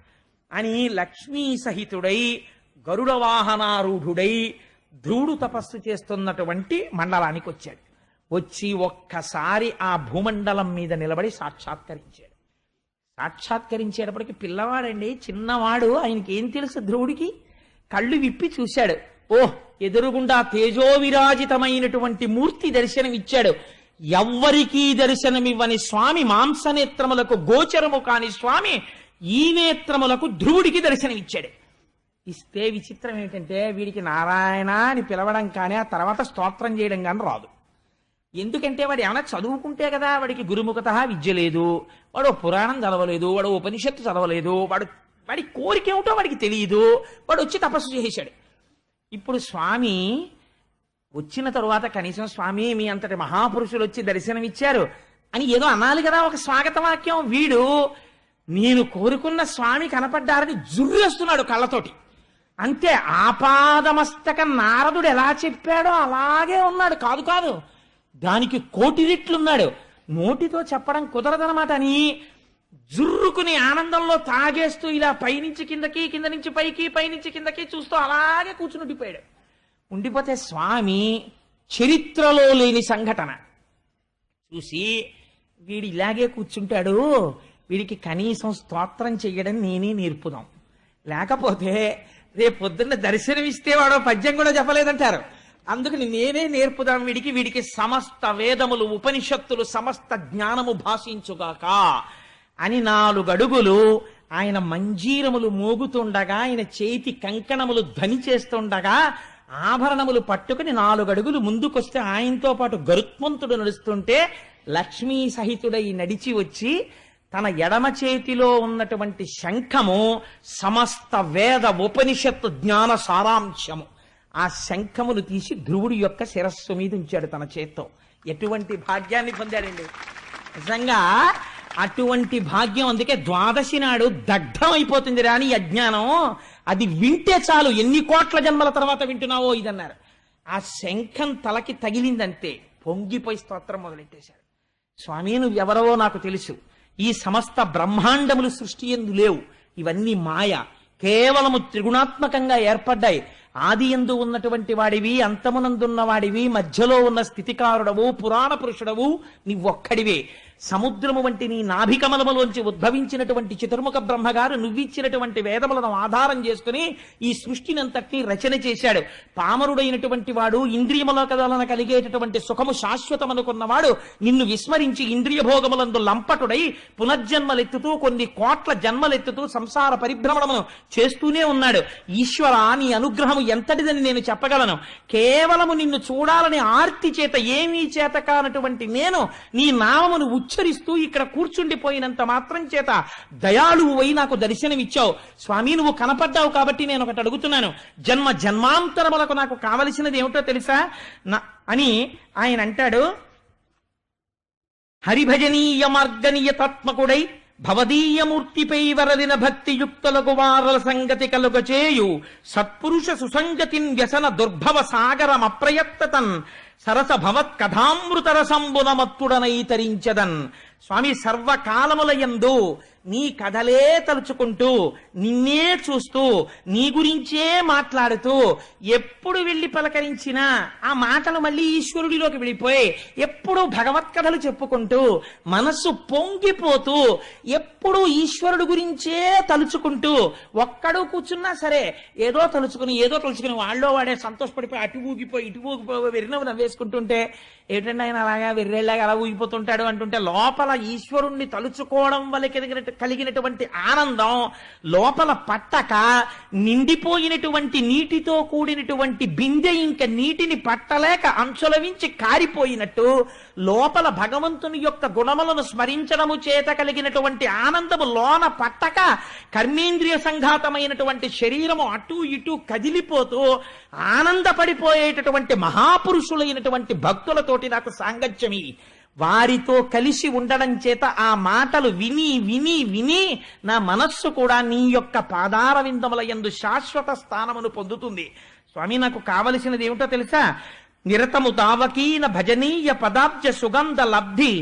A: అని లక్ష్మీ సహితుడై గరుడ వాహనారూఢుడై ధ్రువుడు తపస్సు చేస్తున్నటువంటి మండలానికి వచ్చాడు. వచ్చి ఒక్కసారి ఆ భూమండలం మీద నిలబడి సాక్షాత్కరించాడు. సాక్షాత్కరించేటప్పటికి పిల్లవాడండి, చిన్నవాడు, ఆయనకి ఏం తెలుసు ధ్రువుడికి? కళ్ళు విప్పి చూశాడు. ఓహ్, ఎదురుగుండా తేజోవిరాజితమైనటువంటి మూర్తి దర్శనమిచ్చాడు. ఎవ్వరికీ దర్శనమివ్వని స్వామి, మాంసనేత్రములకు గోచరము కాని స్వామి ఈ నేత్రములకు ధ్రువుడికి దర్శనమిచ్చాడు. ఇస్తే విచిత్రం ఏంటంటే వీడికి నారాయణ అని పిలవడం కానీ ఆ తర్వాత స్తోత్రం చేయడం కానీ రాదు. ఎందుకంటే వాడు ఏమైనా చదువుకుంటే కదా, వాడికి గురుముఖత విద్య లేదు, వాడు పురాణం చదవలేదు, వాడు ఉపనిషత్తు చదవలేదు, వాడి కోరిక ఏమిటో వాడికి తెలియదు, వాడు వచ్చి తపస్సు చేశాడు. ఇప్పుడు స్వామి వచ్చిన తరువాత కనీసం స్వామి మీ అంతటి మహాపురుషులు వచ్చి దర్శనమిచ్చారు అని ఏదో అనాలి కదా, ఒక స్వాగత వాక్యం. వీడు నేను కోరుకున్న స్వామి కనపడ్డారని జుర్రేస్తున్నాడు కళ్ళతోటి. అంతే, ఆపాదమస్తక నారదుడు ఎలా చెప్పాడో అలాగే ఉన్నాడు. కాదు దానికి కోటి రెట్లున్నాడు. నోటితో చెప్పడం కుదరదనమాట అని జుర్రుకుని ఆనందంలో తాగేస్తూ ఇలా పైనుంచి కిందకి, కింద నుంచి పైకి, పైనుంచి కిందకి చూస్తూ అలాగే కూర్చుని ఉండిపోయాడు. ఉండిపోతే స్వామి చరిత్రలో లేని సంఘటన చూసి వీడు ఇలాగే కూర్చుంటాడు, వీడికి కనీసం స్తోత్రం చెయ్యడం నేనే నేర్పుదాం, లేకపోతే రేపు పొద్దున్న దర్శనమిస్తే వాడు పద్యం కూడా చెప్పలేదంటారు. అందుకని నేనే నేర్పుదాం వీడికి సమస్త వేదములు ఉపనిషత్తులు సమస్త జ్ఞానము భాషించుగాక అని 4 అడుగులు ఆయన మంజీరములు మోగుతుండగా, ఆయన చేతి కంకణములు ధ్వని చేస్తుండగా, ఆభరణములు పట్టుకుని 4 అడుగులు ముందుకొస్తే ఆయనతో పాటు గరుత్మంతుడు నడుస్తుంటే లక్ష్మీ సహితుడై నడిచి వచ్చి తన ఎడమ చేతిలో ఉన్నటువంటి శంఖము సమస్త వేద ఉపనిషత్తు జ్ఞాన సారాంశము. ఆ శంఖమును తీసి ధ్రువుడి యొక్క శిరస్సు మీద ఉంచాడు తన చేత్తో. ఎటువంటి భాగ్యాన్ని పొందాడండి నిజంగా, అటువంటి భాగ్యం. అందుకే ద్వాదశి నాడు దగ్ధం అయిపోతుంది రాని అజ్ఞానం, అది వింటే చాలు, ఎన్ని కోట్ల జన్మల తర్వాత వింటున్నావో ఇదన్నారు. ఆ శంఖం తలకి తగిలిందంతే పొంగిపోయి స్తోత్రం మొదలెట్టేశాడు. స్వామి నువ్వెవరవో నాకు తెలుసు, ఈ సమస్త బ్రహ్మాండములు సృష్టి యందు లేవు, ఇవన్నీ మాయ, కేవలము త్రిగుణాత్మకంగా ఏర్పడ్డాయి. ఆది యందు ఉన్నటువంటి వాడివి, అంతమునందున్న వాడివి, మధ్యలో ఉన్న స్థితికారుడవు, పురాణ పురుషుడవు నీవొక్కడివే. సముద్రము వంటి నీ నాభికమలములోంచి ఉద్భవించినటువంటి చతుర్ముఖ బ్రహ్మగారు నువ్విచ్చినటువంటి వేదములను ఆధారం చేసుకుని ఈ సృష్టినంతటినీ రచన చేశాడు. పామరుడైనటువంటి వాడు ఇంద్రియముల కదలన కలిగేటటువంటి సుఖము శాశ్వతమనుకున్నవాడు నిన్ను విస్మరించి ఇంద్రియ భోగములందు లంపటుడై పునర్జన్మలెత్తుతూ కొన్ని కోట్ల జన్మలెత్తుతూ సంసార పరిభ్రమణమును చేస్తూనే ఉన్నాడు. ఈశ్వర నీ అనుగ్రహము ఎంతటిదని నేను చెప్పగలను. కేవలము నిన్ను చూడాలని ఆర్తి చేత ఏమీ చేత కానటువంటి నేను నీ నామమును ఉచ్చరిస్తూ ఇక్కడ కూర్చుండిపోయినంత మాత్రం చేత దయాళువై నాకు దర్శనమిచ్చావు. స్వామి నువ్వు కనపడ్డావు కాబట్టి నేను ఒకటి అడుగుతున్నాను, జన్మ జన్మాంతరములకు నాకు కావలసినది ఏమిటో తెలుసా అని ఆయన అంటాడు. హరిభజనీయ మార్గనీయతాత్మకుడై భవదీయమూర్తిపై వరదిన భక్తియుక్తులకు వారల సంగతి కలుగచేయు సత్పురుష సుసంగతిన్ వ్యసన దుర్భవ సాగరమప్రయత్తతన్ సరస భవత్ కథామృతరసంబునమత్తుడనై తరించదన్. స్వామి సర్వకాలములయందు నీ కథలే తలుచుకుంటూ, నిన్నే చూస్తూ, నీ గురించే మాట్లాడుతూ, ఎప్పుడు వెళ్ళి పలకరించినా ఆ మాటలు మళ్ళీ ఈశ్వరుడిలోకి వెళ్ళిపోయి ఎప్పుడూ భగవత్ కథలు చెప్పుకుంటూ మనస్సు పొంగిపోతూ ఎప్పుడూ ఈశ్వరుడు గురించే తలుచుకుంటూ, ఒక్కడు కూర్చున్నా సరే ఏదో తలుచుకుని వాళ్ళో వాడే సంతోషపడిపోయి అటు ఊగిపోయి ఇటు ఊగిపోయి వెర్రినవ్వు నవ్వేసుకుంటుంటే, ఏంటంటే ఆయన అలాగా వెర్రేళ్ళగా అలా ఊగిపోతుంటాడు అంటుంటే లోపల ఈశ్వరుణ్ణి తలుచుకోవడం వల్ల కలిగినటువంటి ఆనందం లోపల పట్టక నిండిపోయినటువంటి నీటితో కూడినటువంటి బిందె ఇంకా నీటిని పట్టలేక అంచులవించి కారిపోయినట్టు లోపల భగవంతుని యొక్క గుణములను స్మరించడము చేత కలిగినటువంటి ఆనందము లోన పట్టక కర్మేంద్రియ సంఘాతమైనటువంటి శరీరము అటు ఇటు కదిలిపోతూ ఆనందపడిపోయేటటువంటి మహాపురుషులైనటువంటి భక్తులతోటి నాకు సాంగత్యమి. వారితో కలిసి ఉండడం చేత ఆ మాటలు విని విని విని నా మనస్సు కూడా నీ యొక్క పాదార విందముల యందు శాశ్వత స్థానమును పొందుతుంది. స్వామి నాకు కావలసినది ఏమిటో తెలుసా? నిరతము దావకీన భజనీయ పదాబ్జ సుగంధ లబ్ధి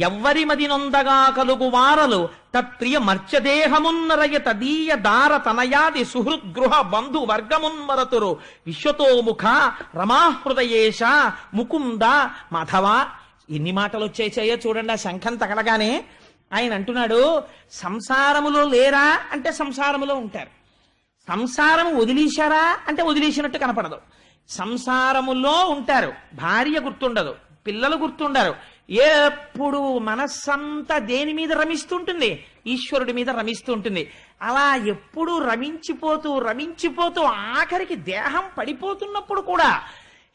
A: ఎవ్వరి మది నొందగా కలుగు వారలు తత్ప్రియ మర్చదేహమున్నరయ తదీయ దార తనయాది సుహృద్గృహ బంధు వర్గమున్మరతురు విశ్వతోముఖ రమాహృదయేశ ముకుంద మాధవ. ఎన్ని మాటలు వచ్చేసాయో చూడండి. ఆ శంఖం తగలగానే ఆయన అంటున్నాడు, సంసారములో లేరా అంటే సంసారములో ఉంటారు. సంసారం వదిలేశారా అంటే వదిలేసినట్టు కనపడదు. సంసారములో ఉంటారు, భార్య గుర్తుండదు, పిల్లలు గుర్తుండరు, ఎప్పుడు మనస్సంతా దేని మీద రమిస్తుంటుంది? ఈశ్వరుడి మీద రమిస్తూ ఉంటుంది. అలా ఎప్పుడు రమించిపోతూ రమించిపోతూ ఆఖరికి దేహం పడిపోతున్నప్పుడు కూడా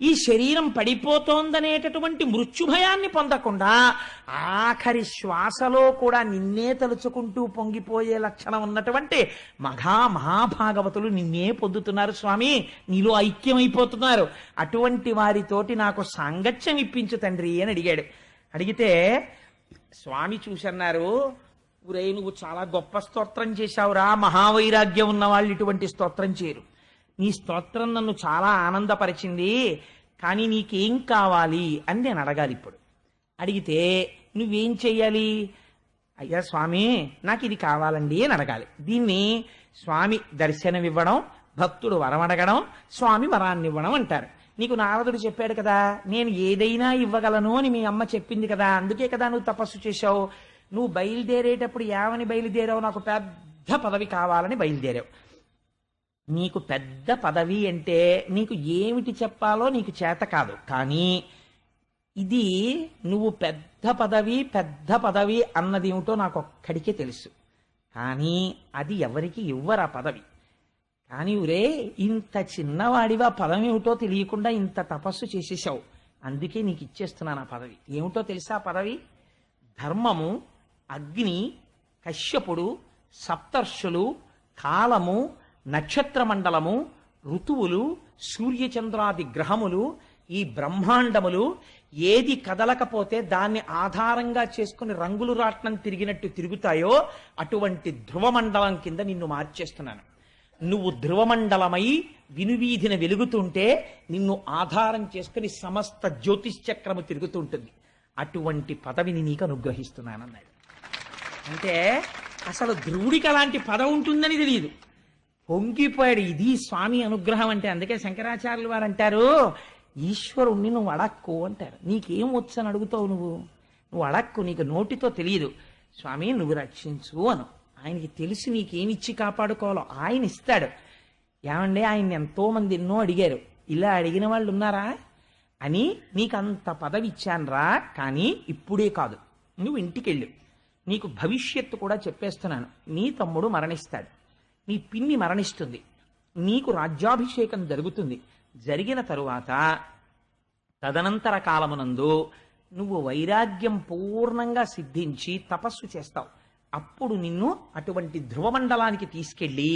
A: ఈ శరీరం పడిపోతోందనేటటువంటి మృత్యుభయాన్ని పొందకుండా ఆఖరి శ్వాసలో కూడా నిన్నే తలుచుకుంటూ పొంగిపోయే లక్షణం ఉన్నటువంటి మహాభాగవతులు నిన్నే పొందుతున్నారు స్వామి, నీలో ఐక్యమైపోతున్నారు. అటువంటి వారితోటి నాకు సాంగత్యం ఇప్పించు తండ్రి అని అడిగాడు. అడిగితే స్వామి చూసన్నారు, ఊరే నువ్వు చాలా గొప్ప స్తోత్రం చేశావురా, మహావైరాగ్యం ఉన్న వాళ్ళు ఇటువంటి స్తోత్రం చేయరు. నీ స్తోత్రం నన్ను చాలా ఆనందపరిచింది, కానీ నీకేం కావాలి అని నేను అడగాలి. ఇప్పుడు అడిగితే నువ్వేం చెయ్యాలి? అయ్యా స్వామి నాకు ఇది కావాలండి అని అడగాలి. దీన్ని స్వామి దర్శనం ఇవ్వడం, భక్తుడు వరం అడగడం, స్వామి వరాన్ని ఇవ్వడం అంటారు. నీకు నారదుడు చెప్పాడు కదా, నేను ఏదైనా ఇవ్వగలను అని మీ అమ్మ చెప్పింది కదా, అందుకే కదా నువ్వు తపస్సు చేశావు. నువ్వు బయలుదేరేటప్పుడు ఏమని బయలుదేరావు? నాకు పెద్ద పదవి కావాలని బయలుదేరావు. నీకు పెద్ద పదవి అంటే నీకు ఏమిటి చెప్పాలో నీకు చేత కాదు. కానీ ఇది నువ్వు పెద్ద పదవి అన్నది ఏమిటో నాకు ఒక్కడికే తెలుసు. కానీ అది ఎవరికి ఇవ్వరు ఆ పదవి. కానీ ఊరే ఇంత చిన్నవాడివా పదం ఏమిటో తెలియకుండా ఇంత తపస్సు చేసేసావు, అందుకే నీకు ఇచ్చేస్తున్నాను ఆ పదవి. ఏమిటో తెలుసా పదవి? ధర్మము, అగ్ని, కశ్యపుడు, సప్తర్షులు, కాలము, నక్షత్ర మండలము, ఋతువులు, సూర్యచంద్రాది గ్రహములు, ఈ బ్రహ్మాండములు ఏది కదలకపోతే దాన్ని ఆధారంగా చేసుకుని రంగులు రాట్నం తిరిగినట్టు తిరుగుతాయో అటువంటి ధ్రువమండలం కింద నిన్ను మార్చేస్తున్నాను. నువ్వు ధ్రువమండలమై వినువీధిన వెలుగుతుంటే నిన్ను ఆధారం చేసుకుని సమస్త జ్యోతిశ్చక్రము తిరుగుతుంటుంది. అటువంటి పదవిని నీకు అనుగ్రహిస్తున్నానన్నాడు. అంటే అసలు ధ్రువుడికి అలాంటి పదవి ఉంటుందని తెలియదు, పొంగిపోయాడు. ఇది స్వామి అనుగ్రహం అంటే. అందుకే శంకరాచార్యులు వారు అంటారు, ఈశ్వరుణ్ణి నువ్వు అడక్కు అంటారు. నీకేం వచ్చని అడుగుతావు? నువ్వు అడక్కు, నీకు నోటితో తెలియదు. స్వామి నువ్వు రక్షించు అను. ఆయనకి తెలిసి నీకేమిచ్చి కాపాడుకోవాలో ఆయన ఇస్తాడు. ఏమండి ఆయన్ని ఎంతో మంది ఎన్నో అడిగారు, ఇలా అడిగిన వాళ్ళు ఉన్నారా అని. నీకు అంత పదవి ఇచ్చానురా, కానీ ఇప్పుడే కాదు, నువ్వు ఇంటికెళ్ళు. నీకు భవిష్యత్తు కూడా చెప్పేస్తున్నాను. నీ తమ్ముడు మరణిస్తాడు, నీ పిన్ని మరణిస్తుంది, నీకు రాజ్యాభిషేకం జరుగుతుంది. జరిగిన తరువాత తదనంతర కాలమునందు నువ్వు వైరాగ్యం పూర్ణంగా సిద్ధించి తపస్సు చేస్తావు. అప్పుడు నిన్ను అటువంటి ధ్రువమండలానికి తీసుకెళ్ళి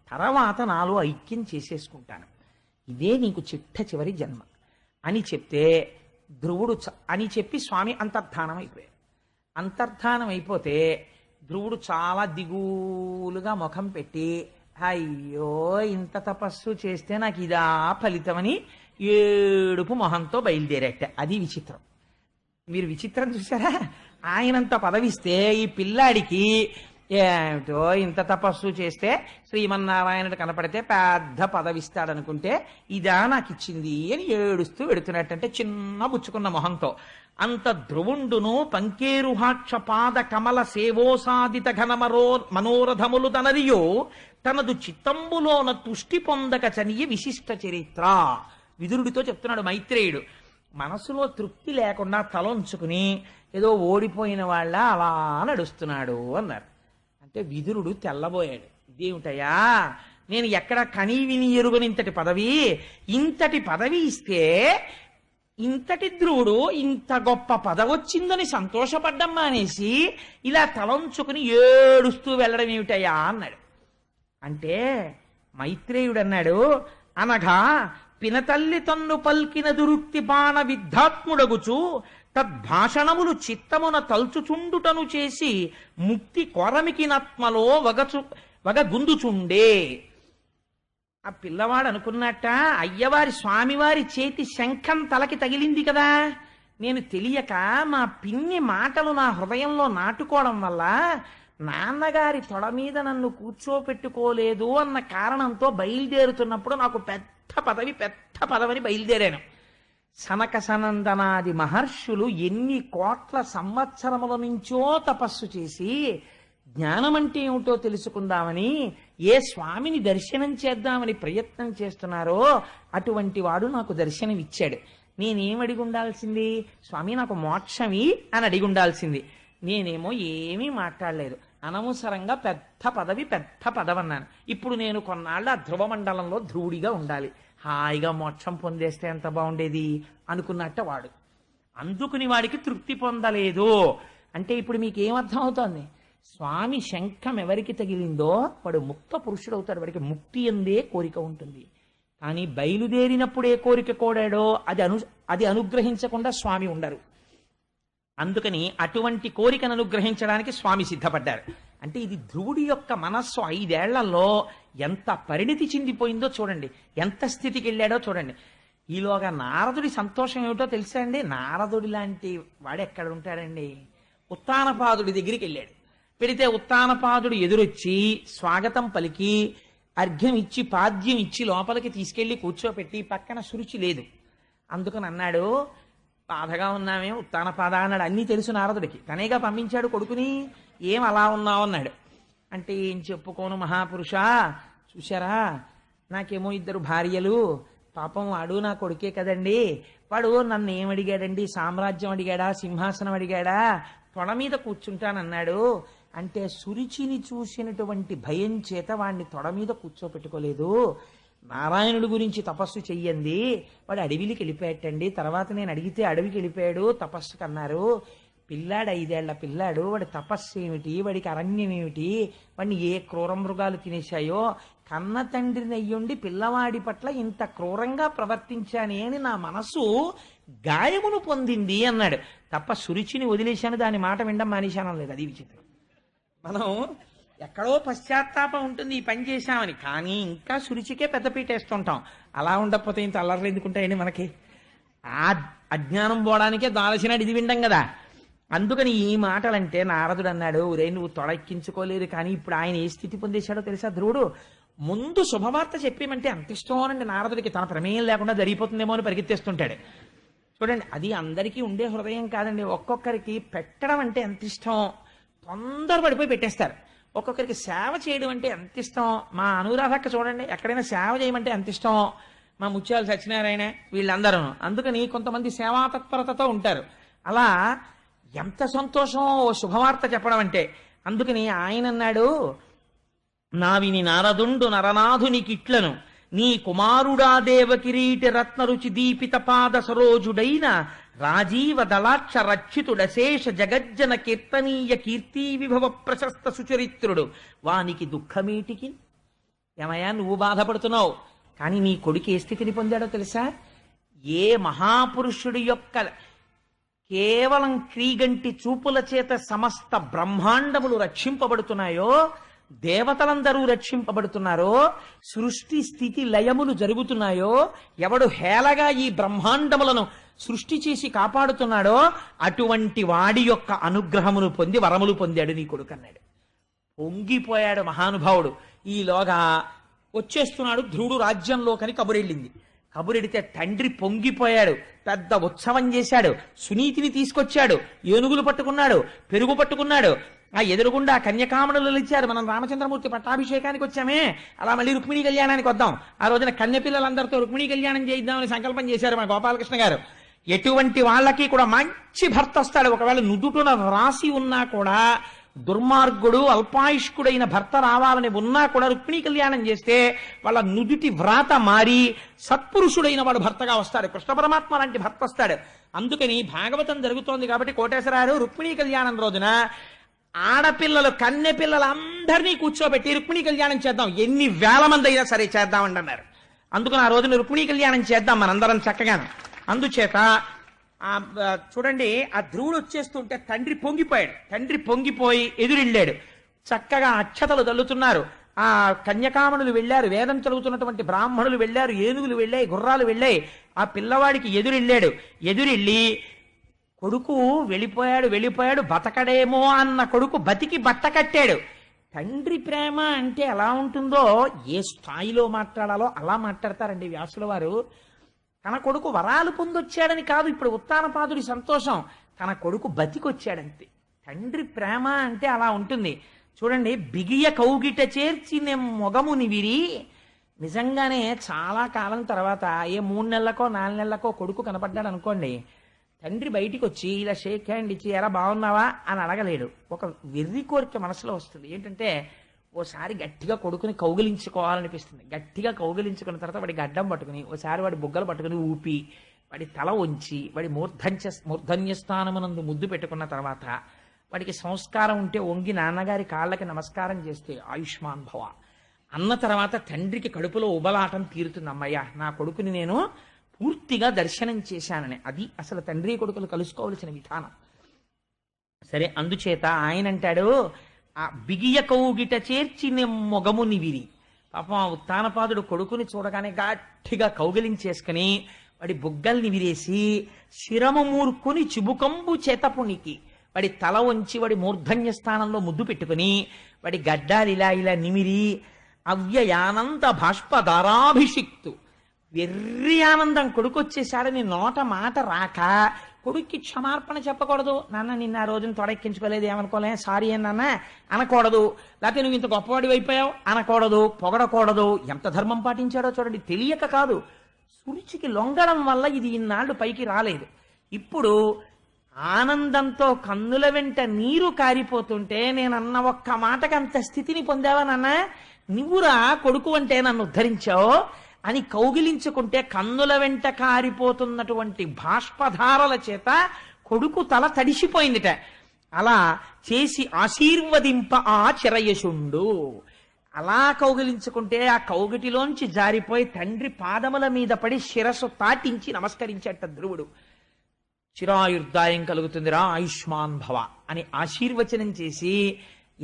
A: తర్వాత నాలో ఐక్యం చేసేసుకుంటాను. ఇదే నీకు చిట్ట చివరి జన్మ అని చెప్తే ధ్రువుడు అని చెప్పి స్వామి అంతర్ధానం అయిపోయారు. అంతర్ధానం అయిపోతే ధ్రువుడు చాలా దిగులుగా ముఖం పెట్టి, అయ్యో ఇంత తపస్సు చేస్తే నాకు ఇదా ఫలితమని ఏడుపు మొహంతో బయలుదేరట. అది విచిత్రం. మీరు విచిత్రం చూసారా? ఆయనంత పదవిస్తే ఈ పిల్లాడికి ఏమిటో ఇంత తపస్సు చేస్తే శ్రీమన్నారాయణుడు కనపడితే పెద్ద పదవిస్తాడనుకుంటే ఇదా నాకు ఇచ్చింది అని ఏడుస్తూ వెడుతున్నట్టంటే చిన్న బుచ్చుకున్న మొహంతో. అంత ధ్రువుండును పంకేరుహాక్ష పాద కమల సేవోసాదిత మనోరథములు తనరియో తనదు చిత్తంబులోన తుష్టి పొందక చనియ విశిష్ట చరిత్ర. విదురుడితో చెప్తున్నాడు మైత్రేయుడు. మనసులో తృప్తి లేకుండా తలంచుకుని ఏదో ఓడిపోయిన వాళ్ళ అలా నడుస్తున్నాడు అన్నారు. అంటే విదురుడు తెల్లబోయాడు. ఇదేమిటయా, నేను ఎక్కడ కనీ విని ఎరుగని ఇంతటి పదవి ఇస్తే ఇంతటి ధ్రువుడు ఇంత గొప్ప పదవి వచ్చిందని సంతోషపడ్డం మానేసి ఇలా తలంచుకుని ఏడుస్తూ వెళ్ళడం ఏమిటయ్యా అన్నాడు. అంటే మైత్రేయుడు అన్నాడు, అనగా పినతల్లి తన్ను పల్కిన దురుక్తి బాణ విద్ధాత్ముడగుచు తద్భాషణములు చిత్తమున తల్చుచుండుటను చేసి ముక్తి కొరమికినత్మలో వగగుందుచుండే. ఆ పిల్లవాడు అనుకున్నట్ట, అయ్యవారి స్వామివారి చేతి శంఖం తలకి తగిలింది కదా, నేను తెలియక మా పిన్ని మాటలు నా హృదయంలో నాటుకోవడం వల్ల నాన్నగారి తొడ మీద నన్ను కూర్చోపెట్టుకోలేదు అన్న కారణంతో బయలుదేరుతున్నప్పుడు నాకు పెద్ద పదవని బయలుదేరాను. సనక సనందనాది మహర్షులు ఎన్ని కోట్ల సంవత్సరముల నుంచో తపస్సు చేసి జ్ఞానం అంటే ఏమిటో తెలుసుకుందామని ఏ స్వామిని దర్శనం చేద్దామని ప్రయత్నం చేస్తున్నారో అటువంటి వాడు నాకు దర్శనం ఇచ్చాడు. నేనేం అడిగి ఉండాల్సింది? స్వామి నాకు మోక్షమి అని అడిగి ఉండాల్సింది. నేనేమో ఏమీ మాట్లాడలేదు. అనవసరంగా పెద్ద పదవి అన్నాను. ఇప్పుడు నేను కొన్నాళ్ళు ఆ ధ్రువ మండలంలో ధ్రువుడిగా ఉండాలి, హాయిగా మోక్షం పొందేస్తే ఎంత బాగుండేది అనుకున్నట్ట వాడు. అందుకుని వాడికి తృప్తి పొందలేదు అంటే ఇప్పుడు మీకేమర్థం అవుతోంది? స్వామి శంఖం ఎవరికి తగిలిందో వాడు ముక్త పురుషుడు అవుతాడు. వాడికి ముక్తి ఎందే కోరిక ఉంటుంది. కానీ బయలుదేరినప్పుడే కోరిక కోడాడో అది అనుగ్రహించకుండా స్వామి ఉండరు. అందుకని అటువంటి కోరికను అనుగ్రహించడానికి స్వామి సిద్ధపడ్డారు. అంటే ఇది ధ్రువుడి యొక్క మనస్సు 5 ఏళ్లలో ఎంత పరిణితి చెందిపోయిందో చూడండి, ఎంత స్థితికి వెళ్ళాడో చూడండి. ఈలోగా నారదుడి సంతోషం ఏమిటో తెలుసా అండి? నారదుడి లాంటి వాడు ఎక్కడ ఉంటాడండి? ఉత్తానపాదుడి దగ్గరికి వెళ్ళాడు. పెడితే ఉత్తానపాదుడు ఎదురొచ్చి స్వాగతం పలికి అర్ఘ్యం ఇచ్చి పాద్యం ఇచ్చి లోపలికి తీసుకెళ్లి కూర్చోపెట్టి పక్కన శురుచి లేదు. అందుకని అన్నాడు, బాధగా ఉన్నామే ఉత్తానపాద అన్నాడు. అన్నీ తెలుసు నారదుడికి, తనేగా పంపించాడు కొడుకుని. ఏం అలా ఉన్నావు అన్నాడు. అంటే ఏం చెప్పుకోను మహాపురుష, చూశారా నాకేమో 2 భార్యలు, పాపం వాడు నా కొడుకే కదండి. వాడు నన్ను ఏమడిగాడండి? సామ్రాజ్యం అడిగాడా, సింహాసనం అడిగాడా? తొడ మీద కూర్చుంటానన్నాడు. అంటే సురుచిని చూసినటువంటి భయం చేత వాడిని తొడ మీద కూర్చోపెట్టుకోలేదు. నారాయణుడి గురించి తపస్సు చెయ్యండి, వాడు అడవికి వెళ్ళిపోయాటండి. తర్వాత నేను అడిగితే అడవికి వెళ్ళిపోయాడు తపస్సుకు అన్నారు. పిల్లాడు 5 ఏళ్ల పిల్లాడు, వాడి తపస్సు ఏమిటి, వాడికి అరణ్యం ఏమిటి, వాడిని ఏ క్రూర మృగాలు తినేశాయో, కన్న తండ్రిని అయ్యుండి పిల్లవాడి పట్ల ఇంత క్రూరంగా ప్రవర్తించానే అని నా మనసు గాయమును పొందింది అన్నాడు. తప్ప సురుచిని వదిలేశాను, దాని మాట వినడం మానేశాను లేదు. అది విచిత్రం. మనం ఎక్కడో పశ్చాత్తాపం ఉంటుంది ఈ పని చేశామని, కానీ ఇంకా సురుచికే పెద్దపీట వేస్తుంటాం. అలా ఉండకపోతే ఇంత అల్లర్లు ఎందుకుంటాయండి మనకి? ఆ అజ్ఞానం పోవడానికే దాల్చినాడు ఇది వినడం కదా. అందుకని ఈ మాటలంటే నారదుడు అన్నాడు, ఒరే నువ్వు తొడెక్కించుకోలేదు, కానీ ఇప్పుడు ఆయన ఏ స్థితి పొందేశాడో తెలుసా? ధ్రువుడు ముందు శుభవార్త చెప్పేమంటే అంత ఇష్టం అనండి నారదుడికి. తన ప్రమేయం లేకుండా జరిగిపోతుందేమో అని పరిగెత్తేస్తుంటాడు. చూడండి, అది అందరికీ ఉండే హృదయం కాదండి. ఒక్కొక్కరికి పెట్టడం అంటే ఎంత ఇష్టం, తొందరపడిపోయి పెట్టేస్తారు. ఒక్కొక్కరికి సేవ చేయడం అంటే ఎంత ఇష్టం. మా అనురాధక్క చూడండి, ఎక్కడైనా సేవ చేయమంటే ఎంత ఇష్టం. మా ముత్యాలు సత్యనారాయణ వీళ్ళందరూ. అందుకని కొంతమంది సేవా తత్పరతతో ఉంటారు. అలా ఎంత సంతోషం ఓ శుభవార్త చెప్పడం అంటే. అందుకని ఆయన అన్నాడు, నావిని నారదుండు నరనాథునికిట్లను నీ కుమారుడా దేవకిరీటి రత్నరుచి దీపిత పాద సరోజుడైన రాజీవ దళాక్ష రక్షితుడశేష జగజ్జన కీర్తనీయ కీర్తి విభవ ప్రశస్త సుచరిత్రుడు వానికి దుఃఖమేటికి. ఏమయ్యా నువ్వు బాధపడుతున్నావు, కానీ నీ కొడుకు ఏ స్థితిని పొందాడో తెలుసా? ఏ మహాపురుషుడి యొక్క కేవలం క్రీగంటి చూపుల చేత సమస్త బ్రహ్మాండములు రక్షింపబడుతున్నాయో, దేవతలందరూ రక్షింపబడుతున్నారో, సృష్టి స్థితి లయములు జరుగుతున్నాయో, ఎవడు హేళగా ఈ బ్రహ్మాండములను సృష్టి చేసి కాపాడుతున్నాడో అటువంటి వాడి యొక్క అనుగ్రహమును పొంది వరములు పొందాడు నీ కొడుకు అన్నాడు. పొంగిపోయాడు మహానుభావుడు. ఈలోగా వచ్చేస్తున్నాడు ధ్రువుడు రాజ్యంలోకని కబురెళ్ళింది. కబురెడితే తండ్రి పొంగిపోయాడు, పెద్ద ఉత్సవం చేశాడు. సునీతిని తీసుకొచ్చాడు, ఏనుగులు పట్టుకున్నాడు, పెరుగు పట్టుకున్నాడు. ఆ ఎదురుగుండా కన్యకామణులు ఇచ్చారు. మనం రామచంద్రమూర్తి పట్టాభిషేకానికి వచ్చామే, అలా మళ్ళీ రుక్మిణీ కళ్యాణానికి వద్దాం. ఆ రోజున కన్యపిల్లలందరితో రుక్మిణీ కళ్యాణం చేయిద్దామని సంకల్పం చేశారు మన గోపాలకృష్ణ గారు. ఎటువంటి వాళ్ళకి కూడా మంచి భర్త వస్తాడు. ఒకవేళ నుదుటున రాసి ఉన్నా కూడా, దుర్మార్గుడు అల్పాయుష్కుడైన భర్త రావాలని ఉన్నా కూడా రుక్మిణీ కళ్యాణం చేస్తే వాళ్ళ నుదుటి వ్రాత మారి సత్పురుషుడైన వాడు భర్తగా వస్తాడు. కృష్ణ పరమాత్మ లాంటి భర్త వస్తాడు. అందుకని భాగవతం జరుగుతోంది కాబట్టి కోటేశ్వరారు రుక్మిణీ కళ్యాణం రోజున ఆడపిల్లలు కన్నె పిల్లలందరినీ కూర్చోబెట్టి రుక్మిణీ కళ్యాణం చేద్దాం, ఎన్ని వేల మంది అయినా సరే చేద్దామండి అన్నారు. అందుకని ఆ రోజున రుక్మిణీ కళ్యాణం చేద్దాం మనందరం చక్కగాను. అందుచేత చూడండి, ఆ ధ్రువుడు వచ్చేస్తుంటే తండ్రి పొంగిపోయాడు. తండ్రి పొంగిపోయి ఎదురెళ్ళాడు. చక్కగా అక్షతలు తల్లుతున్నారు. ఆ కన్యకామణులు వెళ్ళారు, వేదం చదువుతున్నటువంటి బ్రాహ్మణులు వెళ్ళారు, ఏనుగులు వెళ్ళాయి, గుర్రాలు వెళ్ళాయి. ఆ పిల్లవాడికి ఎదురెళ్ళాడు. ఎదురెళ్ళి కొడుకు వెళ్ళిపోయాడు బతకడేమో అన్న కొడుకు బతికి బట్ట కట్టాడు. తండ్రి ప్రేమ అంటే ఎలా ఉంటుందో, ఏ స్థాయిలో మాట్లాడాలో అలా మాట్లాడతారండి వ్యాసుల వారు. తన కొడుకు వరాలు పొందొచ్చాడని కాదు ఇప్పుడు ఉత్తానపాదుడి సంతోషం, తన కొడుకు బతికొచ్చాడంతే. తండ్రి ప్రేమ అంటే అలా ఉంటుంది. చూడండి, బిగియ కౌగిట చేర్చి మొగముని విరి. నిజంగానే చాలా కాలం తర్వాత ఏ 3 నెలలకో 4 నెలలకో కొడుకు కనపడ్డాడు అనుకోండి, తండ్రి బయటికి వచ్చి ఇలా షేక్ హ్యాండ్ ఇచ్చి ఎలా బాగున్నావా అని అడగలేడు. ఒక వెర్రి కోరిక మనసులో వస్తుంది. ఏంటంటే ఓసారి గట్టిగా కొడుకుని కౌగిలించుకోవాలనిపిస్తుంది. గట్టిగా కౌగిలించుకున్న తర్వాత వాడికి అడ్డం పట్టుకుని ఓసారి వాడి బుగ్గలు పట్టుకుని ఊపి వాడి తల వంచి వాడి మూర్ధన్యస్థానమునందు ముద్దు పెట్టుకున్న తర్వాత వాడికి సంస్కారం ఉంటే వంగి నాన్నగారి కాళ్ళకి నమస్కారం చేస్తే ఆయుష్మాన్ భవ అన్న తర్వాత తండ్రికి కడుపులో ఉబలాటం తీరుతుంది. అమ్మయ్య, నా కొడుకుని నేను పూర్తిగా దర్శనం చేశానని. అది అసలు తండ్రి కొడుకులు కలుసుకోవలసిన విధానం. సరే, అందుచేత ఆయన అంటాడు, ఆ బిగియ కౌగిట చేర్చి మొగముని విరి. పాపం ఆ ఉత్తానపాదుడు కొడుకుని చూడగానే గట్టిగా కౌగిలించేసుకుని వాడి బుగ్గల్ని విరేసి శిరము మూర్ఖుని చిబుకంబు చేతపునికి వాడి తల వంచి వాడి మూర్ధన్య స్థానంలో ముద్దు పెట్టుకుని వాడి గడ్డాలు ఇలా ఇలా నిమిరి అవ్యయానంద బాష్పధారాభిషిక్తు. వెర్రి ఆనందం కొడుకు వచ్చేసాడని నోట మాట రాక కొడుక్కి క్షమార్పణ చెప్పకూడదు. నాన్న నిన్న ఆ రోజున తొడెక్కించుకోలేదు ఏమనుకోలే, సారీ నాన్న అనకూడదు. లేకపోతే నువ్వు ఇంత గొప్పవాడి అయిపోయావు అనకూడదు, పొగడకూడదు. ఎంత ధర్మం పాటించాడో చూడండి. తెలియక కాదు, సురుచికి లొంగడం వల్ల ఇది ఇన్నాళ్ళు పైకి రాలేదు. ఇప్పుడు ఆనందంతో కన్నుల వెంట నీరు కారిపోతుంటే నేనన్న ఒక్క మాటకి అంత స్థితిని పొందావా నాన్న, నువ్వురా కొడుకు అంటే నన్ను ఉద్ధరించావు అని కౌగిలించుకుంటే కన్నుల వెంట కారిపోతున్నటువంటి బాష్పధారల చేత కొడుకు తల తడిసిపోయిందిట. అలా చేసి ఆశీర్వదింప ఆ చిరయశుండు. అలా కౌగిలించుకుంటే ఆ కౌగిటిలోంచి జారిపోయి తండ్రి పాదముల మీద పడి శిరస్సు తాటించి నమస్కరించేట ధ్రువుడు. చిరాయుర్దాయం కలుగుతుందిరా, ఆయుష్మాన్ భవ అని ఆశీర్వచనం చేసి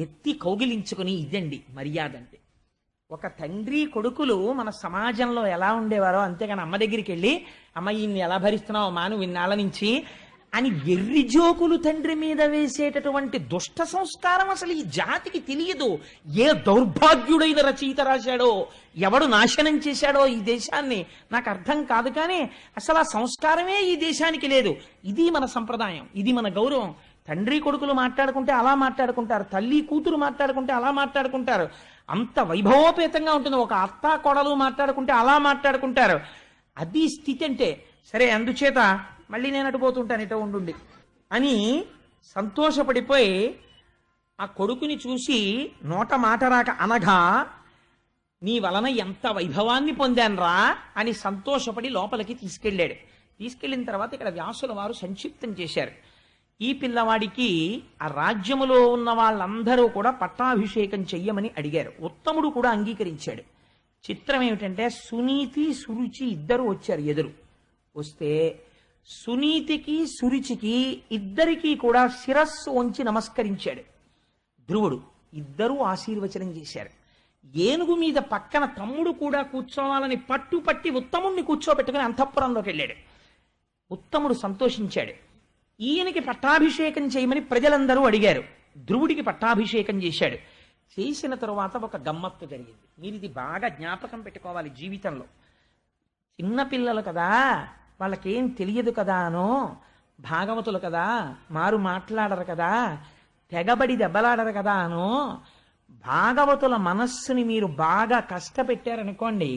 A: ఎత్తి కౌగిలించుకుని, ఇదండి మర్యాద అంటే. ఒక తండ్రి కొడుకులు మన సమాజంలో ఎలా ఉండేవారో, అంతేగాని అమ్మ దగ్గరికి వెళ్ళి అమ్మ ఈయన్ని ఎలా భరిస్తున్నావు అమ్మా నువ్వు ఇన్నాళ్ళ నుంచి అని వెర్రి జోకులు తండ్రి మీద వేసేటటువంటి దుష్ట సంస్కారం అసలు ఈ జాతికి తెలియదు. ఏ దౌర్భాగ్యుడైన రచయిత రాశాడో, ఎవడు నాశనం చేశాడో ఈ దేశాన్ని నాకు అర్థం కాదు. కానీ అసలు ఆ సంస్కారమే ఈ దేశానికి లేదు. ఇది మన సంప్రదాయం, ఇది మన గౌరవం. తండ్రి కొడుకులు మాట్లాడుకుంటే అలా మాట్లాడుకుంటారు, తల్లి కూతురు మాట్లాడుకుంటే అలా మాట్లాడుకుంటారు. అంత వైభవోపేతంగా ఉంటుంది. ఒక అత్త కోడలు మాట్లాడుకుంటే అలా మాట్లాడుకుంటారు. అది స్థితి అంటే. సరే, అందుచేత మళ్ళీ నేను అటుపోతుంటాను ఇటో ఉండుండి అని సంతోషపడిపోయి ఆ కొడుకుని చూసి నోట మాట రాక అనగా, నీ వలన ఎంత వైభవాన్ని పొందాన్రా అని సంతోషపడి లోపలికి తీసుకెళ్ళాడు. తీసుకెళ్ళిన తర్వాత ఇక్కడ వ్యాసుల వారు సంక్షిప్తం చేశారు. ఈ పిల్లవాడికి ఆ రాజ్యములో ఉన్న వాళ్ళందరూ కూడా పట్టాభిషేకం చెయ్యమని అడిగారు. ఉత్తముడు కూడా అంగీకరించాడు. చిత్రం ఏమిటంటే సునీతి సురుచి ఇద్దరు వచ్చారు ఎదురు. వస్తే సునీతికి సురుచికి ఇద్దరికీ కూడా శిరస్సు వంచి నమస్కరించాడు ధ్రువుడు. ఇద్దరూ ఆశీర్వచనం చేశారు. ఏనుగు మీద పక్కన తమ్ముడు కూడా కూర్చోవాలని పట్టుపట్టి ఉత్తముణ్ణి కూర్చోబెట్టుకుని అంతఃపురంలోకి వెళ్ళాడు. ఉత్తముడు సంతోషించాడు. ఈయనకి పట్టాభిషేకం చేయమని ప్రజలందరూ అడిగారు. ధ్రువుడికి పట్టాభిషేకం చేశాడు. చేసిన తరువాత ఒక గమ్మత్తు జరిగింది. మీరు ఇది బాగా జ్ఞాపకం పెట్టుకోవాలి జీవితంలో. చిన్నపిల్లలు కదా, వాళ్ళకేం తెలియదు కదా అనో, భాగవతులు కదా, మారు మాట్లాడరు కదా, తెగబడి దెబ్బలాడరు కదా అనో, భాగవతుల మనస్సుని మీరు బాగా కష్టపెట్టారనుకోండి,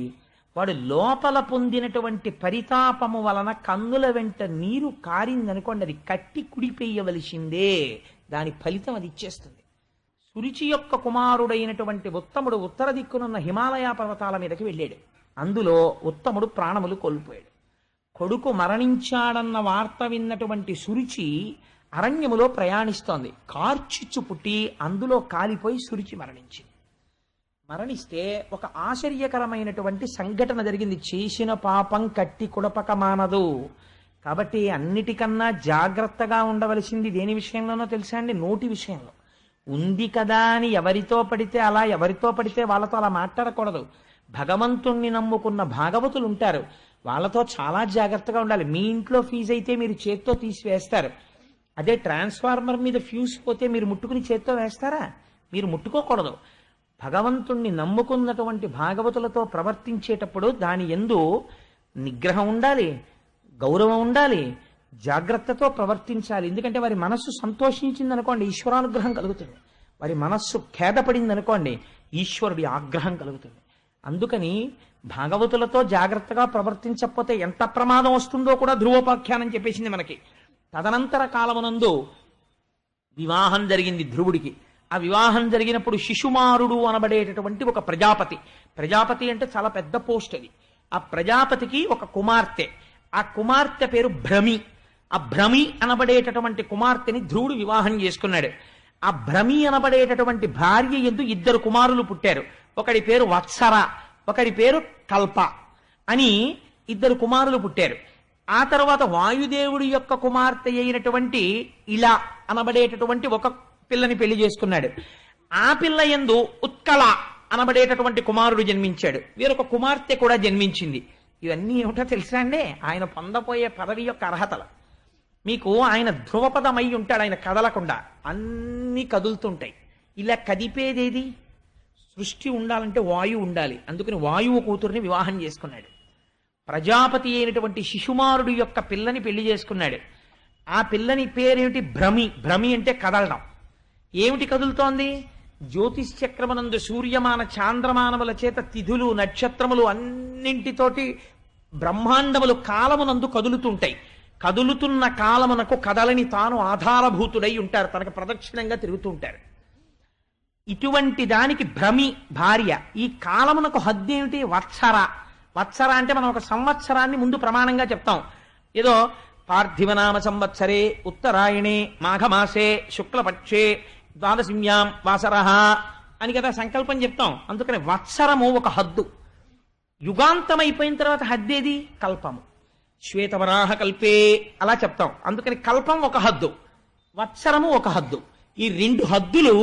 A: వాడు లోపల పొందినటువంటి పరితాపము వలన కన్నుల వెంట నీరు కారిందనుకోండి, అది కట్టి కుడిపేయవలసిందే. దాని ఫలితం అది ఇచ్చేస్తుంది. సురుచి యొక్క కుమారుడైనటువంటి ఉత్తముడు ఉత్తర దిక్కునున్న హిమాలయ పర్వతాల మీదకి వెళ్ళాడు. అందులో ఉత్తముడు ప్రాణములు కోల్పోయాడు. కొడుకు మరణించాడన్న వార్త విన్నటువంటి సురుచి అరణ్యములో ప్రయాణిస్తోంది. కార్చిచ్చు పుట్టి అందులో కాలిపోయి సురుచి మరణిస్తే ఒక ఆశ్చర్యకరమైనటువంటి సంఘటన జరిగింది. చేసిన పాపం కట్టి కుడపక మానదు. కాబట్టి అన్నిటికన్నా జాగ్రత్తగా ఉండవలసింది దేని విషయంలోనో తెలుసా అండి? నోటి విషయంలో. ఉంది కదా అని ఎవరితో పడితే వాళ్ళతో అలా మాట్లాడకూడదు. భగవంతుణ్ణి నమ్ముకున్న భాగవతులు ఉంటారు, వాళ్ళతో చాలా జాగ్రత్తగా ఉండాలి. మీ ఇంట్లో ఫీజు అయితే మీరు చేత్తో తీసివేస్తారు. అదే ట్రాన్స్ఫార్మర్ మీద ఫ్యూజ్ పోతే మీరు ముట్టుకుని చేత్తో వేస్తారా? మీరు ముట్టుకోకూడదు. భగవంతుణ్ణి నమ్ముకున్నటువంటి భాగవతులతో ప్రవర్తించేటప్పుడు దాని యందు నిగ్రహం ఉండాలి, గౌరవం ఉండాలి, జాగ్రత్తతో ప్రవర్తించాలి. ఎందుకంటే వారి మనస్సు సంతోషించిందనుకోండి ఈశ్వరానుగ్రహం కలుగుతుంది. వాడి మనస్సు ఖేదపడింది అనుకోండి, ఈశ్వరుడి ఆగ్రహం కలుగుతుంది. అందుకని భాగవతులతో జాగ్రత్తగా ప్రవర్తించకపోతే ఎంత ప్రమాదం వస్తుందో కూడా ధ్రువోపాఖ్యానం చెప్పేసింది మనకి. తదనంతర కాలమునందు వివాహం జరిగింది ధ్రువుడికి. ఆ వివాహం జరిగినప్పుడు శిశుమారుడు అనబడేటటువంటి ఒక ప్రజాపతి, ప్రజాపతి అంటే చాలా పెద్ద పోస్ట్ అది, ఆ ప్రజాపతికి ఒక కుమార్తె, ఆ కుమార్తె పేరు భ్రమి. ఆ భ్రమి అనబడేటటువంటి కుమార్తెని ధ్రువుడు వివాహం చేసుకున్నాడు. ఆ భ్రమి అనబడేటటువంటి భార్య యందు 2 కుమారులు పుట్టారు. ఒకడి పేరు వత్సర, ఒకడి పేరు కల్ప అని 2 కుమారులు పుట్టారు. ఆ తర్వాత వాయుదేవుడి యొక్క కుమార్తె అయినటువంటి ఇలా అనబడేటటువంటి ఒక పిల్లని పెళ్లి చేసుకున్నాడు. ఆ పిల్ల యందు ఉత్కళ అనబడేటటువంటి కుమారుడు జన్మించాడు. వీరొక కుమార్తె కూడా జన్మించింది. ఇవన్నీ ఏమిటో తెలుసా అండి? ఆయన పొందబోయే పదవి యొక్క అర్హతలు. మీకు ఆయన ధ్రువపదమై ఉంటాడు, ఆయన కదలకుండా అన్నీ కదులుతుంటాయి. ఇలా కదిపేదేది? సృష్టి ఉండాలంటే వాయువు ఉండాలి. అందుకని వాయువు కూతుర్ని వివాహం చేసుకున్నాడు. ప్రజాపతి అయినటువంటి శిశుమారుడు యొక్క పిల్లని పెళ్లి చేసుకున్నాడు. ఆ పిల్లని పేరేమిటి? భ్రమి. భ్రమి అంటే కదలడం. ఏమిటి కదులుతోంది? జ్యోతిష్ చక్రమనందు సూర్యమాన చాంద్రమానముల చేత తిథులు నక్షత్రములు అన్నింటితోటి బ్రహ్మాండములు కాలమునందు కదులుతుంటాయి. కదులుతున్న కాలమునకు కదలని తాను ఆధారభూతుడై ఉంటారు, తనకు ప్రదక్షిణంగా తిరుగుతూ ఉంటారు. ఇటువంటి దానికి భ్రమి భార్య. ఈ కాలమునకు హద్దు ఏమిటి? వత్సర. వత్సర అంటే మనం ఒక సంవత్సరాన్ని ముందు ప్రమాణంగా చెప్తాం. ఏదో పార్థివనామ సంవత్సరే ఉత్తరాయణే మాఘమాసే శుక్లపక్షే ద్వాదశిమ్యాం వాసరః అని కదా సంకల్పం చెప్తాం. అందుకని వత్సరము ఒక హద్దు. యుగాంతం అయిపోయిన తర్వాత హద్దేది? కల్పము. శ్వేతవరాహ కల్పే అలా చెప్తాం. అందుకని కల్పం ఒక హద్దు, వత్సరము ఒక హద్దు. ఈ 2 హద్దులు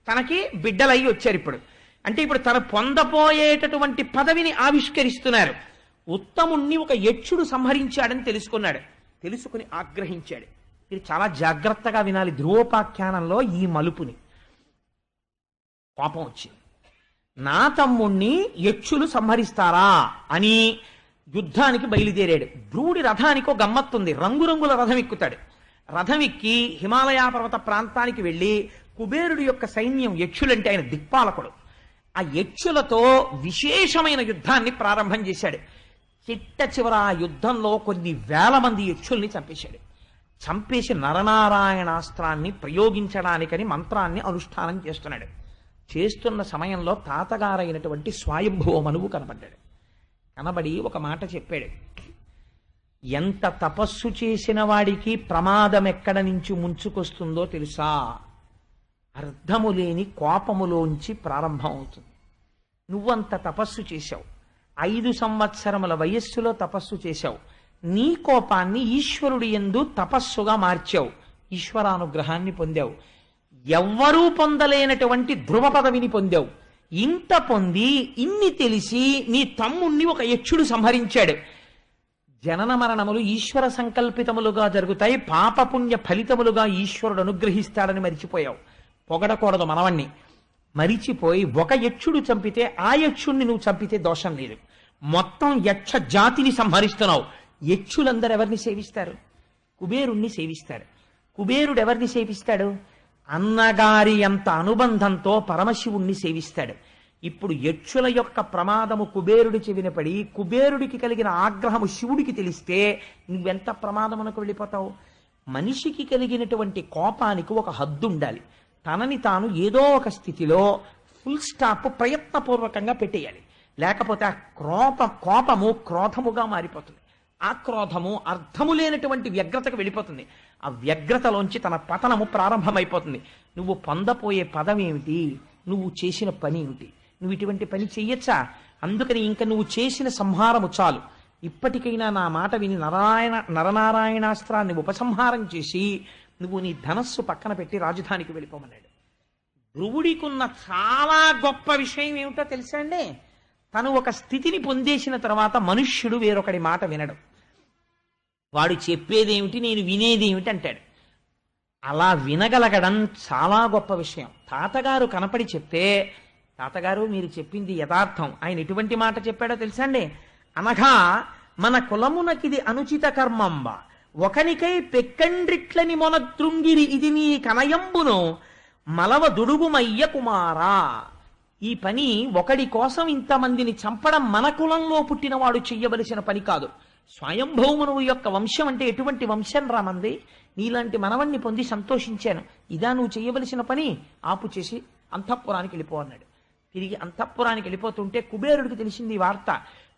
A: తనకి బిడ్డలై వచ్చారు ఇప్పుడు. అంటే ఇప్పుడు తను పొందపోయేటటువంటి పదవిని ఆవిష్కరిస్తున్నారు. ఉత్తముణ్ణి ఒక యక్షుడు సంహరించాడని తెలుసుకున్నాడు. తెలుసుకుని ఆగ్రహించాడు. ఇది చాలా జాగ్రత్తగా వినాలి ధ్రువోపాఖ్యానంలో ఈ మలుపుని. కోపం వచ్చింది. నా తమ్ముణ్ణి యక్షులు సంహరిస్తారా అని యుద్ధానికి బయలుదేరాడు. ధ్రువుడి రథానికి ఒక గమ్మత్తుంది. రంగురంగుల రథం ఎక్కుతాడు. రథం ఎక్కి హిమాలయ పర్వత ప్రాంతానికి వెళ్ళి కుబేరుడి యొక్క సైన్యం, యక్షులంటే ఆయన దిక్పాలకుడు, ఆ యక్షులతో విశేషమైన యుద్ధాన్ని ప్రారంభం చేశాడు. చిట్ట చివర ఆ యుద్ధంలో కొన్ని వేల మంది యక్షుల్ని చంపేశాడు. చంపేసి నరనారాయణాస్త్రాన్ని ప్రయోగించడానికని మంత్రాన్ని అనుష్ఠానం చేస్తున్నాడు. చేస్తున్న సమయంలో తాతగారైనటువంటి స్వయంభువ మనువు కనబడ్డాడు. కనబడి ఒక మాట చెప్పాడు. ఎంత తపస్సు చేసిన వాడికి ప్రమాదం ఎక్కడ నుంచి ముంచుకొస్తుందో తెలుసా? అర్థము లేని కోపములోంచి ప్రారంభం అవుతుంది. నువ్వంత తపస్సు చేశావు, 5 సంవత్సరముల వయస్సులో తపస్సు చేశావు. నీ కోపాన్ని ఈశ్వరుడి యందు తపస్సుగా మార్చావు, ఈశ్వరానుగ్రహాన్ని పొందావు. ఎవ్వరూ పొందలేనటువంటి ధ్రువ పదవిని పొందావు. ఇంత పొంది ఇన్ని తెలిసి నీ తమ్ముణ్ణి ఒక యక్షుడు సంహరించాడు. జనన మరణములు ఈశ్వర సంకల్పితములుగా జరుగుతాయి, పాపపుణ్య ఫలితములుగా ఈశ్వరుడు అనుగ్రహిస్తాడని మరిచిపోయావు. పొగడకూడదు మనవణ్ణి. మరిచిపోయి ఒక యక్షుడు చంపితే ఆ యక్షుణ్ణి నువ్వు చంపితే దోషం లేదు. మొత్తం యక్ష జాతిని సంహరిస్తున్నావు. యక్షులందరూ ఎవరిని సేవిస్తారు? కుబేరుణ్ణి సేవిస్తారు. కుబేరుడు ఎవరిని సేవిస్తాడు? అన్నగారి అంత అనుబంధంతో పరమశివుణ్ణి సేవిస్తాడు. ఇప్పుడు యక్షుల యొక్క ప్రమాదము కుబేరుడి చెవిన పడి కుబేరుడికి కలిగిన ఆగ్రహము శివుడికి తెలిస్తే నువ్వెంత ప్రమాదమునకు వెళ్ళిపోతావు? మనిషికి కలిగినటువంటి కోపానికి ఒక హద్దు ఉండాలి. తనని తాను ఏదో ఒక స్థితిలో ఫుల్ స్టాప్ ప్రయత్నపూర్వకంగా పెట్టేయాలి. లేకపోతే ఆ కోపము క్రోధముగా మారిపోతుంది. ఆ క్రోధము అర్థము లేనటువంటి వ్యగ్రతకు వెళ్ళిపోతుంది. ఆ వ్యగ్రతలోంచి తన పతనము ప్రారంభమైపోతుంది. నువ్వు పొందపోయే పదం ఏమిటి? నువ్వు చేసిన పని ఏమిటి? నువ్వు ఇటువంటి పని చెయ్యొచ్చా? అందుకని ఇంకా నువ్వు చేసిన సంహారము చాలు. ఇప్పటికైనా నా మాట విని నరనారాయణాస్త్రాన్ని ఉపసంహారం చేసి నువ్వు నీ ధనస్సు పక్కన పెట్టి రాజధానికి వెళ్ళిపోమన్నాడు. ధ్రువుడికున్న చాలా గొప్ప విషయం ఏమిటో తెలుసా అండి? తను ఒక స్థితిని పొందేసిన తర్వాత మనుష్యుడు వేరొకడి మాట వినడు. వాడు చెప్పేదేమిటి, నేను వినేదేమిటి అంటాడు. అలా వినగలగడం చాలా గొప్ప విషయం. తాతగారు కనపడి చెప్తే, తాతగారు మీరు చెప్పింది యథార్థం, ఆయన ఎటువంటి మాట చెప్పాడో తెలుసా అండి? అనగా మన కులమునకిది అనుచిత కర్మంబ, ఒకనికై పెక్కండ్రిట్లని మొన తృంగిరి ఇది నీ కనయంబును, మలవ దుడుగుమయ్య కుమారా, ఈ పని ఒకడి కోసం ఇంతమందిని చంపడం మన కులంలో పుట్టినవాడు చెయ్యవలసిన పని కాదు. స్వయంభౌమనువు యొక్క వంశం అంటే ఎటువంటి వంశం రామంది? నీలాంటి మనవణ్ణి పొంది సంతోషించాను, ఇదా నువ్వు చెయ్యవలసిన పని? ఆపు చేసి అంతఃపురానికి వెళ్ళిపో అన్నాడు. తిరిగి అంతఃపురానికి వెళ్ళిపోతుంటే కుబేరుడికి తెలిసింది ఈ వార్త.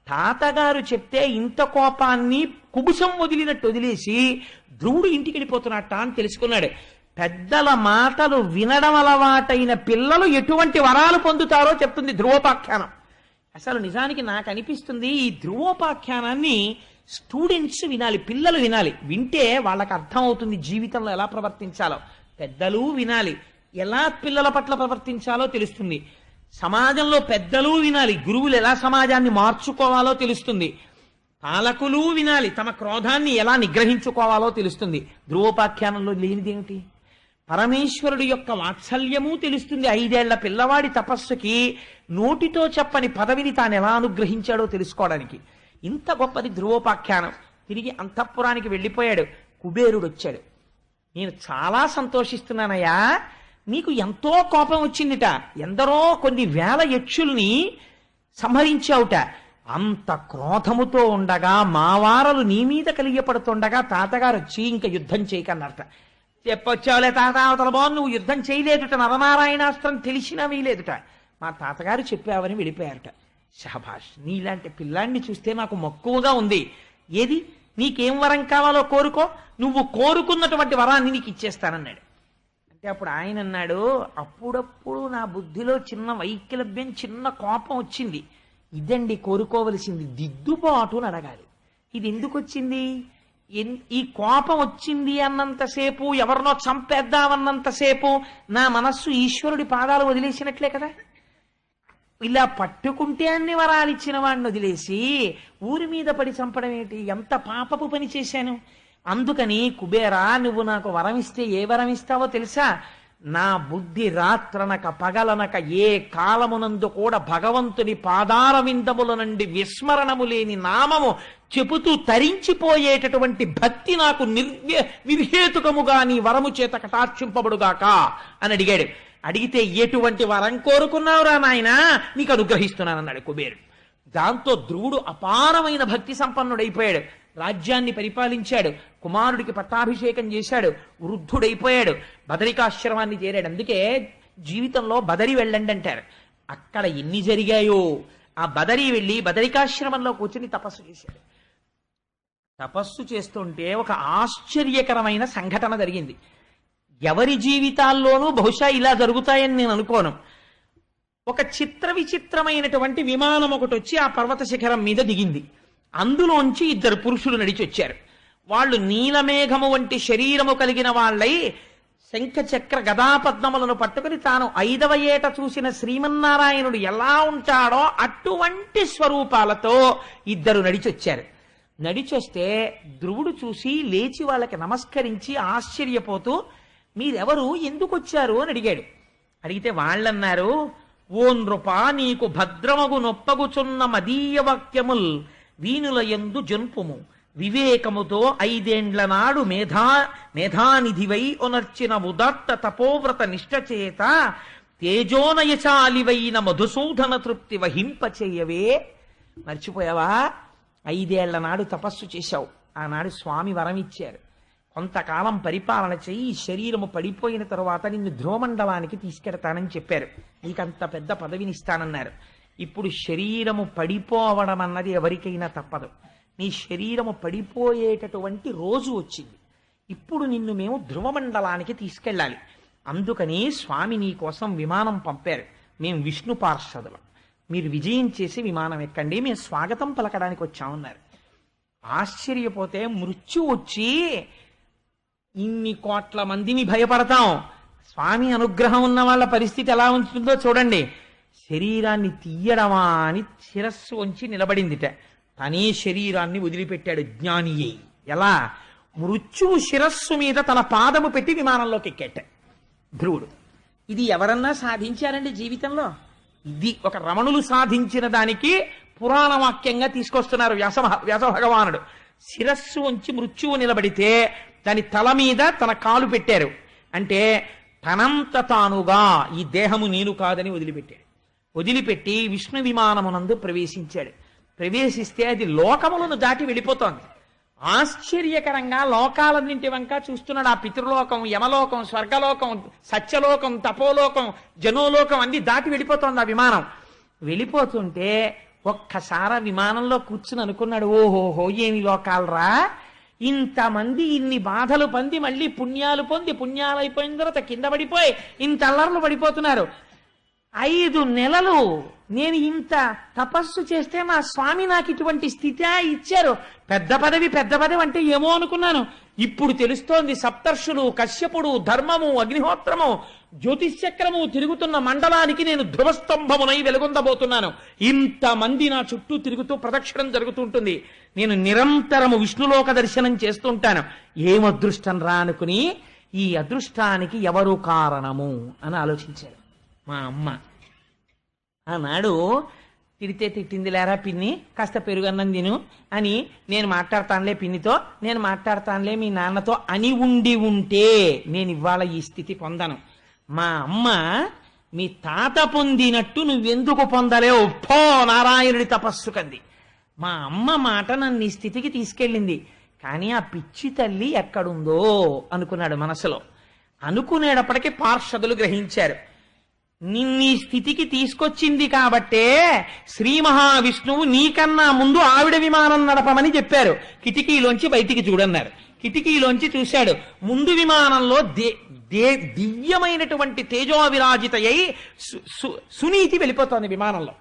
A: తాతగారు చెప్తే ఇంత కోపాన్ని కుబుసం వదిలినట్టు వదిలేసి ధ్రువుడు ఇంటికి వెళ్ళిపోతున్నట్ట అని తెలుసుకున్నాడు. పెద్దల మాటలు వినడం అలవాటైన పిల్లలు ఎటువంటి వరాలు పొందుతారో చెప్తుంది ధ్రువోపాఖ్యానం. అసలు నిజానికి నాకు అనిపిస్తుంది ఈ ధ్రువోపాఖ్యానాన్ని స్టూడెంట్స్ వినాలి, పిల్లలు వినాలి. వింటే వాళ్ళకి అర్థం అవుతుంది జీవితంలో ఎలా ప్రవర్తించాలో. పెద్దలు వినాలి, ఎలా పిల్లల పట్ల ప్రవర్తించాలో తెలుస్తుంది. సమాజంలో పెద్దలు వినాలి, గురువులు ఎలా సమాజాన్ని మార్చుకోవాలో తెలుస్తుంది. పాలకులు వినాలి, తమ క్రోధాన్ని ఎలా నిగ్రహించుకోవాలో తెలుస్తుంది. ధ్రువోపాఖ్యానంలో లేనిదేమిటి? పరమేశ్వరుడి యొక్క వాత్సల్యము తెలుస్తుంది. 5 ఏళ్ల పిల్లవాడి తపస్సుకి నోటితో చెప్పని పదవిని తాను ఎలా అనుగ్రహించాడో తెలుసుకోవడానికి. ఇంత గొప్పది ధ్రువోపాఖ్యానం. తిరిగి అంతఃపురానికి వెళ్ళిపోయాడు. కుబేరుడు వచ్చాడు. నేను చాలా సంతోషిస్తున్నానయ్యా, నీకు ఎంతో కోపం వచ్చిందిట, ఎందరో కొన్ని వేల యక్షుల్ని సంహరించావుట. అంత క్రోధముతో ఉండగా మావారలు నీ మీద కలిగపడుతుండగా తాతగారు వచ్చి ఇంకా యుద్ధం చేయకన్నారట. చెప్పొచ్చావులే తాత, అవతల బాగుంది, నువ్వు యుద్ధం చేయలేదుట, నరనారాయణాస్త్రం తెలిసినా వీలేదుట, మా తాతగారు చెప్పావని వెళ్ళిపోయారట. షహబాష్, నీలాంటి పిల్లాన్ని చూస్తే నాకు మక్కువగా ఉంది. ఏది నీకేం వరం కావాలో కోరుకో, నువ్వు కోరుకున్నటువంటి వరాన్ని నీకు ఇచ్చేస్తానన్నాడు. అంటే అప్పుడు ఆయన అన్నాడు, అప్పుడప్పుడు నా బుద్ధిలో చిన్న వైకలభ్యం, చిన్న కోపం వచ్చింది. ఇదండి కోరుకోవలసింది, దిద్దుబాటు అని అడగాలి. ఇది ఎందుకు వచ్చింది? ఈ కోపం వచ్చింది అన్నంతసేపు, ఎవరినో చంపేద్దామన్నంతసేపు నా మనస్సు ఈశ్వరుడి పాదాలు వదిలేసినట్లే కదా. ఇలా పట్టుకుంటే అన్ని వరాలు ఇచ్చిన వాడిని వదిలేసి ఊరి మీద పడి చంపడం ఏంటి? ఎంత పాపపు పని చేశాను. అందుకని కుబేరా, నువ్వు నాకు వరం ఇస్తే ఏ వరం ఇస్తావో తెలుసా? నా బుద్ధి రాత్రనక పగలనక ఏ కాలమునందు కూడా భగవంతుని పాదార విందముల నుండి విస్మరణము లేని నామము చెబుతూ తరించిపోయేటటువంటి భక్తి నాకు నిర్హేతుకముగా నీ వరము చేత కటాక్షింపబడుగాక అని అడిగాడు. అడిగితే ఎటువంటి వరం కోరుకున్నావురా నాయనా, నీకు అనుగ్రహిస్తున్నానన్నాడు కుబేరుడు. దాంతో ధ్రువుడు అపారమైన భక్తి సంపన్నుడైపోయాడు. రాజ్యాన్ని పరిపాలించాడు, కుమారుడికి పట్టాభిషేకం చేశాడు, వృద్ధుడైపోయాడు, బదరికాశ్రమాన్ని చేరాడు. అందుకే జీవితంలో బదరి వెళ్ళండి అంటారు. అక్కడ ఎన్ని జరిగాయో. ఆ బదరి వెళ్ళి బదరికాశ్రమంలో కూర్చుని తపస్సు చేశాడు. తపస్సు చేస్తుంటే ఒక ఆశ్చర్యకరమైన సంఘటన జరిగింది. ఎవరి జీవితాల్లోనూ బహుశా ఇలా జరుగుతాయని నేను అనుకోను. ఒక చిత్ర విచిత్రమైనటువంటి విమానం ఒకటి వచ్చి ఆ పర్వత శిఖరం మీద దిగింది. అందులోంచి 2 పురుషులు నడిచి వచ్చారు. వాళ్ళు నీలమేఘము వంటి శరీరము కలిగిన వాళ్ళై శంఖ చక్ర గదాపద్మములను పట్టుకుని తాను 5వ ఏట చూసిన శ్రీమన్నారాయణుడు ఎలా ఉంటాడో అటువంటి స్వరూపాలతో 2 నడిచొచ్చారు. నడిచొస్తే ధ్రువుడు చూసి లేచి వాళ్ళకి నమస్కరించి ఆశ్చర్యపోతూ, మీరెవరు, ఎందుకు వచ్చారు అని అడిగాడు. అడిగితే వాళ్ళన్నారు, ఓ నృపా, నీకు భద్రమగు నొప్పగుచున్న మదీయ వాక్యముల్ వీనుల యందు జన్పుము, వివేకముతో 5 ఏండ్ల నాడు మేధానిధివై ఒనర్చిన ఉదాత్త తపోవ్రత నిష్ఠచేత తేజోనయశాలివైన మధుసూదన తృప్తి వహింపచేయవే. మర్చిపోయావా? 5 ఏళ్ల నాడు తపస్సు చేశావు. ఆనాడు స్వామి వరం ఇచ్చారు, కొంతకాలం పరిపాలన చెయ్యి, శరీరము పడిపోయిన తరువాత నిన్ను ధ్రువమండలానికి తీసుకెడతానని చెప్పారు. నీకంత పెద్ద పదవినిస్తానన్నారు. ఇప్పుడు శరీరము పడిపోవడం అన్నది ఎవరికైనా తప్పదు. నీ శరీరము పడిపోయేటటువంటి రోజు వచ్చింది. ఇప్పుడు నిన్ను మేము ధ్రువమండలానికి తీసుకెళ్ళాలి. అందుకని స్వామి నీ కోసం విమానం పంపారు. మేము విష్ణు పార్షదులం, మీరు విజయం చేసి విమానం ఎక్కండి, మేము స్వాగతం పలకడానికి వచ్చామన్నారు. ఆశ్చర్యపోతే మృత్యు వచ్చి ఇన్ని కోట్ల మందిని భయపడతాం, స్వామి అనుగ్రహం ఉన్న వాళ్ళ పరిస్థితి ఎలా ఉంటుందో చూడండి. శరీరాన్ని తీయడమా అని శిరస్సు వంచి నిలబడిందిట. తనే శరీరాన్ని వదిలిపెట్టాడు జ్ఞానియే. ఎలా? మృత్యువు శిరస్సు మీద తన పాదము పెట్టి విమానంలోకి ఎక్కేట ధ్రువుడు. ఇది ఎవరన్నా సాధించారండి జీవితంలో? ఇది ఒక రమణులు సాధించిన దానికి పురాణ వాక్యంగా తీసుకొస్తున్నారు వ్యాస భగవానుడు. శిరస్సు వంచి మృత్యువు నిలబడితే దాని తల మీద తన కాలు పెట్టారు. అంటే తనంత తానుగా ఈ దేహము నేను కాదని వదిలిపెట్టి విష్ణు విమానమునందు ప్రవేశించాడు. ప్రవేశిస్తే అది లోకములను దాటి వెళ్ళిపోతోంది. ఆశ్చర్యకరంగా లోకాలన్నింటి వంక చూస్తున్నాడు. ఆ పితృలోకం, యమలోకం, స్వర్గలోకం, సత్యలోకం, తపోలోకం, జనోలోకం అన్ని దాటి వెళ్ళిపోతోంది ఆ విమానం. వెళ్ళిపోతుంటే ఒక్కసారి విమానంలో కూర్చుని అనుకున్నాడు, ఓహోహో ఏమి లోకాలరా, ఇంతమంది ఇన్ని బాధలు పొంది మళ్ళీ పుణ్యాలు పొంది పుణ్యాలు అయిపోయిన తర్వాత కింద పడిపోయి ఇంత అల్లర్లు పడిపోతున్నారు. 5 నెలలు నేను ఇంత తపస్సు చేస్తే మా స్వామి నాకు ఇటువంటి స్థితి ఇచ్చారు. పెద్ద పదవి అంటే ఏమో అనుకున్నాను. ఇప్పుడు తెలుస్తోంది సప్తర్షులు, కశ్యపుడు, ధర్మము, అగ్నిహోత్రము, జ్యోతిశ్చక్రము తిరుగుతున్న మండలానికి నేను ధ్రువస్తంభమునై వెలుగొందబోతున్నాను. ఇంతమంది నా చుట్టూ తిరుగుతూ ప్రదక్షిణం జరుగుతుంటుంది. నేను నిరంతరము విష్ణులోక దర్శనం చేస్తుంటాను. ఏం అదృష్టం రా అనుకుని ఈ అదృష్టానికి ఎవరు కారణము అని ఆలోచించారు. మా అమ్మ ఆనాడు తిడితే తిట్టింది లేరా పిన్ని, కాస్త పెరుగన్నం తిను అని నేను మాట్లాడతానులే పిన్నితో, నేను మాట్లాడతానులే మీ నాన్నతో అని ఉంటే నేను ఇవాళ ఈ స్థితి పొందను. మా అమ్మ మీ తాత పొందినట్టు నువ్వెందుకు పొందలేవు, పో నారాయణుడి తపస్సు కంది. మా అమ్మ మాట నన్ను ఈ స్థితికి తీసుకెళ్ళింది. కానీ ఆ పిచ్చి తల్లి ఎక్కడుందో అనుకున్నాడు మనసులో. అనుకునేటప్పటికీ పార్షదులు గ్రహించారు, నిన్నీ స్థితికి తీసుకొచ్చింది కాబట్టే శ్రీ మహావిష్ణువు నీకన్నా ముందు ఆవిడ విమానం నడపమని చెప్పారు. కిటికీలోంచి బయటికి చూడన్నారు. కిటికీలోంచి చూశాడు. ముందు విమానంలో దివ్యమైనటువంటి తేజోవిరాజితయ్యి సునీతి వెళ్ళిపోతోంది విమానంలో.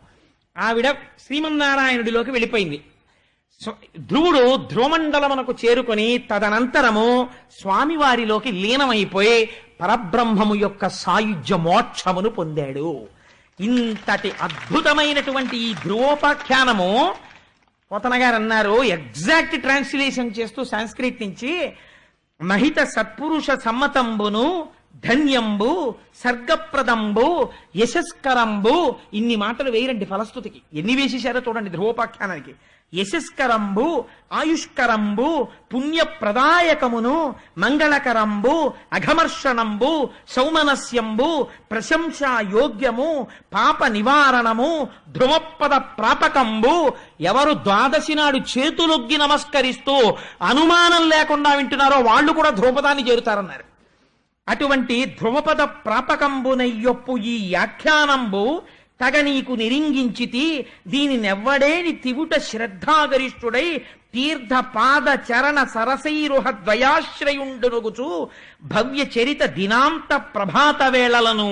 A: ఆవిడ శ్రీమన్నారాయణుడిలోకి వెళ్ళిపోయింది. ధ్రువుడు ధ్రువమండలమునకు చేరుకొని తదనంతరము స్వామివారిలోకి లీనమైపోయి పరబ్రహ్మము యొక్క సాయుధ్య మోక్షమును పొందాడు. ఇంతటి అద్భుతమైనటువంటి ఈ ధ్రువోపాఖ్యానము పోతన గారు అన్నారు, ఎగ్జాక్ట్ ట్రాన్స్లేషన్ చేస్తూ సంస్కృత్ నుంచి, మహిత సత్పురుష సమ్మతంబును ధన్యంబు సర్గప్రదంబు యశస్కరంబు, ఇన్ని మాటలు వేయరండి ఫలశ్రుతికి, ఎన్ని వేసేశారో చూడండి ధ్రువోపాఖ్యానానికి. యశస్కరంబు, ఆయుష్కరంబు, పుణ్యప్రదాయకమును, మంగళకరంబు, అఘమర్షణంబు, సౌమనస్యంబు, ప్రశంసా యోగ్యము, పాప నివారణము, ధ్రువపద ప్రాపకంబు. ఎవరు ద్వాదశి నాడు చేతులొగ్గి నమస్కరిస్తూ అనుమానం లేకుండా వింటున్నారో వాళ్ళు కూడా ధ్రువపదాన్ని చేరుతారన్నారు. అటువంటి ధ్రువపద ప్రాపకంబునయ్యొప్పు ఈ వ్యాఖ్యానంబు తగ నీకు నిరింగించితి, దీనినెవ్వడేని తివుట శ్రద్ధాగరిష్ఠుడై తీర్థ పాద చరణ సరసైరుహ ద్వయాశ్రయుండునుగుచు భవ్య చరిత దినాంత ప్రభాత వేళలను.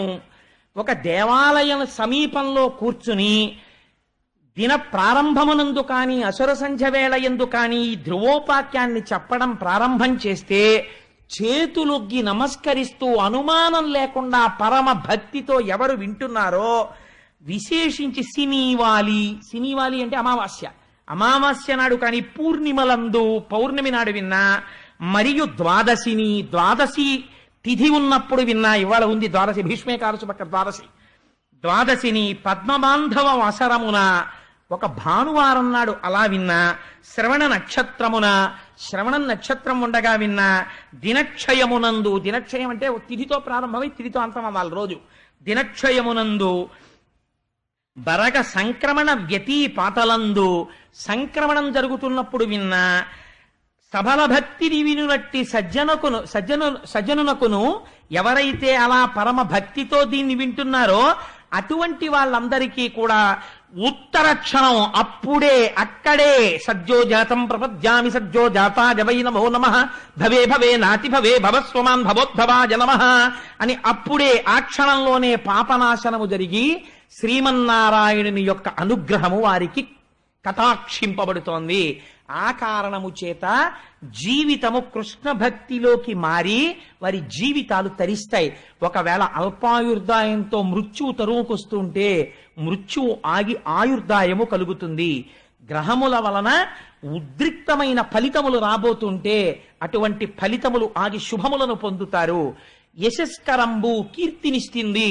A: ఒక దేవాలయం సమీపంలో కూర్చుని దిన ప్రారంభమునందు కానీ అసుర సంధ్య వేళ ఎందు కానీ ఈ ధ్రువోపాఖ్యాన్ని చెప్పడం ప్రారంభం చేస్తే చేతులొగ్గి నమస్కరిస్తూ అనుమానం లేకుండా పరమ భక్తితో ఎవరు వింటున్నారో, విశేషించి సినీవాలి అంటే అమావాస్య నాడు కానీ పూర్ణిమలందు పౌర్ణమి నాడు విన్నా, మరియు ద్వాదశి తిథి ఉన్నప్పుడు విన్నా, ఇవాళ ఉంది ద్వాదశి, భీష్మేకాదశి పక్క ద్వాదశిని పద్మబాంధవ అవసరమున ఒక భానువారం నాడు అలా విన్నా, శ్రవణ నక్షత్రం ఉండగా విన్నా, దినక్షయమునందు, దినక్షయం అంటే తిథితో ప్రారంభమై తిథితో అంతం అవ్వాలి రోజు, దినక్షయమునందు బరగ సంక్రమణ వ్యతీపాతలందు సంక్రమణం జరుగుతున్నప్పుడు విన్నా, సబల భక్తిని వినునట్టి సజ్జనునకును ఎవరైతే అలా పరమ భక్తితో దీన్ని వింటున్నారో అటువంటి వాళ్ళందరికీ కూడా ఉత్తర క్షణం అప్పుడే అక్కడే సజ్జోజాతం ప్రపద్యామి సజ్జోజాతాయ వై నమో నమః భవే నాతి భవే భవస్వమాన్ భవోద్భవాయ నమః అని అప్పుడే ఆ క్షణంలోనే పాపనాశనము జరిగి శ్రీమన్నారాయణుని యొక్క అనుగ్రహము వారికి కటాక్షింపబడుతోంది. ఆ కారణము చేత జీవితము కృష్ణ భక్తిలోకి మారి వారి జీవితాలు తరిస్తాయి. ఒకవేళ అల్పాయుర్దాయంతో మృత్యువు తరువుకొస్తుంటే మృత్యువు ఆగి ఆయుర్దాయము కలుగుతుంది. గ్రహముల వలన ఉద్రిక్తమైన ఫలితములు రాబోతుంటే అటువంటి ఫలితములు ఆగి శుభములను పొందుతారు. యశస్కరంబు కీర్తినిస్తుంది.